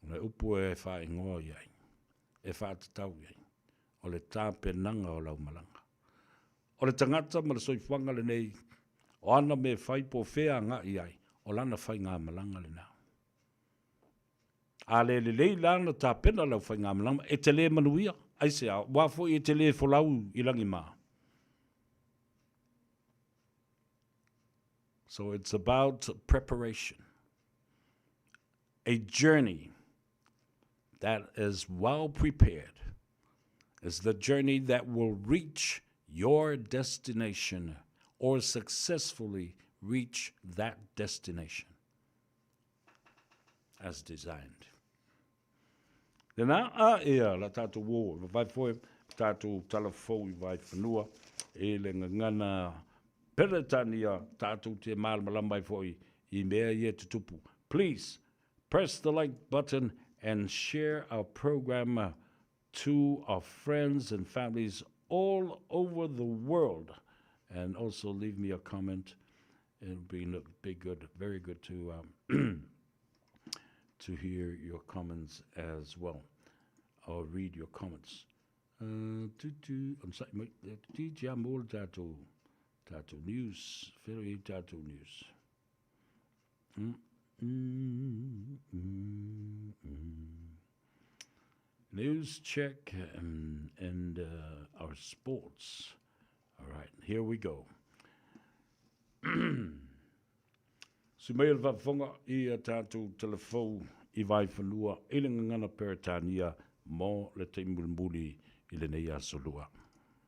Le upu e wha ingoa iai. E wha atatau iai. O le tāpenanga o lau malanga. O le tangata ma le soifanga le nei. O ana me whai po whea ngā iai. O lana whai ngā malanga le nā. A le lei lana tāpena lau whai ngā malanga. E te le manuia. Aise a. Wafo I te le folau I langi maa. So it's about preparation. A journey that is well prepared is the journey that will reach your destination or successfully reach that destination as designed. Nā ea la tātou wō, vai fōe tātou talafou I vai whanua, e le ngana peretania tātou te mālamalama fōi I mea ia te tupu. Please press the like button and share our program to our friends and families all over the world. And also leave me a comment. It'll be good, very good to to hear your comments as well, or read your comments. I'm sorry, Tattoo news, very tattoo news. News check and our sports. All right, here we go. Sumail Vafonga I tattoo telephone I vai whanua ilingangana peritania mo le te mulmuli I le neia solua.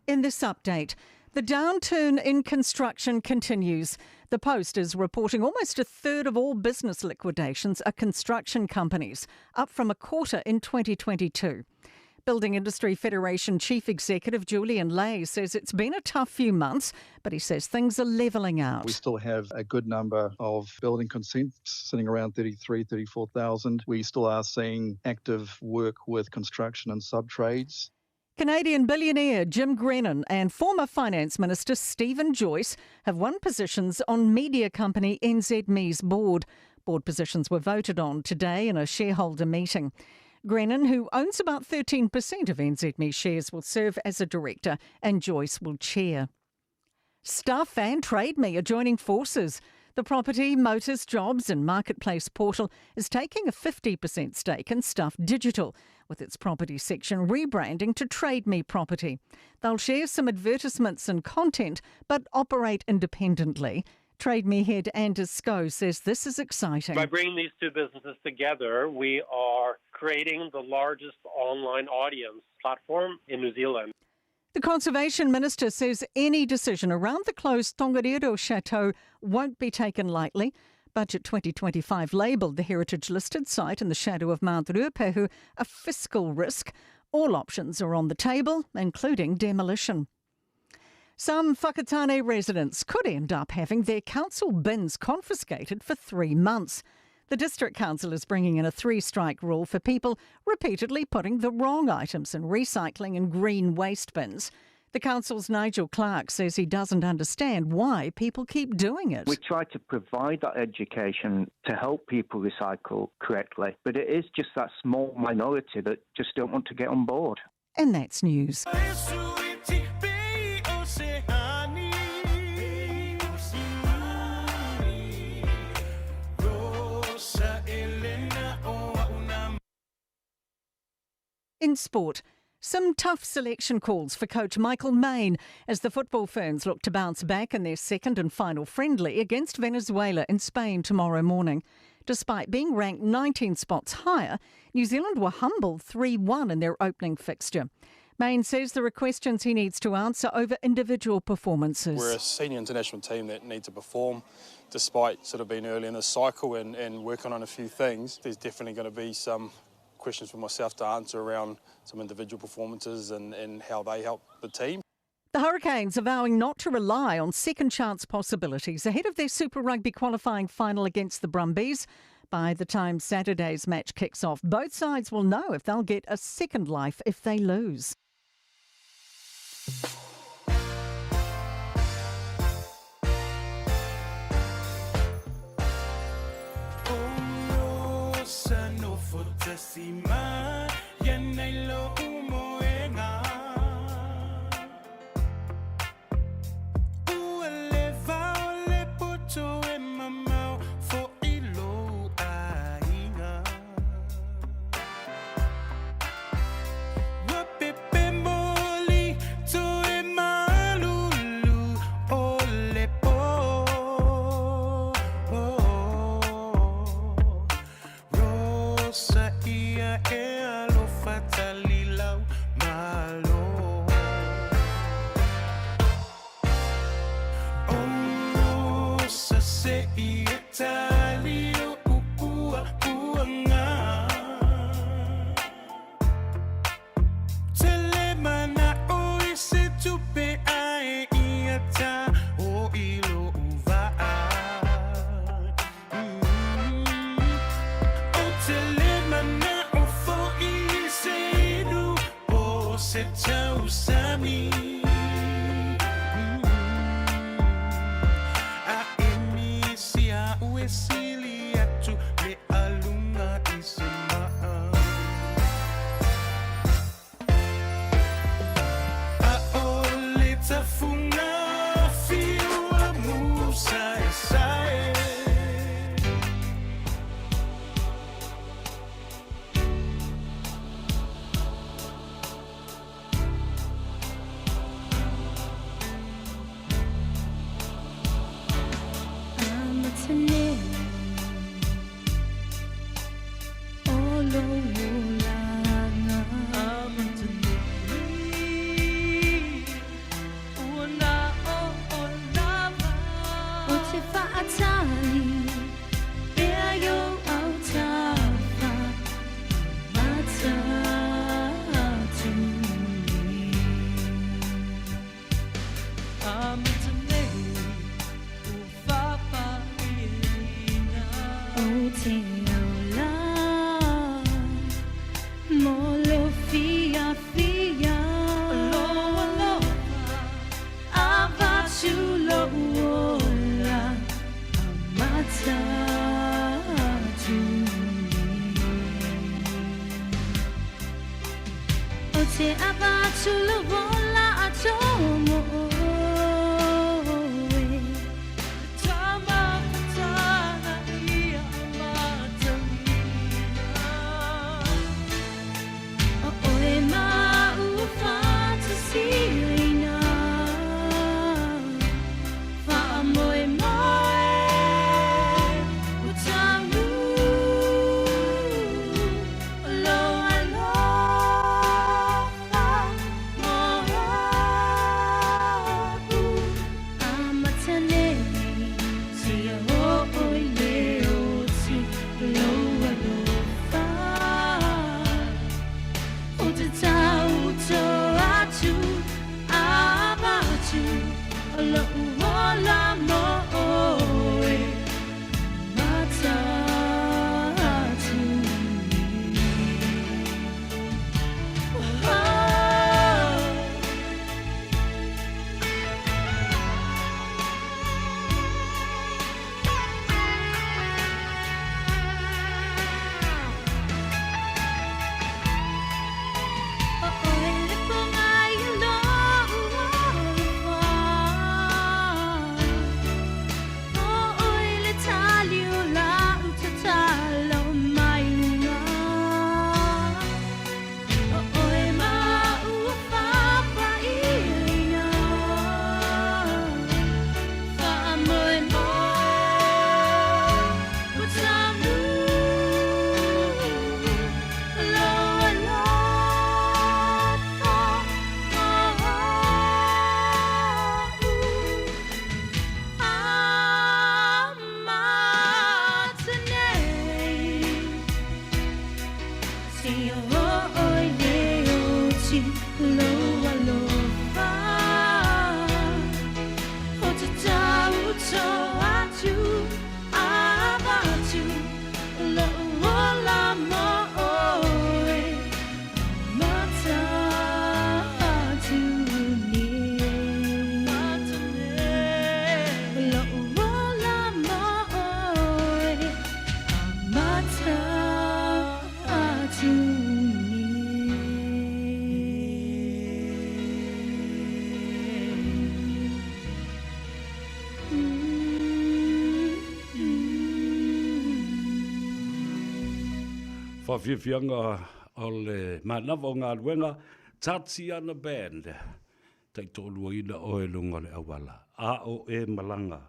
In this update, the downturn in construction continues. The Post is reporting almost a third of all business liquidations are construction companies, up from a quarter in 2022. Building Industry Federation Chief Executive Julian Lay says it's been a tough few months, but he says things are levelling out. We still have a good number of building consents sitting around 34,000. We still are seeing active work with construction and sub-trades. Canadian billionaire Jim Grennan and former Finance Minister Stephen Joyce have won positions on media company NZME's board. Board positions were voted on today in a shareholder meeting. Grennan, who owns about 13% of NZME shares, will serve as a director and Joyce will chair. Stuff and Trade Me are joining forces. The property, motors, jobs and marketplace portal is taking a 50% stake in Stuff Digital, with its property section rebranding to Trade Me Property. They'll share some advertisements and content, but operate independently. Trade Me head Anders Sko says this is exciting. By bringing these two businesses together, we are creating the largest online audience platform in New Zealand. The Conservation Minister says any decision around the closed Tongariro Chateau won't be taken lightly. Budget 2025 labelled the heritage-listed site in the shadow of Mount Ruapehu a fiscal risk. All options are on the table, including demolition. Some Whakatane residents could end up having their council bins confiscated for 3 months. The District Council is bringing in a 3-strike rule for people repeatedly putting the wrong items in recycling and green waste bins. The Council's Nigel Clark says he doesn't understand why people keep doing it. We try to provide that education to help people recycle correctly, but it is just that small minority that just don't want to get on board. And that's news. In sport, some tough selection calls for coach Michael Main as the football ferns look to bounce back in their second and final friendly against Venezuela in Spain tomorrow morning. Despite being ranked 19 spots higher, New Zealand were humbled 3-1 in their opening fixture. Main says there are questions he needs to answer over individual performances. We're a senior international team that need to perform despite sort of being early in the cycle and working on a few things. There's definitely going to be some questions for myself to answer around some individual performances and how they help the team. The Hurricanes are vowing not to rely on second chance possibilities ahead of their Super Rugby qualifying final against the Brumbies. By the time Saturday's match kicks off, both sides will know if they'll get a second life if they lose. Whawhiwhianga o le manawa o ngā ruenga, Tati ana band. Tai tōlua ina o e lunga le awala. A o e malanga.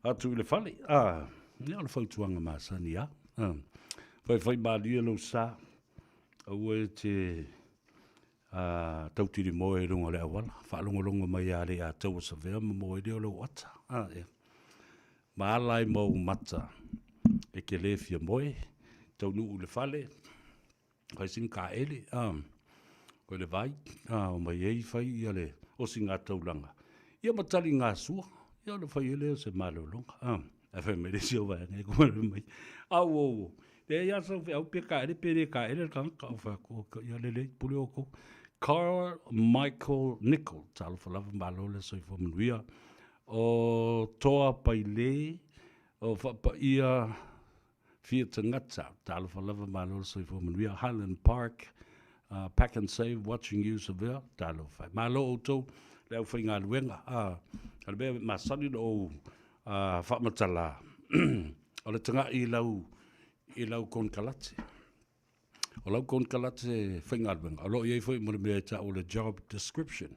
Atu le whale. Ni ala whautuanga māsani a. Whai mālia lo sā. Au e te tautiri mo e lunga le awala. Whaalonga mai a le a tau sa vea mo e leo lo wata. Maalai mo mata. E ke le fia moe. Tau nuu le whale. Kai sing ka ele. Koe le vai. O mai ei whai ia le osi ngā taulanga. Ia matali ngā sua. Ia le whai ele o se malolonga. A whai mere si o vai ngai kumare mai. Au o. Le ia sa whi au pe ka ele. Pere ka ele. Ka o wha ko. Ia le le. Pule o ko. Carl Michael Nickel. Talo whalawa malo le soi whamanuia. O toa pai le. O whapa ia... Fia tangata, talo whalawa malo soi whamanuia, Highland Park, Pack and Save, watching you severe, talo whai. Malo o tau, leo whai ngā luenga, albe masani o whamatala, o le tanga i lau kon kalate. O lau kon kalate whai ngā luenga, o lo iei whai mura mea ta o le job description.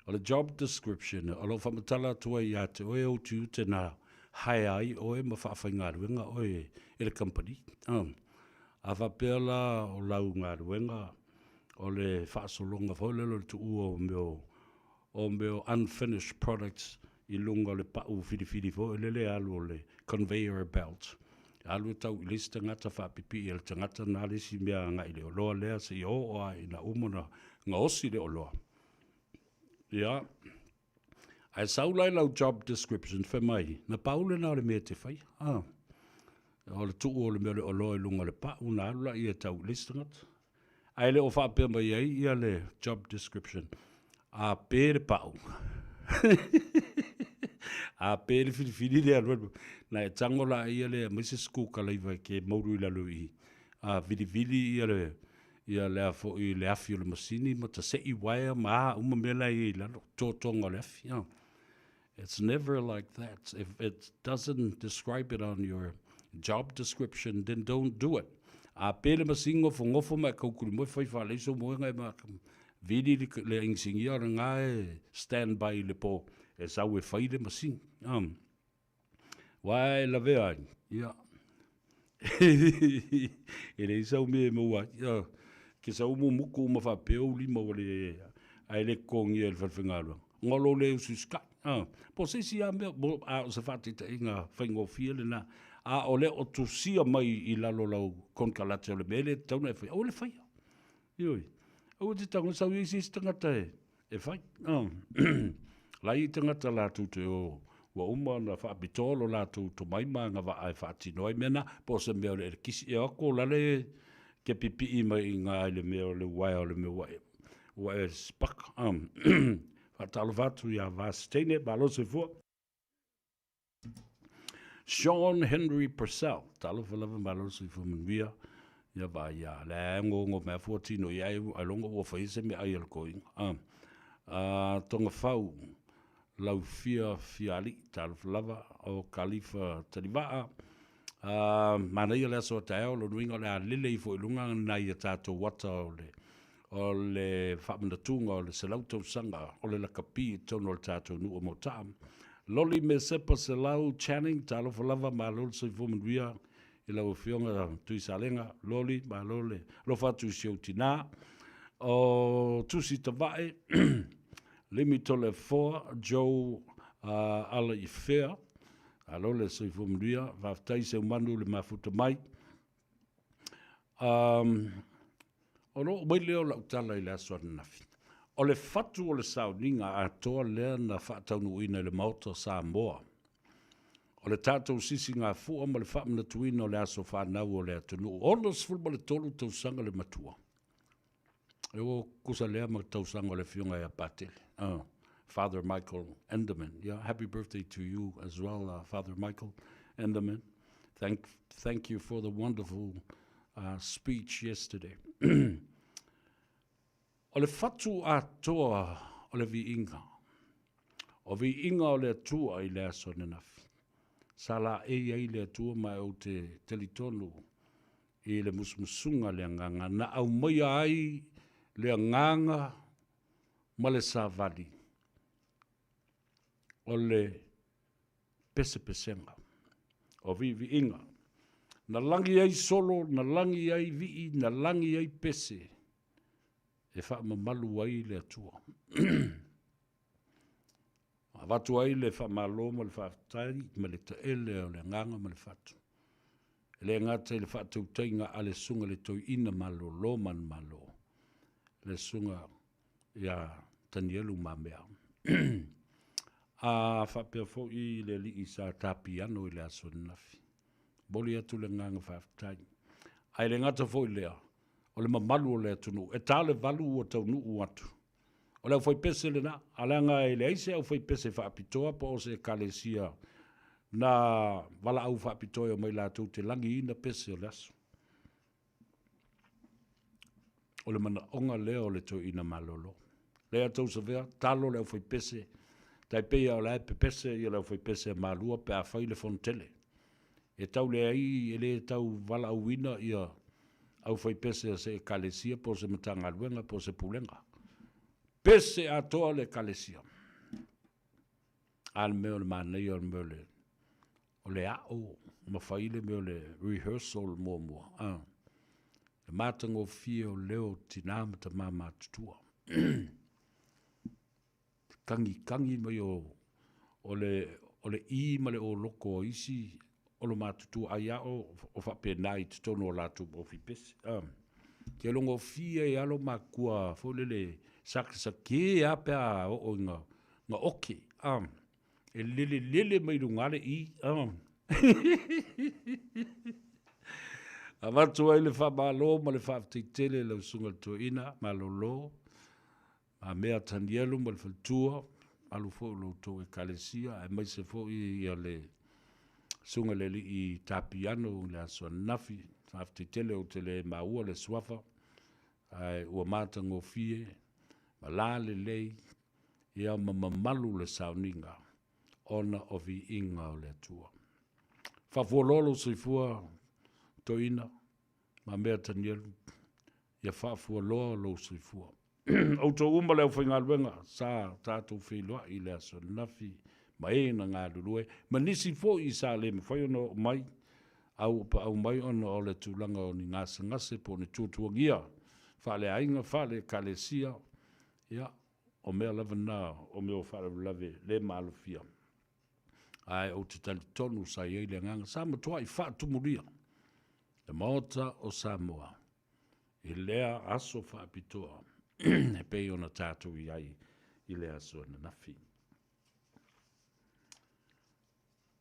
O le job description, o lo whamatala tua i ate, o e o tu te nā, hai ai o e mawhawhai ngā ruenga o e le company. A whapela o lau ngā ruenga o le whaasolonga whaulelo le tuu o meo unfinished products i lunga le pau whiriwhiri fo e le alu o le conveyor belt. Alu tau i lista ngata whapipi i le tangata nā lesi mea ngai le o loa lea se i o ai na umona ngā osi le o loa. Ia. Ai saulai lau job description whe mai. Na paule nā le mea te whai. O le tuu o le mele o loe lunga le pa, una alula ia tau listangat. Ai le o whapea mai ai ia le job description. A pere pau. A pere whiriwhiri le alua. Na e tangola ia le maise skuka leiva ke mauru ila lui. A whiriwhiri ia le afo i le afi o le masini, ma ta se i waia ma uma mela i lalo tōtonga le afi. It's never like that. If it doesn't describe it on your job description, then don't do it. A pele masingo fo ngofo ma kaukuri mo Faiva le so mo ngai ma vidi le insingia ngai stand by le po e sa we faile masing. Wai la vea. Ya. Ele sa me mo wa. Ya. Ke sa mo muku ma fa peo li mo le ai le kongi el falfengalo. Ngolo le ususka. Po se si a me a se fati te inga faingo fiele na a ole o tu sia mai I lalo lau kon kalate o le mele tau na e fai. O le fai. Ioi. O te tango sa ui si tangata e fai. Lai tangata la tu te o wa uma na fa bitolo la tu to mai manga va ai fati noi mena po se me le kisi e ako la le ke pipi mai nga le me le wai o le me wai. Wa spak fa talo vatu ya va stene ba lo se fo. Sean Henry Purcell, talo fa lava ba lo se fo mvia ya ba ya le ngo me fo tino ya ai longo wo fa ise me ai el coin. Tonga fau lau fiali talo fa lava o Khalifa Taliva. Mana ia le so tae o lo nuinga le lele I fo ilunga na ia tato wata o le whamanatunga o le selautou sanga o le lakapi tono le tato nu o motam. Loli me sepa se lau Channing talo fa lava ma lolo se fomanuia I lau fionga tui salenga loli ma lole lo fatu siau tina o tusi tavae limi tole 4 Joe ala I fea alo le se fomanuia vaftai se umanu le mafuta mai o lo mai leo la utala I le aswa nafi o le fatu o le sauninga a toa lea na whaataunu ina le mauta Samoa. O le tātou sisi ngā fua ma le whamana tuina o le aso whanau o le atunu. O lo sfulma le tolu tausanga le matua. E o kusa lea ma tausanga o le fionga e apatele. Father Michael Enderman. Yeah, happy birthday to you as well, Father Michael Enderman. Thank you for the wonderful speech yesterday. O le fatu a toa o le vi inga. O vi inga o le atua I le aso nenafi. Sala ai le atua mai o te telitonu I le musmusunga le nganga. Na au mai ai le nganga ma le savali. O le pese-pesenga. O vi inga. Na langi ai solo, na langi ai vi, na langi ai pese. E wha mamalu ai le atua. A watu ai le wha malo ma le whaatai, ma le taele o le nganga ma le whatu. Le ngata I le whatu tainga a le sunga le toi ina malo, lo man malo. Le sunga ia tanielu ma mea. A whapea fo I le li I sa tapi ano I le aso nafi. Boli atu le nganga whaatai. Ai le ngata fo I lea. O le mamalu o le atunu. E tā le valu o tau nuu atu. O le au fai pese le na. Alanga e le aise au fai pese whaapitoa po o se kalesia. Na wala au whaapitoa o mai lātou te langi ina pese o le asu. O le mana onga lea o le tau ina malolo. Lea tau sa vea, talo le au fai pese. Tai pea o le ai pe pese i le au fai pese malua pe a fai le fontele. E tau le ai, e le tau wala au ina ia au fai pese se kalesia po se matanga luenga po se pulenga. Pese a toa le kalesia. Al meo le manei o meo le o le ao, ma faile meo le rehearsal mua. Le matango fie o leo tinama ta mama tutua. Kangi mai o le I ma le o loko isi o lo matutu ai o whapenai te tono o latu o fipesi. Ke longo fia e alo makua folele sakake a pea o nga oke. E lele mai lungale I A watu ai le whamalo, ma le whaafteitele le usunga tuina, ma lolo, a mea tanielu, ma le whaltua, alu fo lo to e kalesia, e mai se fo i le sunga le li i tapiano, le aso nafi, whaafteitele o te le maua le swafa, ai ua mata ngofie, ma la le lei, ia ma mamalu le sauninga, ona o vi inga o le atua. Whafuololo seifua, toina, ma mea tanielu, ia whaafuoloa lo seifua. O to uma leo whainga luenga, sa tātou whiloa i lea so nafi, ma e na ngā lulue, ma nisi fo i sa le me whai ono mai, au mai ono o le tūlanga o ni ngase po ni tūtuangia, whale ainga, whale kalesia, ia, o mea lava nā, o mea whale lave, le malufia. Ai, o te tali tonu sa iei le nganga, sa matua i whaatumuria, e maota o Samoa, i lea aso whaapitoa, e pei ona tātou i ai, i lea aso na nafi.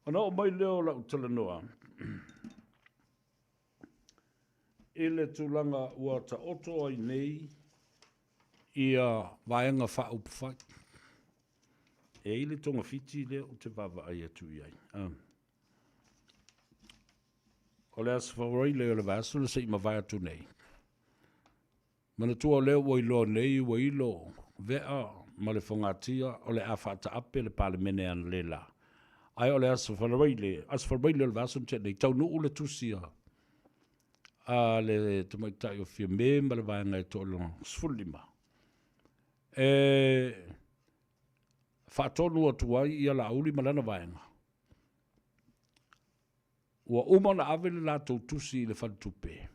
Ona o mai leo la utala noa, i le tūlanga ua ta oto ai nei, ia vaenga whaupwhai, e i le tonga fiti leo o te vava ai atu i ai. O le asfauroi leo le vaso le sei ma vai atu nei. Mana tua leo wa ilo nei, wa ilo vea ma le whangatia o le awhata ape le Parliamentary an le la. Ai o le asfauroi leo le vaso te nei, tau nuu le tusia. A le tamaitai o fia me ma le vaenga e tolo sfulima. Whaatonu atu ai ia la auli ma lana vaenga. Ua umana avele la tau tusi le whantupe.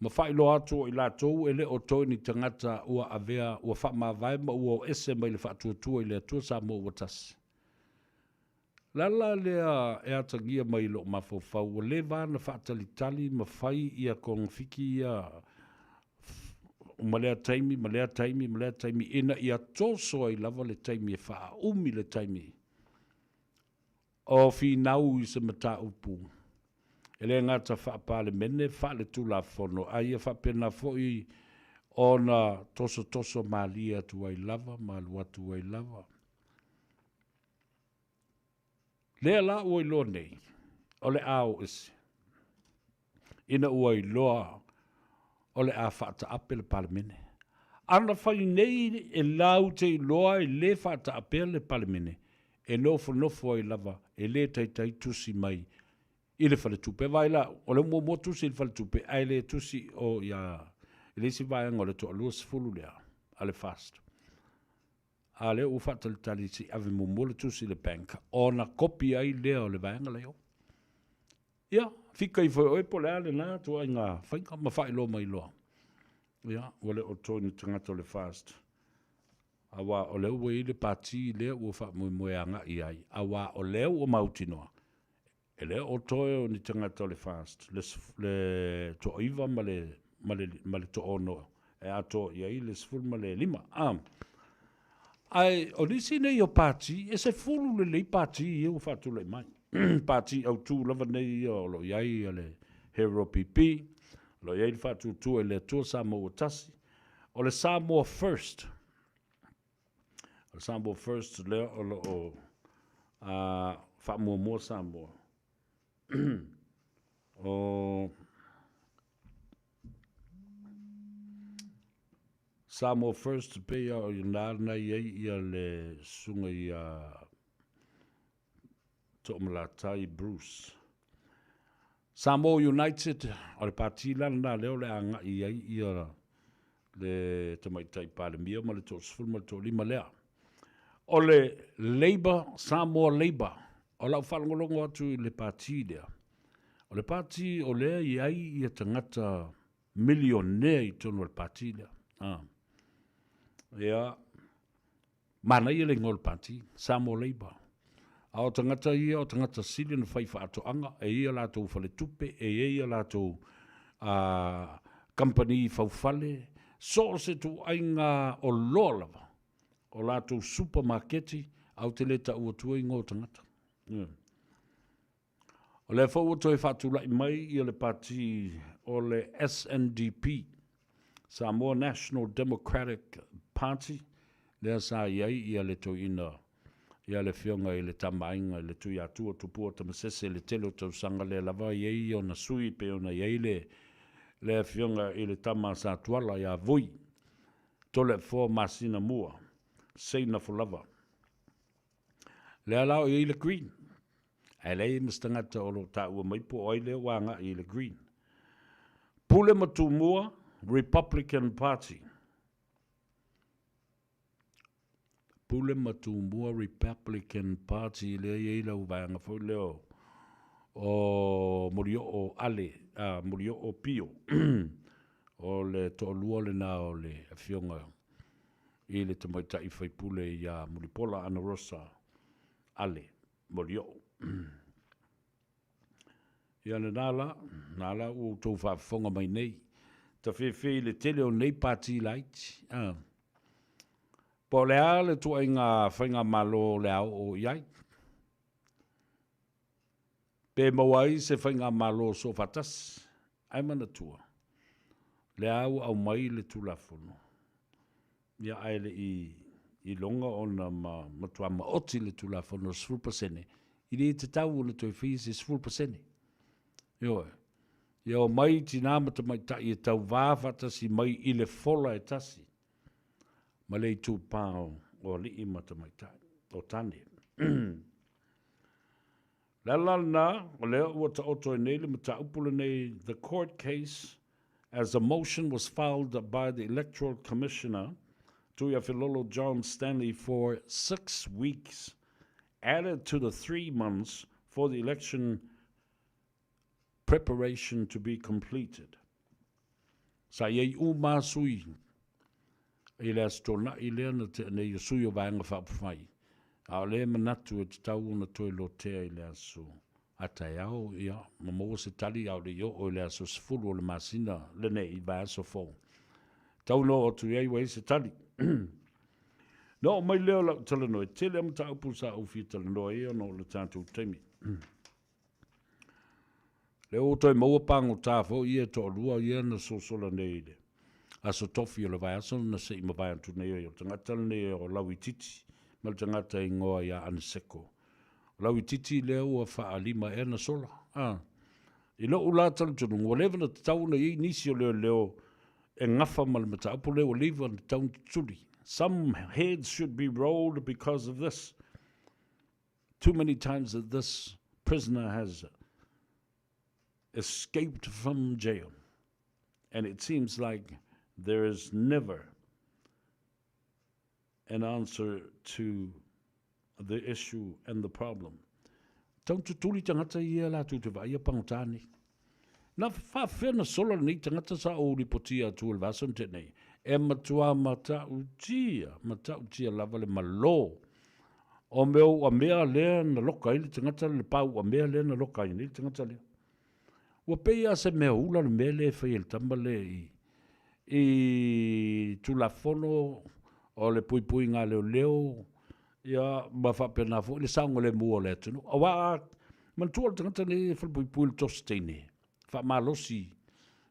Ma whailo atu i la tau ele o toi ni tangata ua avea, ua wha vai ma ua o ese mai le whaatuatua i le atua sa mo ua tasi. Lala lea e atangia mai lo mafofau, ua le vana whaatalitali ma whai ia kong fiki ia malea taimi, ina ia toso ai lava le taimi e wha umi le taimi. O fi nau i se mata upu. Ele ngata wha Parliamentary, wha le tula fono, a ia wha pena foi ona toso malia tu ai lava, malu atu ai lava. Lea la ua iloa nei, o le ao isi. Ina ua iloa o le a whaata ape le Parliamentary. Ana whai nei e lau te iloa e le whaata ape le Parliamentary. E nofo ai lava, e le tai tusi mai i le whale tupe. Vai la, o le mua tusi i le whale tupe, ai le tusi o ia, i le si vai anga o le toa lua sifulu lea, a le fast. A le u whaatalitali si ave mumu le tusi le bank, o na kopi ai lea o le vai anga leo. Ia, fika i whai oepo lea le nā, tua i ngā whainga, ma whai loa mai loa. Ia, o le o toi ni tangata o le fast. Awa o leo wei le pati leo ua wha mueanga i ai. Awa o leo o mautinoa. E leo o toe o ni tangata o le fast. Le to iwa ma le to ono. E ato i ai le sifuru ma le lima. Ai, o nisi nei o pati, e se fulu le lei pati i u whatu le mai. Pati au tū lava nei o lo iai a le Hero PP. Lo iai le whatu tū e le tū Samoa tasi. O le Samoa First. Samoa First leo o whamua Samoa. O Samoa First pe o nārna i a le sunga i a To'omalatai Bruce. Samoa United o le pati lana leo le anga i a le tamaitai Parliamentary ma le to'osfulu ma le to'olima lea. O le Labour, Samoa Labour, o lau whalongolongo atu i le pati lea. O le pati o lea i ai i a tangata milionea i tono le pati lea. Ia, mana i le ngol pati, Samoa Labour. A o tangata ia, o tangata sili na whaifa ato anga, e ia lātou whale tupe, e ia lātou company whauwhale, so se tu ainga o loa lava. O lātou supermarketi, au te leta ua tua i ngō tangata. O le fo to e whatulai mai I le parti o le SNDP, Samoa National Democratic Party, lea sa iai ia le toina, ia le whionga I le tamainga, le tui atua tupua tamasese, le telo tausanga le lava iai o na sui pe o na iai le whionga I le tama sa tuala ia vui, tole fo masina mua, seina fulava. Le alao iai le green, ai lei mstangata o lo ta ua maipo oi le wanga I le green. Pule matumua, Republican Party. Pule matumua Republican Party le iei lau vanga fo leo o Murio o Ale, Murio o Pio. O le to'olua le na o le fionga I le tamaita I fai pule ia Muripola Ana Rosa Ale, Murio. Ia le nala u tau whaafonga mai nei. Ta whewhi le tele o nei party light. Po le a le tua inga whainga malo le au o iai. Pe mawai se whainga malo so fatas. Ai mana tua. Le au mai le tulafono. Ia ai le I longa o na matua maoti le tulafono 10%. I le te tau le toi whisi 10%. Ia mai tina mata mai tai e tau vāwhatasi mai I le fola e tasi. Ma le tū pāo o li I mata mai tai. O tane. Lalana, o lea ua ta oto e nei le mata upule nei, the court case, as a motion was filed by the Electoral Commissioner, Tuia Filolo John Stanley, for 6 weeks, added to the 3 months for the election preparation to be completed. Sa iei uma sui, I le astona I lea na te nei sui o vanga whapwhai. A le manatu e te tau na toi lotea I le asu. Atai au, ia, mamo se tali au le yo o le asu sifuru o le masina, le ne I va aso fo. Tau no o tu iei wei se tali. No, mai leo la talano e tele am ta upu sa ufi talano e no le tātou teimi. Le o toi maua pango tāwho I e to lua I na sosola nei le. Aso tofi o le vai aso na se ima vai antu nei o tangata nei o lawi titi. Mal tangata I ngoa ia aniseko. Lawi titi leo ua faa lima e na sola. I lo ula talutunu, whatever na tau na I nisi o leo e ngafa mal mata apu leo liva na tau tuli. Some heads should be rolled because of this. Too many times that this prisoner has escaped from jail. And it seems like there is never an answer to the issue and the problem. Tau tutuli tangata ia la tu te vai a pangotani. Na whawhena sola ni tangata sa o ripotia tu el vason te nei. E matua mata utia lava le malo. O meo a mea lea na loka ili tangata le pau a mea lea na loka ili tangata lea. Ua pei a se mea ula le mea le whai el tamba le I tulafono o le pui ngā leo ia ma whapena fo le saunga le mua le tunu. Awa mantua le tangata ne whapui le tosteine. Whamalosi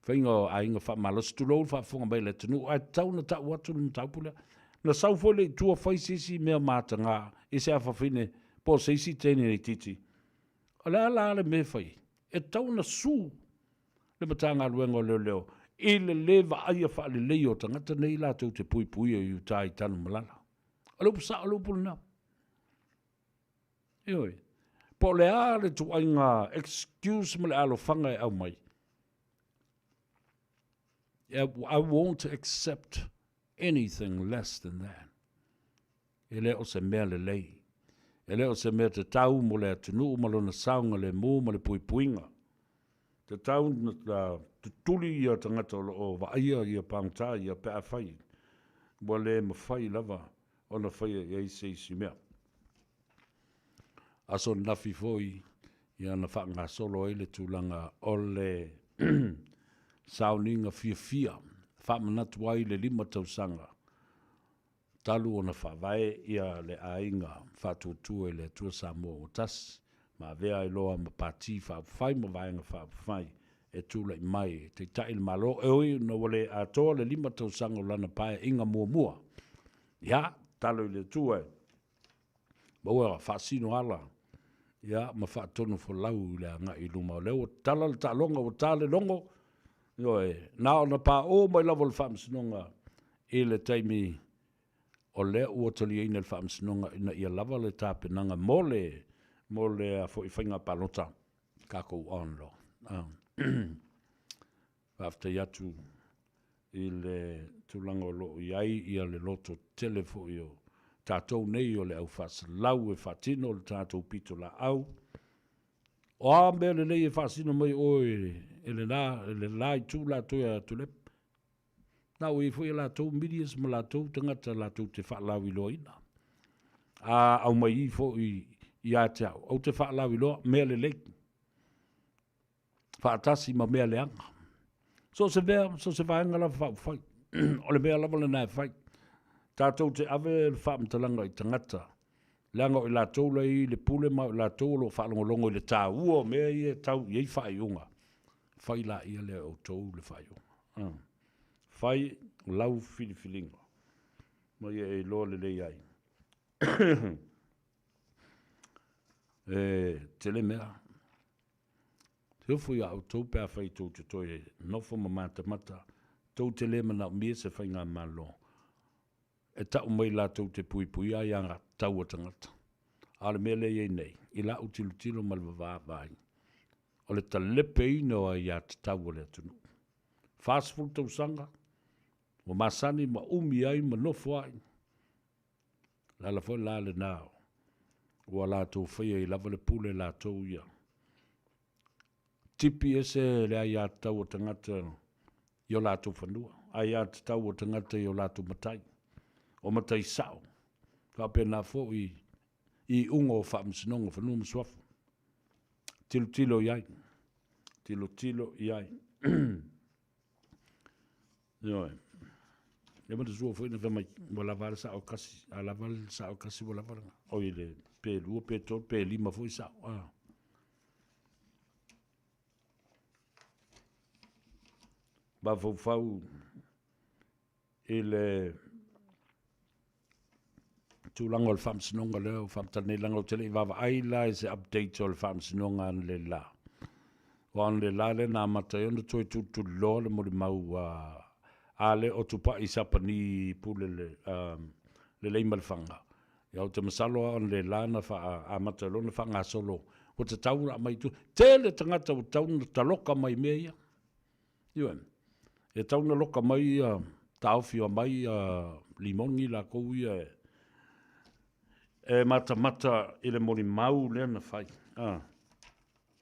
whainga ainga whamalosi tu lou whafonga mai le tunu. Ai tau na tau atu na tau pula. Na sau fo le tua whaisisi mea mata ngā e se a whawhine po seisi tene ni titi. Ala ala le me whai. E tau na su le matanga luenga leo. I le lewa aia wha le leo tangata nei la tau te pui o iu tai tanu malala. Alupu sa alupu na. Ioi. Po le a le tu ainga excuse me le alo whanga e au mai. I won't accept anything less than that. E leo se mea le lei. E leo se mea te tau mo le atunu malona saunga le mu ma le puinga. Te tau na tuli ia tangata o vaia ia pangta ia pea whai. Wa le mawhai lava o na whai e isi mea. Aso nafi foi ia na whanga solo ele tūlanga o le sauninga fia. Whamanatu ai le 5 tausanga. Talu o na whawai ia le ainga whatutu e le tua Samoa o tas. Ma vea I loa ma pati whai ma vaenga whai e tūlai mai te tai le malo e oi no wale a toa le 5 tausaga o lana pae inga mua. Ia, talo I le tue. Maua whaasino ala. Ia, ma whaatono fo lau le anga I luma o leo. Tala le talonga o tale longo. Ioe, nao na pa o mai lavo le whaamsinonga e le taimi o leo ua tali eina le whaamsinonga ina ia lava le tāpenanga mo le a fo I whainga palota kako on lo. After yatu I le tulanga o lo iai ia le loto telefo io tātou nei o le au whasalau e whatino le tātou pito la au. O a mea le nei e whasino mai oe e le la I tū la toia tulep. Nau e fwoi la tau milias ma la tau tangata la tau te whaalau I loa ina. A au mai I fwoi I a te au. Au te whaalau I loa mea le leik. Whaatasi ma mea le anga. So se vaenga la whai. O le mea lava le nai whai. Tātou te ave le whaamtalanga I tangata. Leanga o I la tau lei le pule ma o la tau lo whaalongolongo I le tā ua mea I e tau I whai unga. Whai la ia le o tau le whai unga. Whai lau whiliwhilinga. Ma ia e loa le lei ai. Te le mea. Te ufu ia au tau pēr whai tau te toi nofo ma mata. Tau te le mana mea se whai ngā malo. E tau mai la tau te pui ai anga tau atangata. Ale mea le iei nei. I la u tilo malwa vai. O le talepe ino ai a te tau le atunu. Fast food tau sanga. O masani ma umi ai ma nofo ai. La fo la le nao. Ua la tau whaia I lava le pule la tau ia. Tipi ese le ai a tau o tangata I o la tau whanua. Ai a tau o tangata I o la tau matai. O matai sao. Ka pena fo I ungo whaamsinonga whanua mswafu. Tilo iai. Tilo iai. Ioe. E mata sua foi na vamai. Wala vale sao kasi. Ala vale sao kasi wala vale. O I le pe lua, pe tol, pe lima foi sao. Ba fau I le tūlanga o le whaamsinonga leo, whaamtanei langa o tele I wawa aila I se update o le whaamsinonga an le la. O an le la le nā mata I ona toi tūtu loa le mori mau a le o tupa I sapani pule le leima le whanga. Ia o te masalo an le la na a mata lona whanga solo. O te taura mai tu, tele tangata o tauna taloka mai mea ia. Iwan. E tauna loka mai taofio mai limongi la kou ia e mata I le mori mau le na whai.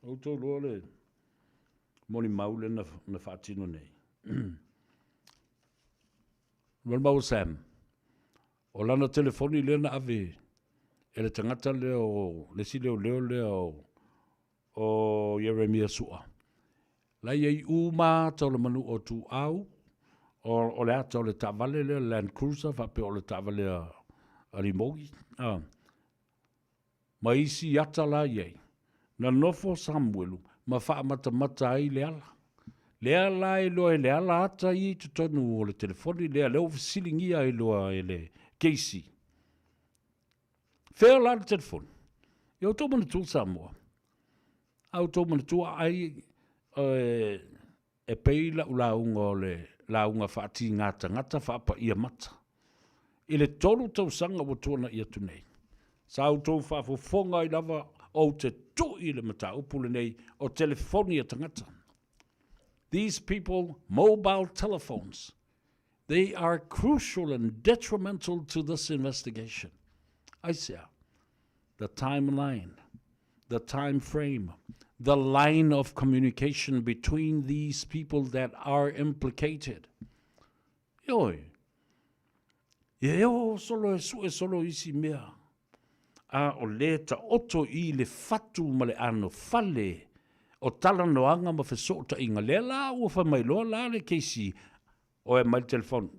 O tō loa le mori mau le na whaatino nei. Mau Sam. O lana telefoni le na ave. E le tangata leo, le si leo o Yeremia Sua. La iei uma tau le manu o tu au. O le ata o le tavale le Land Cruiser, whape o le tavale a limogi. Ma isi ata la iei. Na nofo Samuelu, ma wha mata ai le ala. Le ala e loa e le ala ata I te tonu o le telefoni, le leo visilingia e loa e le Casey. Whea la le telefoni. I au tō mana tū Samoa. Au tō mana tū ai e peila u launga o le launga whaati ngata whaapa ia mata. I le tolu tau sanga o tōna ia tunei. Sa au tō whaafofonga I lava o te tui le mata upule nei o telefoni a tangata. These people, mobile telephones, they are crucial and detrimental to this investigation. I say, the timeline, the time frame, the line of communication between these people that are implicated. Ioi. Eo solo e solo isi mea. A o le ta oto I le fatu ma le ano fale o tala noanga ma fesota inga le la ua fa mai loa la le keisi o e mai telefon.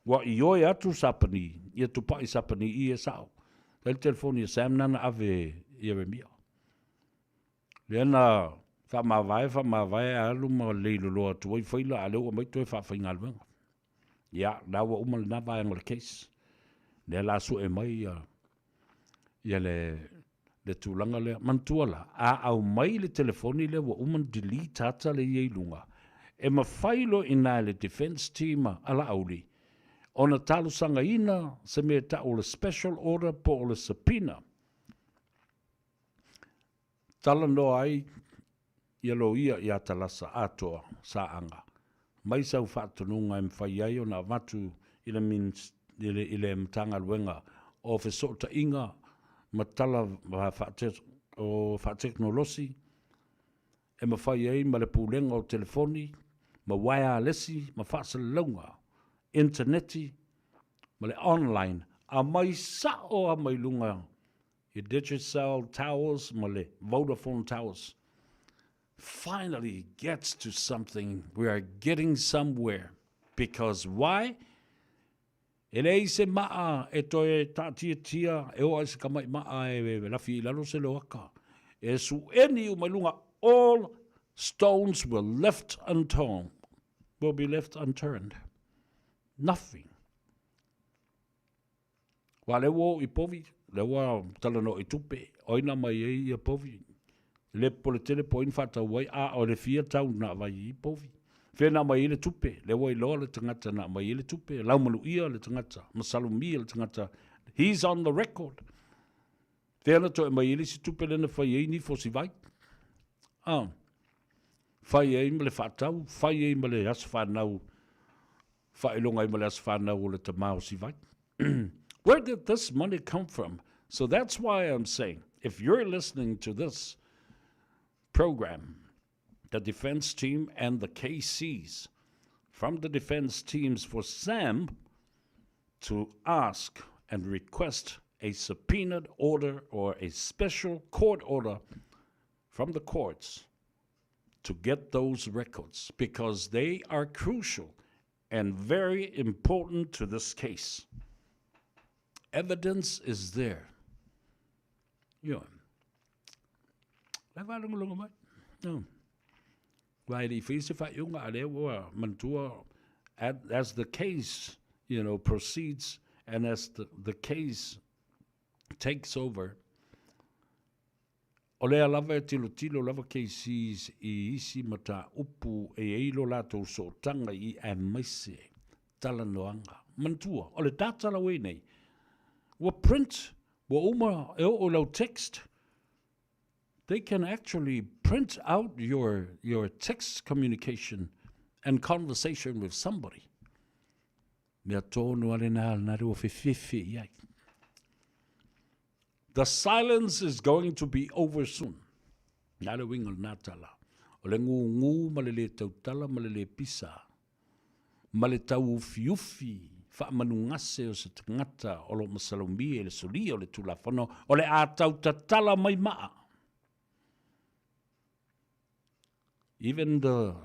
Wa I oi atu sapani, ia tupa I sapani I e sao. Le telefon I Sam nana ave Yeremia. Lena whamawai alu ma leilo loa tuai whaila a leo mai tue whawhainga alwenga. Ia, nawa umale na vai angole case. Le la su e mai ia le tūlanga le mantuala. A au mai le telefoni le wa uman delete hata le iei lunga. E ma whailo ina le defense team ala auli. Ona talu sanga ina se me ta o le special order po o le subpoena. Tala no ai ia lo ia talasa atoa sa anga. Mai sau whaatununga im whai ai o na watu ile mtanga luenga o whesota inga matala o whaateknolosi e ma whai ai ma le pūlenga o telefoni ma wirelessi ma whaasalaunga interneti ma le online a mai sao a mai lunga i Digicel Towers ma le Vodafone Towers finally gets to something. We are getting somewhere. Because why? E lei se maa e toe tātia tia e oa se kamai maa e lafi lalo se loaka. E su eni o malunga, all stones were left unturned. Will be left unturned. Nothing. Wa le wo I povi, le wa talano I tupe, oina mai e I povi. Le pole tele po infata wai a o le fia tau na vai I povi. Fena mai le tupe, le wai loa le tangata na mai le tupe, lau malu ia le tangata, masalumi le tangata. He's on the record. Fena to e mai le si tupe le na fai e ni fo si vai. Fai e ima le fatau, fai e ima le asfanau, fai longa ima le asfanau o le tamau si vai. Where did this money come from? So that's why I'm saying, if you're listening to this program, the defense team and the KCs from the defense teams for Sam to ask and request a subpoenaed order or a special court order from the courts to get those records because they are crucial and very important to this case. Evidence is there. No. As the case, proceeds and as the case takes over, o lea lava e tilo lava cases I isi mata upu e eilo lato so tanga I a maise talanoanga. Mantua, o le datala we nei. Wa print, wa uma e o lau text. They can actually print out your text communication and conversation with somebody. Mea tonu ale na naru fifi yai. The silence is going to be over soon. Nale wingal natala. O le ngu malele tautala malele pisa. Male tau ufi. Fa manungase o se tangata o lo masalombi e le soli o le tulafano. O le a tautatala mai maa. Even the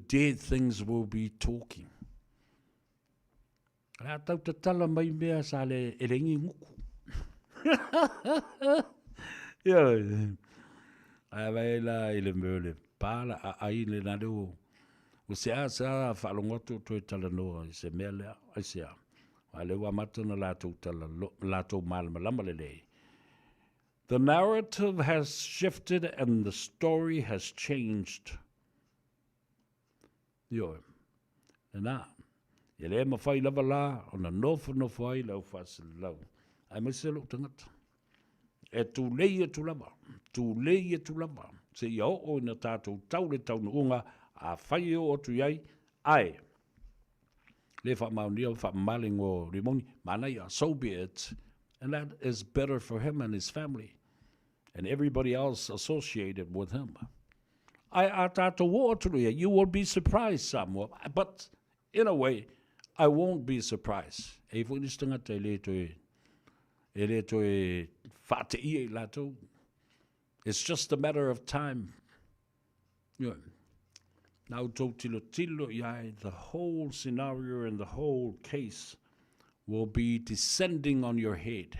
dead things will be talking. A tautatala mai mea sa le elengi nguku. Availa ile mele pala a ile na do o se a sa fa longoto to tala no se mele a se a ale wa matana la to tala la to mal malamalele. The narrative has shifted and the story has changed. Na ele ma fai lava la ona no fai lau fasilau. Ai mai se lo tangata. E tu leia tu lava. Se ia o na tātou tau le tau nuunga a whai o tu iai. Ai. Le wha maunio, wha maling o rimoni. Manai a so be it. And that is better for him and his family. And everybody else associated with him. Ai a tātou o tu ia. You will be surprised, Samoa. But in a way, I won't be surprised. E fwini stangata le to e. Ele to e fate I lato. It's just a matter of time. Now to tilo yai, the whole scenario and the whole case will be descending on your head.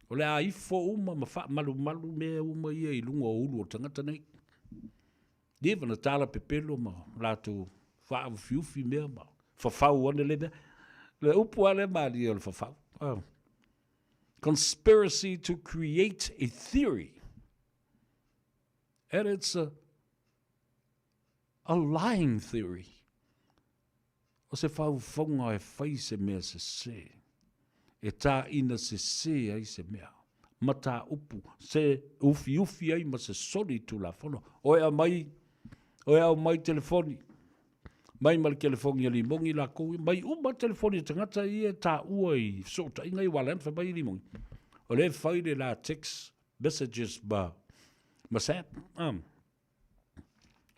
O le a ifo uma ma wha malu mea uma ia I lunga o ulu o tangata nei. Dewa na tala pepelo ma lato wha fiufi mea ma whawhau ane le mea. Le upu ale maari o le whawhau. Conspiracy to create a theory. And it's a lying theory. O se whauwhaunga e whai se mea se. E tā ina se ai se mea. Ma tā upu. Se ufi ai ma se sori tu la whono. Oe au mai telefoni. Mai mal telefoni ali mongi la koe. Mai uma telefoni tangata ia tā ua I sota inga I walan fa mai limongi. O le whaile la text messages ba Sam.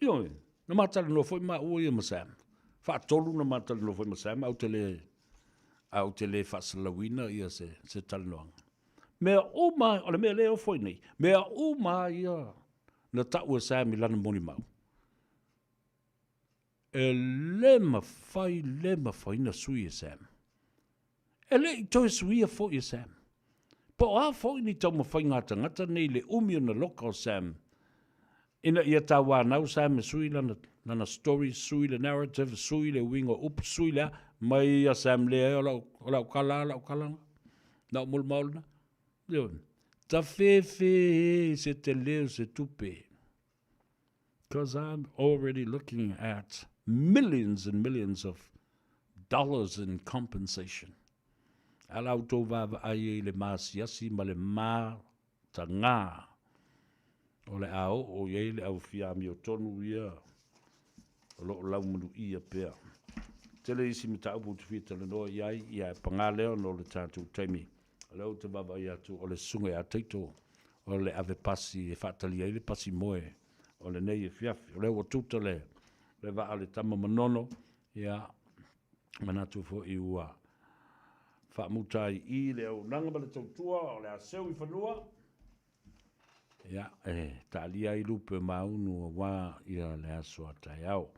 Ioi. Na matala no foi ma ua ia ma Sam. Fa tolu na matala no foi ma Sam. Au te le whasalawina ia se talanoanga. Mea uma, o le mea leo foi nei. Mea uma ia na taua Sam I lana moni mau. E lema fai na sui e Sam. E le I toi sui e foi e Sam. Po a foi ni tau mawhai ngā tangata nei le umio na loka o Sam. Ina ia tā wānau Sam e sui lana story, sui le narrative, sui le wingo up, sui le mai a Sam le o lau kala. Nau mul maulna. Ta fe se te leo se tupe. Because I'm already looking at millions and millions of dollars in compensation. Alau tō vava ai le māsiasi ma le mā ta ngā. O le ao o iei le au fiami o tonu ia. O lo lau munu ia pēr. Tele isi mi ta upu tuwhi tala noa iai ia pangā leo no le tātou taimi. Leo te vava ia tu o le sunga a teito. O le ave pasi e whatali ai le pasi moe. O le nei e fiafi. O leo o tuta le vaa le tama manono. Ia manatu fo I ua. Whaamutai I le au nanga ma le tautua o le a seu I whanua. Ia ta lia I lupe maunu o wā ia le aso atai au.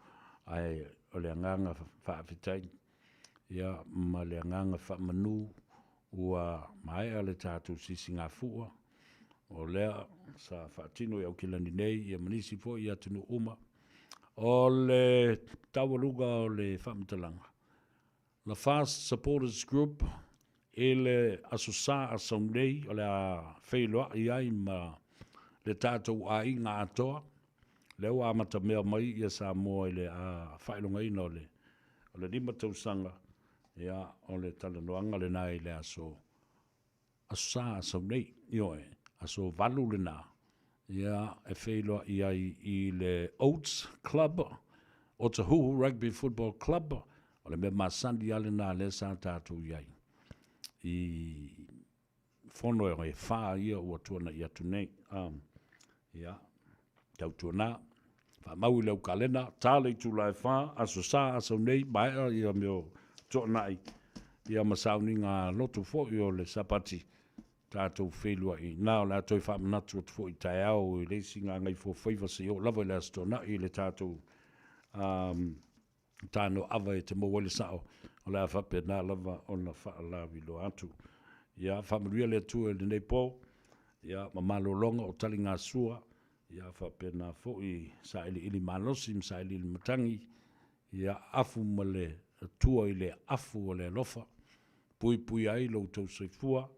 Ai o le anganga whaafitai. Ia ma le anganga whaamanu ua mai a le tātou sisi ngā fua. O lea sa whaatino I au kilani nei ia manisi fo I atunu uma. O le tawaluga o le whaamitalanga. La Fast Supporters Group e le asosa a saunei o le a whailoa I ai ma le tātou a inga atoa. Leo a mata mea mai ia Samoa I le a whailonga ina o le lima tausanga. Ia o le talanoanga le nai le aso asosa a saunei. Ioe, aso valu le nā. Ia e whailoa I ai I le Oats Club. Otahuhu Rugby Football Club. O le mea masandi ale nā le sa tātou iai. I whono e whaa ia ua tuana I atu nei. Ia, tau tuana. Wha mau leu kalena, tāle I tūlai whaa, aso sā aso nei, maea ia meo tuana I. Ia masauni ngā lotu fo I o le sapati. Tātou whelua I. Nā o la toi wha manatu o tufo I tai au, I leisi ngā ngai fo Faiva se o lava I le astona I le tātou tāno awa e te mawale sao. O la whape nā lava o na wha lawi lo atu. Ia whamaria le tua le nei pō. Ia mamalo longa o tali ngā sua. Ia whape nā fo I sa ili manosim, sa ili matangi. Ia afu ma le tua I le afu o le lofa. Pui ai lo tau seifua.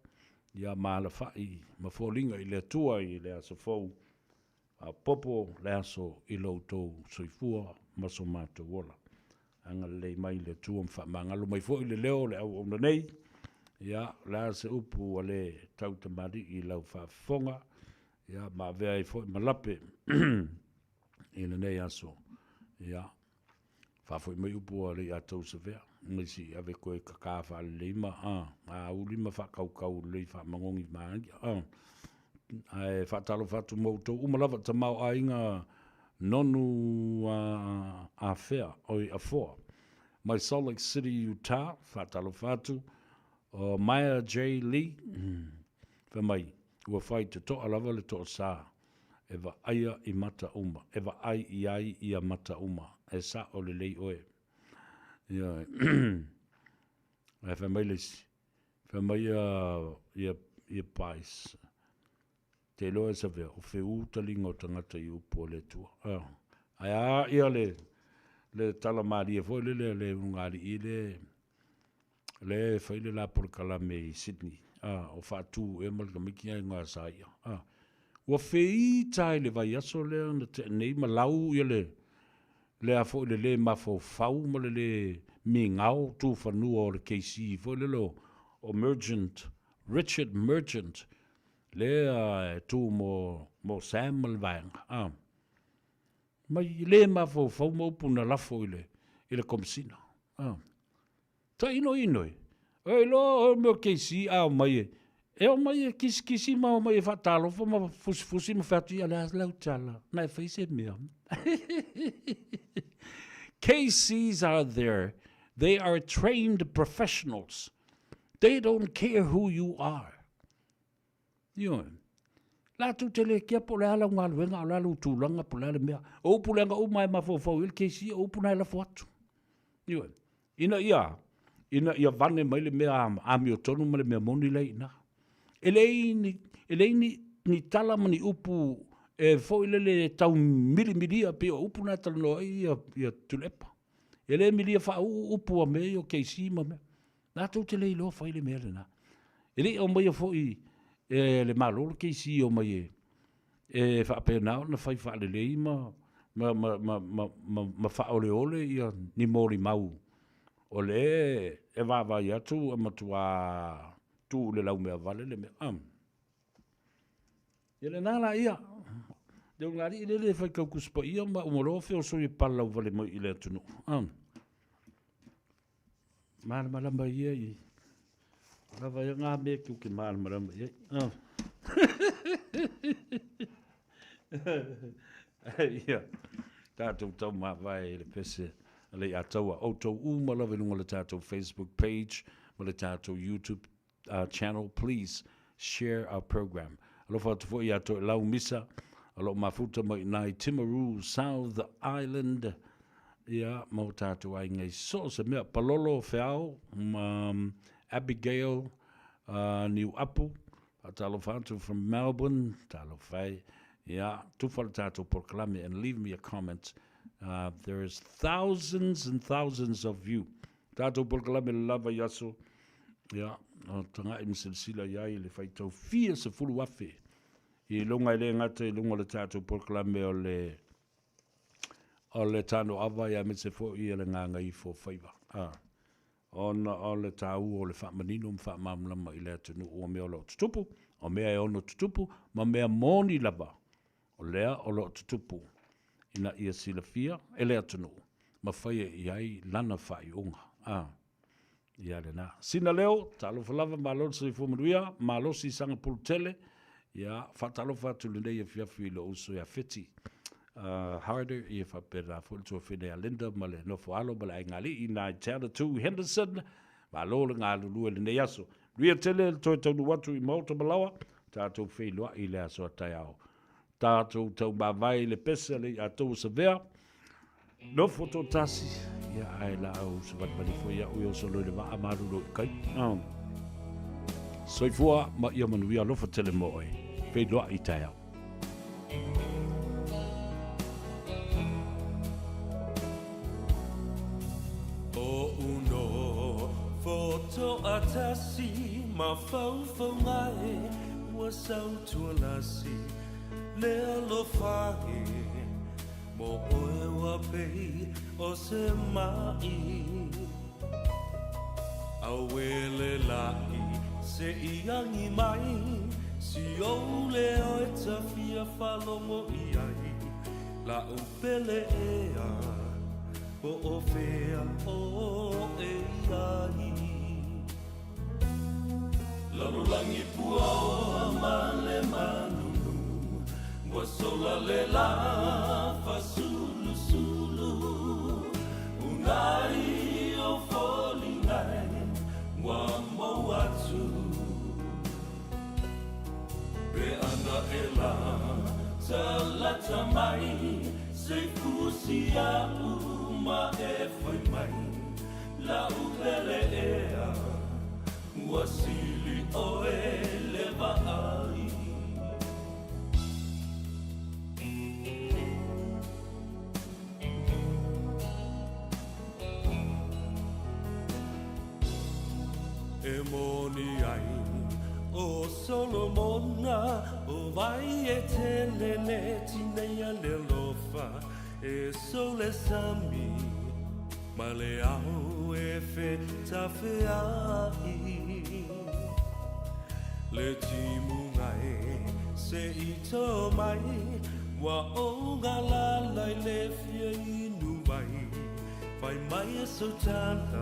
Ia maala whai ma fōlinga I le tua I le aso fōu. A popo le aso I lo tau seifua maso mātou wola. Anga lei mai le tua mwha mangalo mai fo I le leo le au ona nei. Ia, la se upu a le tau tamari I lau whafonga. Ia, ma vea I fo I malape. I le nei aso. Ia, whafo I mai upu a le atau se vea. Nisi ave koe kakawha le lima. A ulima whakaukau lei whamangongi maangi. Ai whatalo whatu mautou. Umalawa tamau a inga nonu a whea oi a foa. Mai Salt Lake City, Utah, whatalo whatu. O Maya J. Lee, whamai, ua whai te toa lava le toa sā. Ewa aia I mata uma. Ewa ai I ai I a mata uma. E sa o le lei oe. Ia, whamai lesi. Whamai ia ia pais. Te loa sa vea, o wheu talinga o tangata i upo le tua. Ai ia le tala maria foi le ungari i le whaile la por kalame i Sydney. O whaatu e malika miki ai ngā saia. Ua whei tai le vai aso lea na te nei malau ia le a foi le mafo fau ma le mi ngau tu whanua o le KC foi le lo o Richard Merchant le tu mo Sam Malvang. Mai le mafo fau mo puna lafo ile komsina. Ta inoi. Oi lo mo KC mai o mai kisi ma mai fatalo fo ma fusi ma fatu ala lautala. Na face me. KCs are there. They are trained professionals. They don't care who you are. La tu tele kia po le ala ngā luenga o la lu tūlanga po le ala mea. O pulanga o mai mafofau il KC o puna la foatu. Ina ia vane mai le mea ami o tonu ma le mea moni lei na. Eleini ni tala mani upu fo le tau milia pe o upu na talo ia tulepa. Ele milia fa upu a me o KC ma me. La tu tele ilo fa ile mea na. Ele o mai fo le malolo KC o mai fa pena na fai fa le lei ma fa ole ia ni mori mau. Ole va ia tu matua tu le lau mea vale le mea. Ele nala ia. Deu ngari ile le fai kau kuspa ia ma umoro fe o soi palau vale mo ile atunu. Malamba ia i. Rava ia ngā mea kiu ki malamba ia. Ia. Tātou tau mā vai le pese. Le ataua auto uma le lunga le tātou Facebook page, ma le tātou YouTube channel. Please share our program. Alofa atu fo i ato lau misa, alo mafuta mai nai Timaru, South Island. Ia, mau tātou ai ngai so se mea palolo whiao, Abigail, New Apple, alofa atu from Melbourne, talo whai. Yeah, tufala tātou porkalame and leave me a comment. There is thousands and thousands of you. Tātou porkalame lava yaso. Yeah, tanga i misilisila iai le whaitau fia se fulu afe. I longa i le ngata i longa le tātou porkalame o le tano awa ia me se fo i le nganga i fo Faiva. O le tāu o le whamanino mwhamamlama i le atunu o mea o lo tutupu. O mea e ono tutupu, ma mea moni lava. O lea o lo tutupu. Ina ia silafia, ele atunu. Ma whaia i ai lana whai unga. Ia le na. Sina leo, talo whalava malo se fumanuia, malo si sanga pultele. Ia, whatalo whatu le nei e fiafi lo uso ia feti. Harder, ia whapera fultu a whine a Linda, ma le nofo alo, ma le aingali, ina i Tana 2 Henderson, malo le ngā lulua le nei aso. Ria tele, toi taunu watu i mauta malawa, tātou wheilua i le aso a tai ao. Tātou tau mawai le pesa le a tau sa vea. No foto tasi. Ia ai la au sa vatmani fo ia ui o solo le maa maru lo kai. Soifua ma ia manuia lofa tele moe. Pei loa i tai au. O uno foto atasi ma fau ngai wa sau tua lasi. Lea lo whahe, mo oe wa pei o se mai. Awele lai, se iangi mai, si o leo e tawhia whalongo i ai. La upele ea, po o whea o e ai. Larulangi pua o male manu. Wasola le la fa sulu unai o folingai wa mo atu pe ana ela salata mai se fusia uma e foi mai la upele ea Wasili oe leva ai E moni ai o Solomona o vai e telele tineia le lofa e sole sami ma le au e fe tawhai le timu ngai se i tō mai wa o ngā lalai le fia inu mai Vai mai e so tana